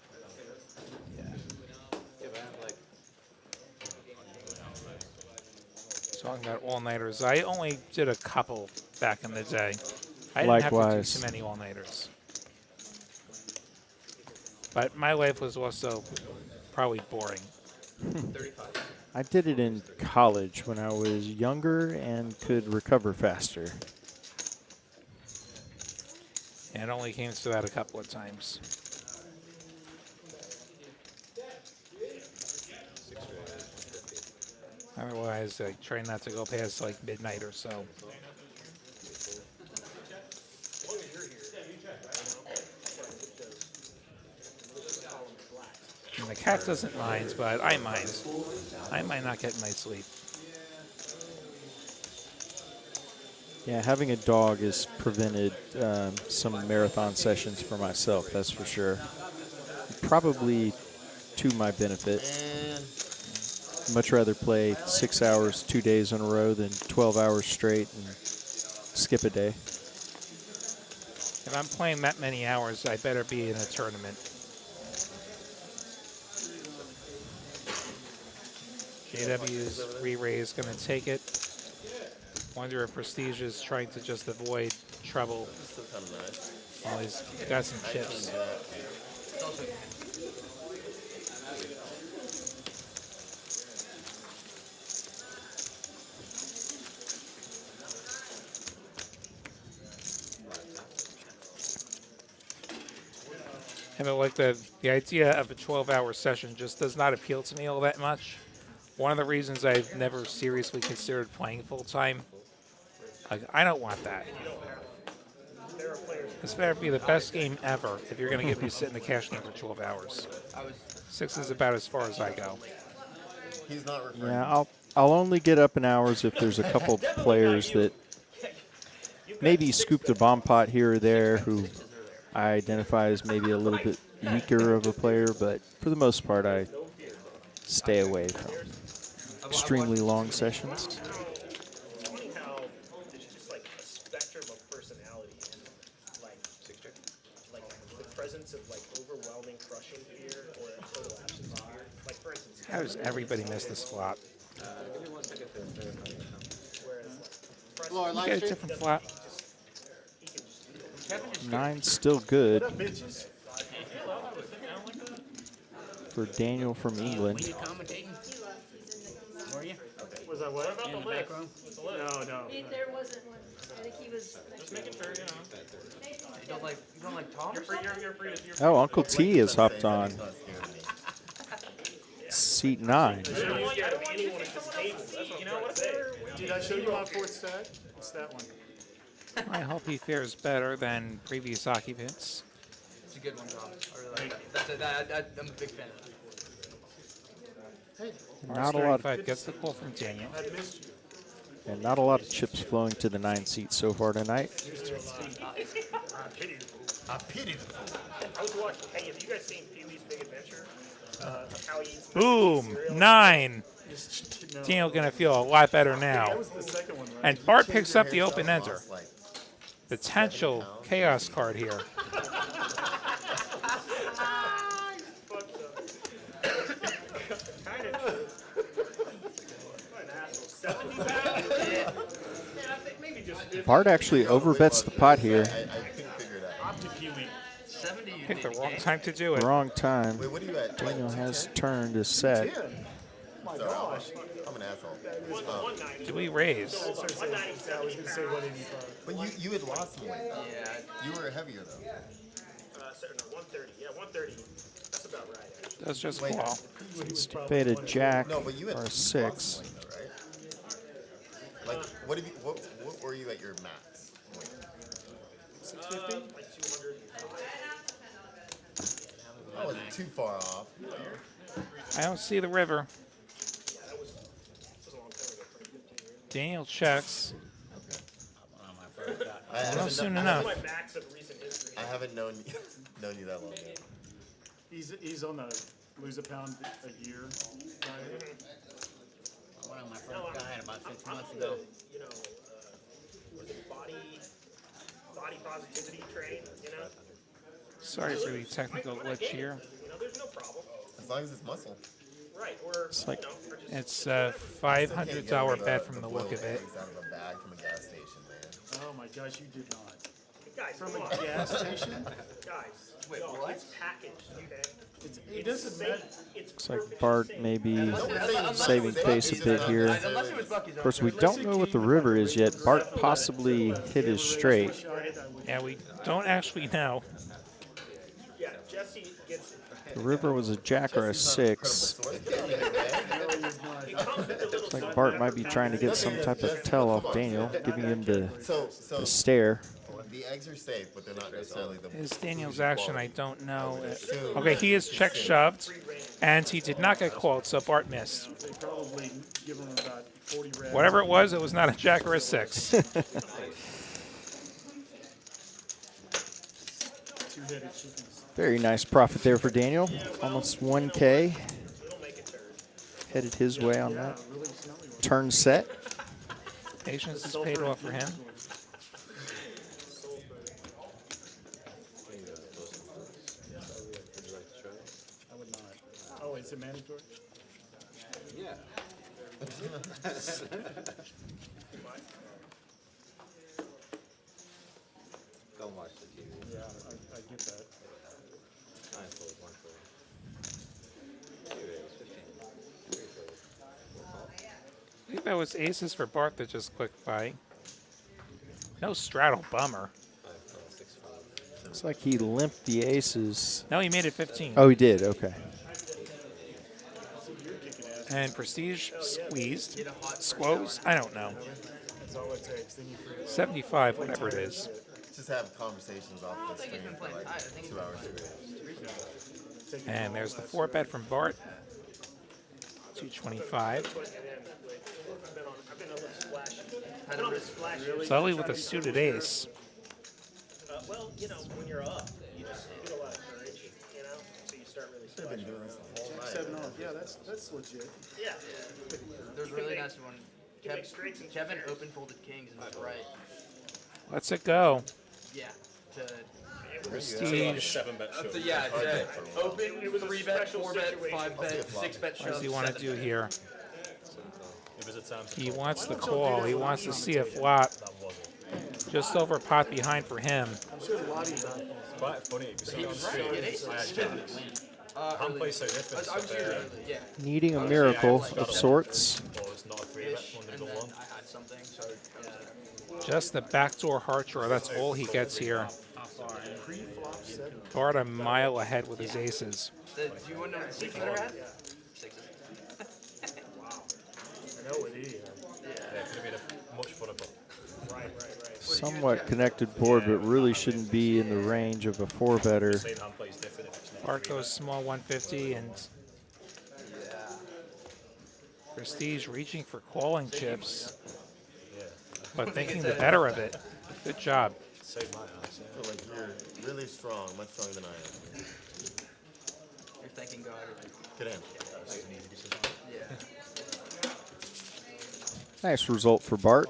Talking about all-nighters, I only did a couple back in the day. I didn't have to do Likewise. too many all-nighters. But my life was also probably boring. 35. I did it in college when I was younger and could recover faster. And it only came to that a couple of times. Otherwise, I try not to go past like midnight or so. And the cat doesn't mind, but I mind. I might not get my sleep. Yeah, having a dog has prevented some marathon sessions for myself, that's for sure. Probably to my benefit. Much rather play 6 hours 2 days in a row than 12 hours straight and skip a day. If I'm playing that many hours, I better be in a tournament. JW's re-raise going to take it. Wonder if Prestige is trying to just avoid trouble. Still kind of nice. Oh, he's got some chips. And but like the idea of a 12-hour session just does not appeal to me all that much. One of the reasons I've never seriously considered playing full-time, like, I don't want that. This better be the best game ever if you're going to get me sit in a cash game for 12 hours. 6 is about as far as I go. He's not referring. Yeah, I'll only get up in hours if there's a couple players that maybe scooped a bomb pot here or there who I identify as maybe a little bit weaker of a player, but for the most part, I stay away from extremely long sessions. It's funny how there's just like a spectrum of personality and like the presence of like overwhelming crushing fear or a total absence of fear. Like for instance, How does everybody miss this flop? Floor, You live get a stream. different flop. 9's still good for Daniel from England. Commentating? Were you? Was I what? In the back row? No. There wasn't one. I think he was. Just making sure, you know. You don't like Tom or something? You're free to. Oh, Uncle T has hopped on seat 9. You know what? Anyone at this table. That's what You know what? Did I show you my fourth stack? It's that one. I hope he fares better than previous occupants. It's a good one, Tom. I really like it. I'm a big fan of it. Not a lot, R35 gets the call from Daniel. I missed you. and not a lot of chips flowing to the 9 seat so far tonight. I pity the fool. I pity the fool. I was watching. Hey, have you guys seen Pee-wee's Big Adventure? How he eats Boom! cereal? 9. No. Daniel gonna feel a lot better now. That was the second one, right? And Bart picks up the open Lost, ender. like, Potential chaos card here. Kind of true. What an asshole. 70 pounds? Yeah, I think maybe just 50. Bart actually overbets the pot here. I couldn't figure it out. I'm to Pee-wee. 70 you Picked the did. wrong time to do it. Wrong time. Wait, what are you at? Daniel has turned his set. 10. Oh my Sorry, gosh. I'm an asshole. 190. Do we raise? I was going to say 185. But you had lost me. Yeah. You were heavier though. So, no, 130. Yeah, 130. That's about right, actually. Does just Wait. fall. Fade a jack No, but you had or a lost 6. me though, right? Like, what were you at your max? 650? Like 200. I wasn't too far off. I don't see the river. Yeah, that was a long time ago. Daniel checks. I haven't Not soon kno- enough. My max of recent history. I haven't known you that long yet. He's on the lose a pound a year diet. One of my No, first guy about 6 I'm months on ago. the, you know, was it body positivity train, you know? Sorry for the technical glitch here. You know, there's no problem. As long as it's muscle. Right, or, It's like you know, or just, It's a $500 bet from the look of it. Out of a bag from a gas station, man. Oh my gosh, you did not. guys, From come a on. gas station? Guys, Wait, no, what? it's packaged, okay? It doesn't matter. It's Looks like perfectly Bart safe. may be Unless saving face a bit here. Unless it was Bucky's. Of course, we don't know what the river is yet. Bart possibly hit his straight. Yeah, we don't actually know. Yeah, Jesse gets it. The river was a jack or a 6. So let's get in there, man. Looks like Bart might be trying to get some type of tell off Daniel, giving him the So stare. the eggs are safe, but they're not necessarily the. Is Daniel's action? I don't know. Okay, he is check shoved, and he did not get called, so Bart missed. They probably give him about 40 reds. Whatever it was not a jack or a 6. Two-headed chickens. Very nice profit there for Daniel. Almost 1K. Headed his way on that turn set. Patience is paid off for him. I would not. Oh, is it mandatory? Don't watch the TV. Yeah, I get that. I think that was aces for Bart that just clicked by. No straddle, bummer. Looks like he limped the aces. No, he made it 15. Oh, he did. Okay. And Prestige squeezed. Squoze? I don't know. That's all it takes. Then you forget. 75, whatever it is. Just have conversations off the screen for like 2 hours. And there's the 4 bet from Bart. 225. I've been a little splashy. I've been on the splashy. Sully with a suited ace. Well, you know, when you're up, you just get a lot of courage, you know, so you start really They've been splashing. doing this the whole night. 7 off. Yeah, that's legit. Yeah. There's a really nice one. can make straights and Kevin pairs. open folded kings and was right. Let's it go. Yeah. Prestige. 7-bet shove. Yeah, open, 3-bet, 4-bet, 5-bet, 6-bet What does shove. he want to do here? It was a time to He call. wants the call. He wants to see a flop. That wasn't. Just over pot behind for him. I'm sure Lottie's not. Quite funny because He was right, he had aces. I had jacks. Hand plays so different. I was here early, yeah. Needing a miracle of sorts. But it's not a 3-bet, one And to then go on. I had something, so Just the backdoor heart draw. That's all he gets here. Pre-flop 7. Bart a mile ahead with his aces. do you want to know what the six better had? Sixes. I know what he is. Yeah, it could have been a much funner book. Right. Somewhat connected board, but really shouldn't be in the range of a 4-better. Same hand plays different if it's not Bart 3-bet. goes small 150 and Prestige reaching for calling chips, but thinking the better of it. Good job. Save my ass. I feel like you're really strong, much stronger than I am. You're thanking God. Get in. That's an easy decision. Yeah. Nice result for Bart.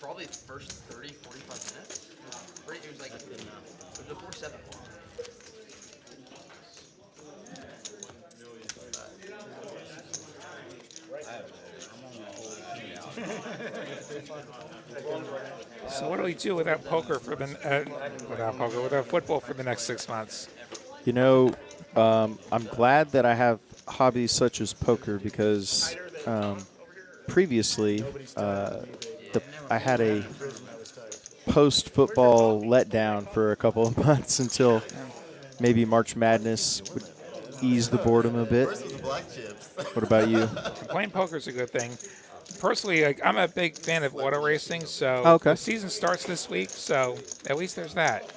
Probably the first 30, 45 minutes. It was like, it was before 7 o'clock. So what do we do without poker for the without football for the next 6 months? You know, I'm glad that I have hobbies such as poker because previously I had a post-football letdown for a couple of months until maybe March Madness would ease the boredom a bit. Versus black chips. What about you? Playing poker is a good thing. Personally, like, I'm a big fan of auto racing, so Okay. the season starts this week, so at least there's that.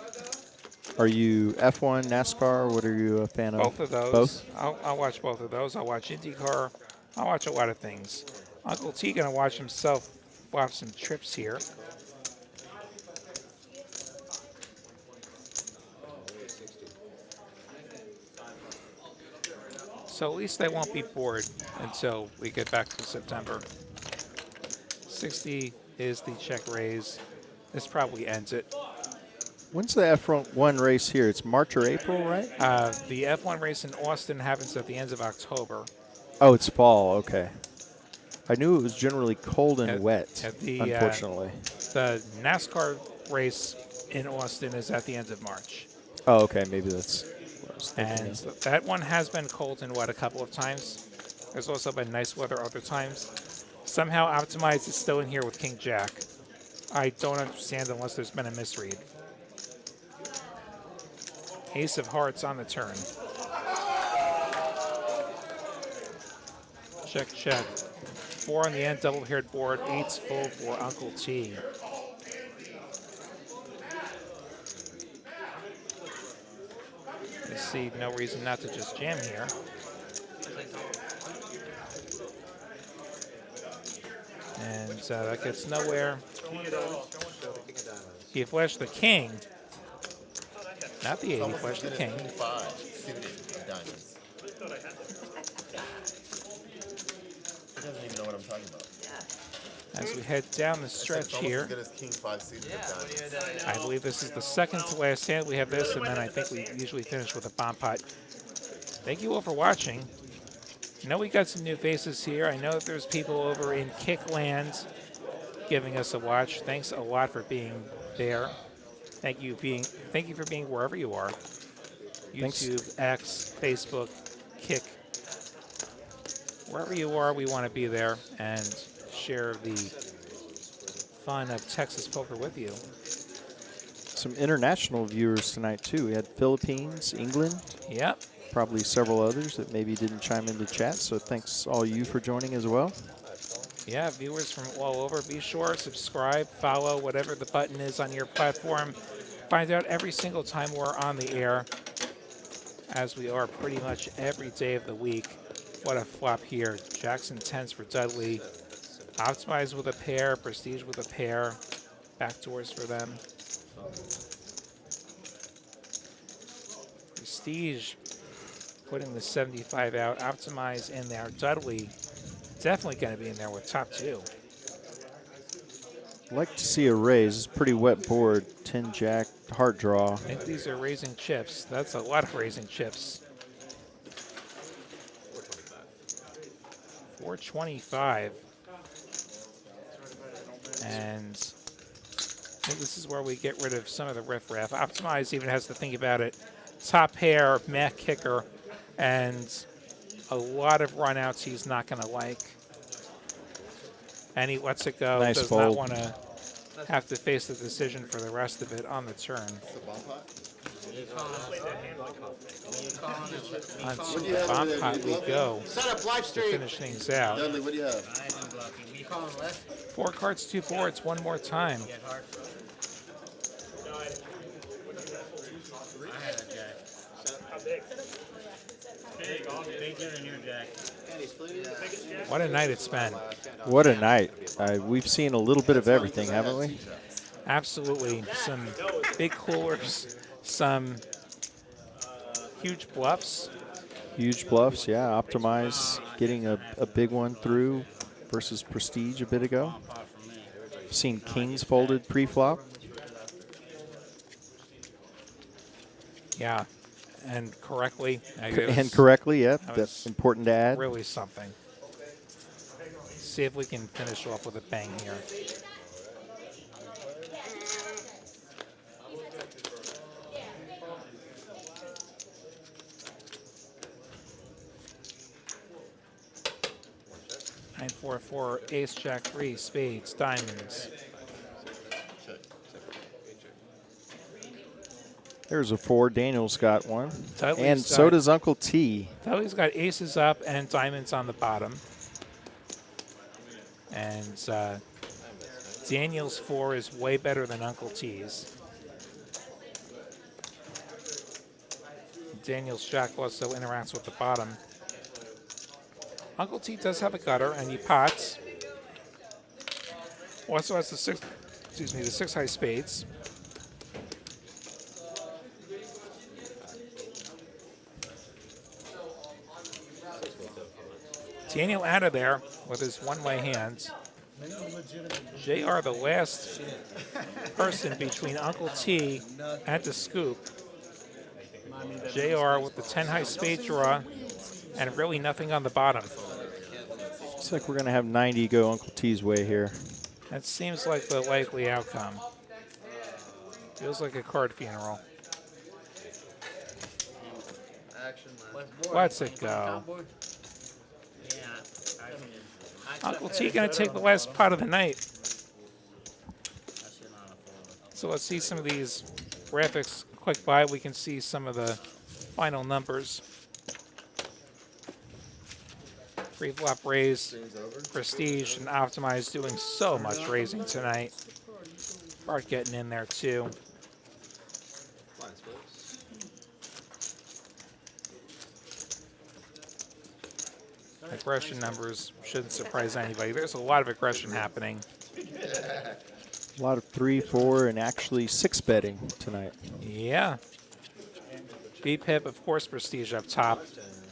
Are you F1, NASCAR? What are you a fan of? Both of those. Both? I'll watch both of those. I'll watch IndyCar. I'll watch a lot of things. Uncle T gonna watch himself flop some trips here. So at least they won't be bored until we get back to September. 60 is the check raise. This probably ends it. When's the F1 race here? It's March or April, right? The F1 race in Austin happens at the end of October. Oh, it's fall. Okay. I knew it was generally cold and wet, At the, unfortunately. The NASCAR race in Austin is at the end of March. Oh, okay. Maybe that's what I was thinking. And that one has been cold and wet a couple of times. There's also been nice weather other times. Somehow Optimize is still in here with King Jack. I don't understand unless there's been a misread. Ace of Hearts on the turn. Check, check. 4 on the end, double-paired board. 8's full for Uncle T. I see no reason not to just jam here. And that gets nowhere. He flashed the king. Not the 8, he flashed the king. 5 suited diamonds. He doesn't even know what I'm talking about. As we head down the It's stretch almost here, as good as King 5 suited diamonds. I believe this is the second to last hand. We have this, and then I think we usually finish with a bomb pot. Thank you all for watching. I know we got some new faces here. I know that there's people over in Kickland giving us a watch. Thanks a lot for being there. Thank you for being wherever you are. YouTube, X, Facebook, Kick. Wherever you are, we want to be there and share the fun of Texas poker with you. Some international viewers tonight, too. We had Philippines, England. Yep. Probably several others that maybe didn't chime into chat, so thanks all you for joining as well. Yeah, viewers from all over. Be sure, subscribe, follow, whatever the button is on your platform. Find out every single time we're on the air. as we are pretty much every day of the week. What a flop here. Jackson 10s for Dudley. Optimize with a pair, Prestige with a pair. Backdoors for them. Prestige putting the 75 out. Optimize in there. Dudley definitely going to be in there with top 2. Like to see a raise. It's a pretty wet board. 10 jack, hard draw. I think these are raising chips. That's a lot of raising chips. 425. And I think this is where we get rid of some of the riffraff. Optimize even has to think about it. Top pair, Mac kicker, and a lot of runouts he's not going to like. And he lets it go. Nice Does fold. not want to have to face the decision for the rest of it on the turn. Onto the bomb pot we go to finish things out. Dudley, what do you have? 4 cards, 2 boards, one more time. I had a jack. Bigger than your jack. What a night it's been. What a night. We've seen a little bit of everything, haven't we? Absolutely. Some big coolers, some huge bluffs. Huge bluffs, yeah. Optimize getting a big one through versus Prestige a bit ago. Seen kings folded pre-flop. Yeah, and correctly. And correctly, yeah. That That's was important to add. Really something. See if we can finish off with a bang here. Nine, 4, 4, ace, jack, 3, spades, diamonds. There's a 4. Daniel's got one. Dudley's And so got- does Uncle T. Dudley's got aces up and diamonds on the bottom. And Daniel's 4 is way better than Uncle T's. Daniel's jack also interacts with the bottom. Uncle T does have a gutter, and he pots. Also has the 6 high spades. Daniel out of there with his one-way hands. JR, the last person between Uncle T and the scoop. JR with the 10 high spade draw and really nothing on the bottom. Looks like we're going to have 90 go Uncle T's way here. That seems like the likely outcome. Feels like a card funeral. Let's it go. Uncle T going to take the last pot of the night. So let's see some of these graphics click by. We can see some of the final numbers. Pre-flop raise, Prestige, and Optimize doing so much raising tonight. Bart getting in there too. Aggression numbers shouldn't surprise anybody. There's a lot of aggression happening. A lot of 3, 4, and actually 6 betting tonight. Yeah. VPIP, of course, Prestige up top.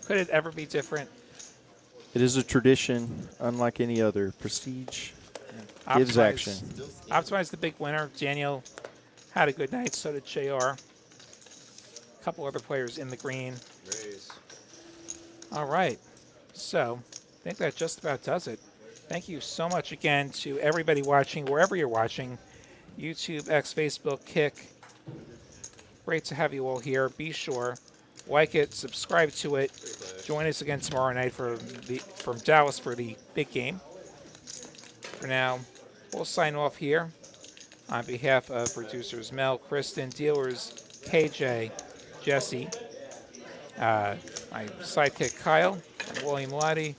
Could it ever be different? It is a tradition, unlike any other. Prestige gives action. Optimize the big winner. Daniel had a good night, so did JR. A couple other players in the green. All right. So I think that just about does it. Thank you so much again to everybody watching, wherever you're watching. YouTube, X, Facebook, Kick. Great to have you all here. Be sure, like it, subscribe to it. Join us again tomorrow night from Dallas for the big game. For now, we'll sign off here. On behalf of producers Mel, Kristen, dealers KJ, Jesse, my sidekick Kyle, and William Lottie.